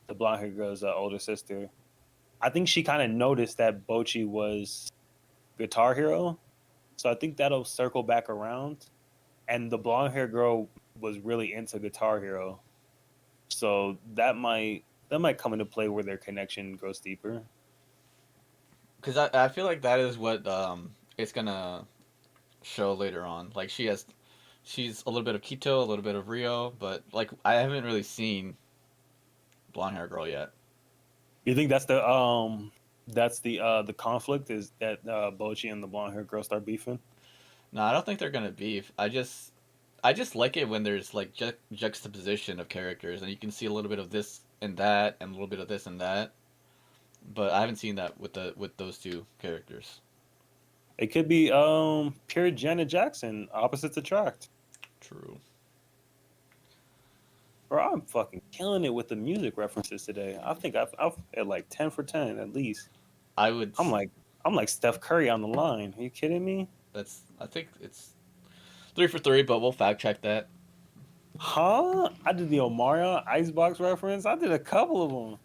Speaker 2: the blonde hair girl's older sister. I think she kind of noticed that Bocchi was Guitar Hero, so I think that'll circle back around. And the blonde hair girl was really into Guitar Hero, so that might come into play where their connection goes deeper.
Speaker 1: because I feel like that is what it's gonna show later on. Like she's a little bit of Kito, a little bit of Rio, but like I haven't really seen blonde hair girl yet.
Speaker 2: You think that's the conflict is that Bocchi and the blonde hair girl start beefing?
Speaker 1: No, I don't think they're gonna beef. I just like it when there's like juxtaposition of characters, and you can see a little bit of this and that, and a little bit of this and that. But I haven't seen that with those two characters.
Speaker 2: It could be pure Janet Jackson, opposites attract.
Speaker 1: True.
Speaker 2: Bro, I'm fucking killing it with the music references today. I think I've at like 10 for 10 at least.
Speaker 1: I would.
Speaker 2: I'm like Steph Curry on the line. Are you kidding me?
Speaker 1: I think it's 3 for 3, but we'll fact check that.
Speaker 2: Huh? I did the Omarion Icebox reference. I did a couple of them.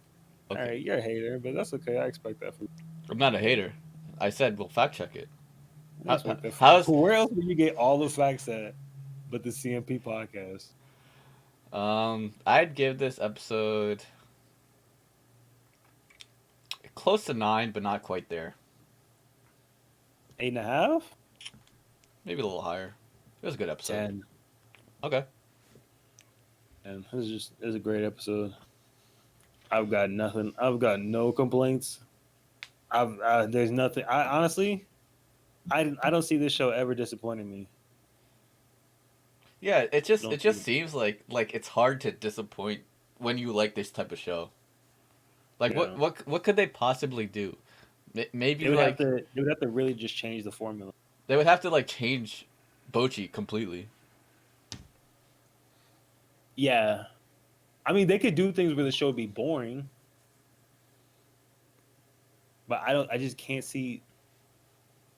Speaker 1: Okay.
Speaker 2: All right, you're a hater, but that's okay. I expect that from you.
Speaker 1: I'm not a hater. I said we'll fact check it.
Speaker 2: I expect that from
Speaker 1: How's
Speaker 2: you. Where else would you get all the facts at but the CMP podcast?
Speaker 1: I'd give this episode close to 9, but not quite there.
Speaker 2: 8.5?
Speaker 1: Maybe a little higher. It was a good episode.
Speaker 2: 10.
Speaker 1: Okay.
Speaker 2: And it was a great episode. I've got nothing. I've got no complaints. There's nothing. I honestly, I don't see this show ever disappointing me.
Speaker 1: Yeah, it just
Speaker 2: Don't
Speaker 1: it just
Speaker 2: see
Speaker 1: seems like it's hard to disappoint when you like this type of show. Like
Speaker 2: Yeah.
Speaker 1: what could they possibly do? Maybe
Speaker 2: They would
Speaker 1: like
Speaker 2: have to really just change the formula.
Speaker 1: they would have to like change Bocchi completely.
Speaker 2: Yeah, I mean, they could do things where the show would be boring, but I just can't see.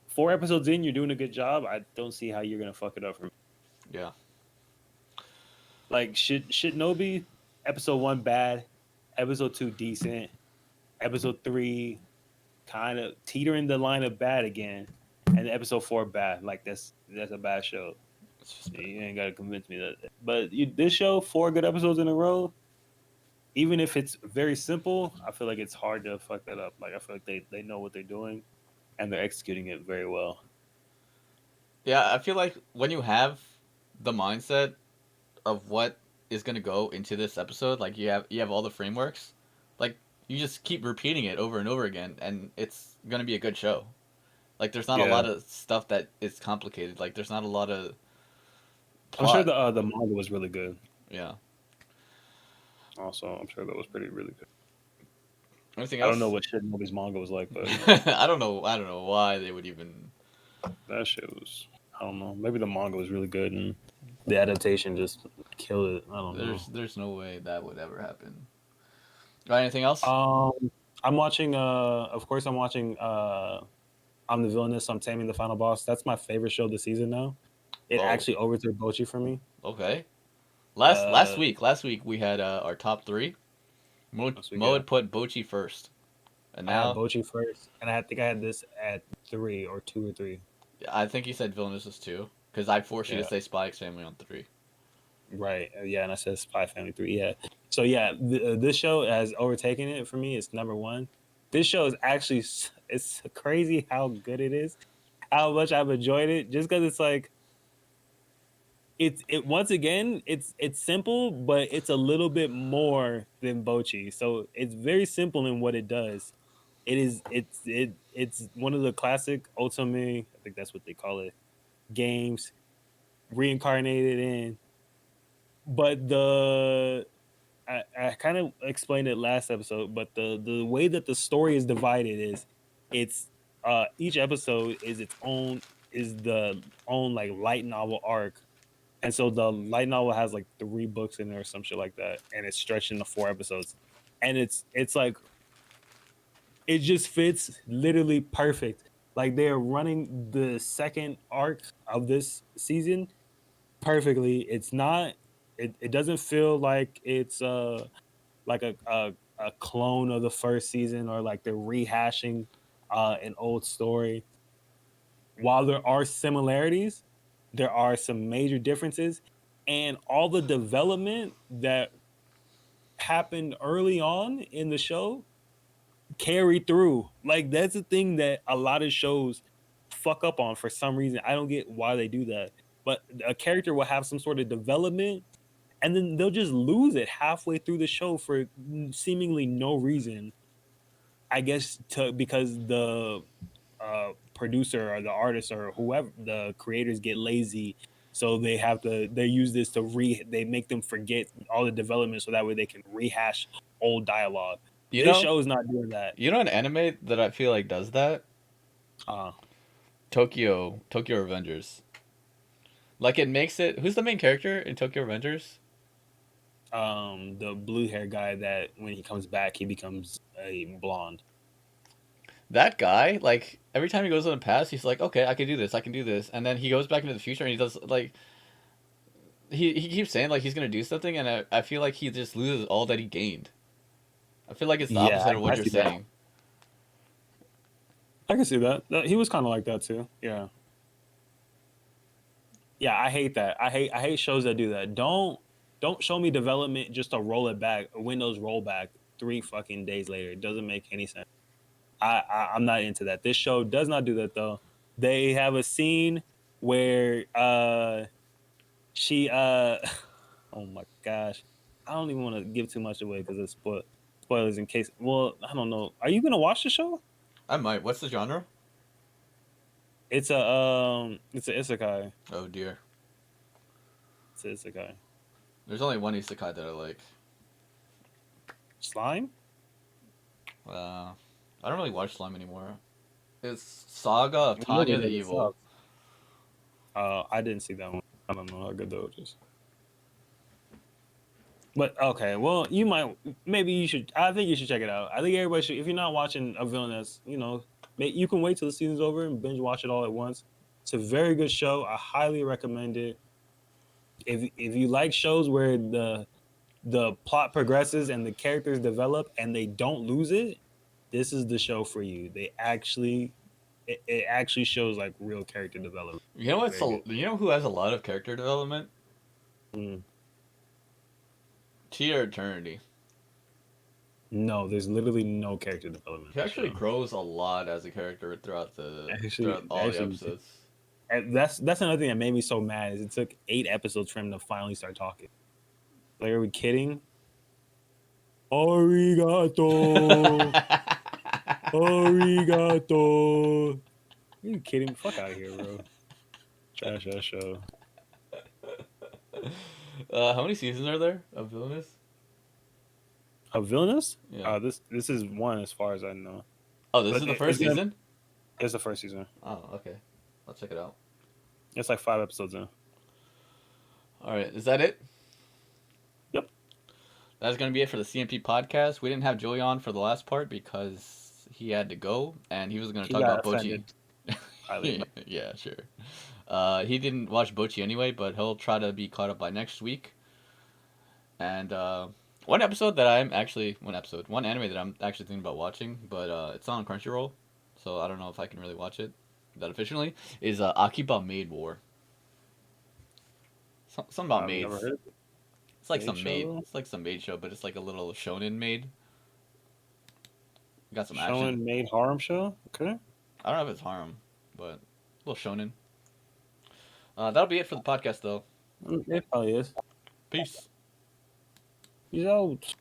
Speaker 2: 4 episodes in, you're doing a good job. I don't see how you're gonna fuck it up for me.
Speaker 1: Yeah.
Speaker 2: Like Shinobi, episode 1 bad, episode 2 decent, episode 3 kind of teetering the line of bad again, and episode 4 bad. Like that's a bad show.
Speaker 1: It's just bad.
Speaker 2: You ain't gotta convince me that. But this show, 4 good episodes in a row. Even if it's very simple, I feel like it's hard to fuck that up. Like I feel like they know what they're doing, and they're executing it very well.
Speaker 1: Yeah, I feel like when you have the mindset of what is gonna go into this episode, like you have all the frameworks, like you just keep repeating it over and over again, and it's gonna be a good show. Like there's not a
Speaker 2: Yeah.
Speaker 1: lot of stuff that is complicated. Like there's not a lot of
Speaker 2: I'm sure
Speaker 1: plot.
Speaker 2: the manga was really good.
Speaker 1: Yeah.
Speaker 2: Also, I'm sure that was really good.
Speaker 1: Anything
Speaker 2: I
Speaker 1: else?
Speaker 2: don't know what Shinobi's manga was like, but
Speaker 1: I don't know. I don't know why they would even.
Speaker 2: that shit was. I don't know. Maybe the manga was really good and the adaptation just killed it. I don't know.
Speaker 1: There's no way that would ever happen. Got anything else?
Speaker 2: I'm watching. Of course, I'm watching. I'm the Villainess. I'm Taming the Final Boss. That's my favorite show this season now. It
Speaker 1: Whoa.
Speaker 2: actually overtook Bocchi for me.
Speaker 1: Okay. Last
Speaker 2: Uh,
Speaker 1: week we had our top three. Mo
Speaker 2: Last week,
Speaker 1: Mo
Speaker 2: yeah.
Speaker 1: had put Bocchi first, and
Speaker 2: I had
Speaker 1: now
Speaker 2: Bocchi first, and I think I had this at 3 or 2 or 3.
Speaker 1: I think you said Villainous was two because I forced you to
Speaker 2: Yeah.
Speaker 1: say Spy X Family on 3.
Speaker 2: Right. Yeah, and I said Spy Family 3. Yeah. So yeah, this show has overtaken it for me. It's number 1. This show is actually it's crazy how good it is, how much I've enjoyed it. Just because it's like it once again it's simple, but it's a little bit more than Bocchi. So it's very simple in what it does. It's one of the classic otome, I think that's what they call it, games reincarnated in. But I kind of explained it last episode, but the way that the story is divided is it's each episode is the own like light novel arc. And so the light novel has like 3 books in there or some shit like that, and it's stretched into 4 episodes. And it's like it just fits literally perfect. Like they're running the second arc of this season perfectly. It's not it doesn't feel like it's like a clone of the first season or like they're rehashing an old story. While there are similarities, there are some major differences, and all the development that happened early on in the show carry through. Like that's the thing that a lot of shows fuck up on for some reason. I don't get why they do that. But a character will have some sort of development and then they'll just lose it halfway through the show for seemingly no reason. I guess because the producer or the artist or whoever the creators get lazy, so they use this they make them forget all the development so that way they can rehash old dialogue.
Speaker 1: You
Speaker 2: This
Speaker 1: know,
Speaker 2: show is not doing that.
Speaker 1: you know an anime that I feel like does that?
Speaker 2: Uh,
Speaker 1: Tokyo Revengers. Like it makes it. Who's the main character in Tokyo Revengers?
Speaker 2: the blue hair guy that when he comes back he becomes a blonde.
Speaker 1: That guy, like every time he goes in the past, he's like, okay, I can do this, and then he goes back into the future and he does like he keeps saying like he's gonna do something, and I feel like he just loses all that he gained. I feel like it's the
Speaker 2: Yeah,
Speaker 1: opposite of what
Speaker 2: I
Speaker 1: you're
Speaker 2: see that.
Speaker 1: saying.
Speaker 2: I can see that. He was kind of like that too. Yeah. Yeah, I hate that. I hate shows that do that. Don't show me development just to roll it back, a Windows rollback 3 fucking days later. It doesn't make any sense. I'm not into that. This show does not do that though. They have a scene where she oh my gosh. I don't even want to give too much away because it's spoilers in case. Well, I don't know. Are you gonna watch the show?
Speaker 1: I might. What's the genre?
Speaker 2: It's a isekai.
Speaker 1: Oh dear.
Speaker 2: It's an isekai.
Speaker 1: There's only one isekai that I like.
Speaker 2: Slime?
Speaker 1: I don't really watch Slime anymore. It's Saga of Tanya the Evil.
Speaker 2: I didn't see that one. I don't know how good that is. But okay, well, maybe you should. I think you should check it out. I think everybody should. If you're not watching a Villainess, you can wait till the season's over and binge watch it all at once. It's a very good show. I highly recommend it. If you like shows where the plot progresses and the characters develop and they don't lose it, this is the show for you. It actually shows like real character development.
Speaker 1: You know what's
Speaker 2: Very
Speaker 1: you know who has a lot of character development?
Speaker 2: good.
Speaker 1: Tia Eternity.
Speaker 2: No, there's literally no character development.
Speaker 1: He actually grows a lot as a character throughout all the
Speaker 2: Actually,
Speaker 1: episodes.
Speaker 2: and that's another thing that made me so mad is it took 8 episodes for him to finally start talking. Like, are we kidding? Arigato. Arigato. Are you kidding me? Fuck out of here, bro. Trash ass show.
Speaker 1: How many seasons are there of Villainous?
Speaker 2: Of Villainous?
Speaker 1: Yeah.
Speaker 2: This is one as far as I know.
Speaker 1: Oh, this
Speaker 2: But
Speaker 1: is the first
Speaker 2: it's
Speaker 1: season?
Speaker 2: It's the first season.
Speaker 1: Oh, okay. I'll check it out.
Speaker 2: It's like 5 episodes in.
Speaker 1: Alright, is that it?
Speaker 2: Yep.
Speaker 1: That's going to be it for the CMP podcast. We didn't have Joey on for the last part because he had to go, and he was going to talk about Bocchi. Yeah, sure. He didn't watch Bocchi anyway, but he'll try to be caught up by next week. And one anime that I'm actually thinking about watching, but it's not on Crunchyroll, so I don't know if I can really watch it that efficiently, is Akiba Maid War. Something about
Speaker 2: I've
Speaker 1: maids.
Speaker 2: never heard of it.
Speaker 1: It's like
Speaker 2: Maid
Speaker 1: some maid.
Speaker 2: show?
Speaker 1: It's like some maid show, but it's like a little shonen maid. Got some action.
Speaker 2: Shonen made harem show? Okay.
Speaker 1: I don't know if it's harem, but a little shonen. That'll be it for the podcast, though.
Speaker 2: It probably is.
Speaker 1: Peace.
Speaker 2: Peace out.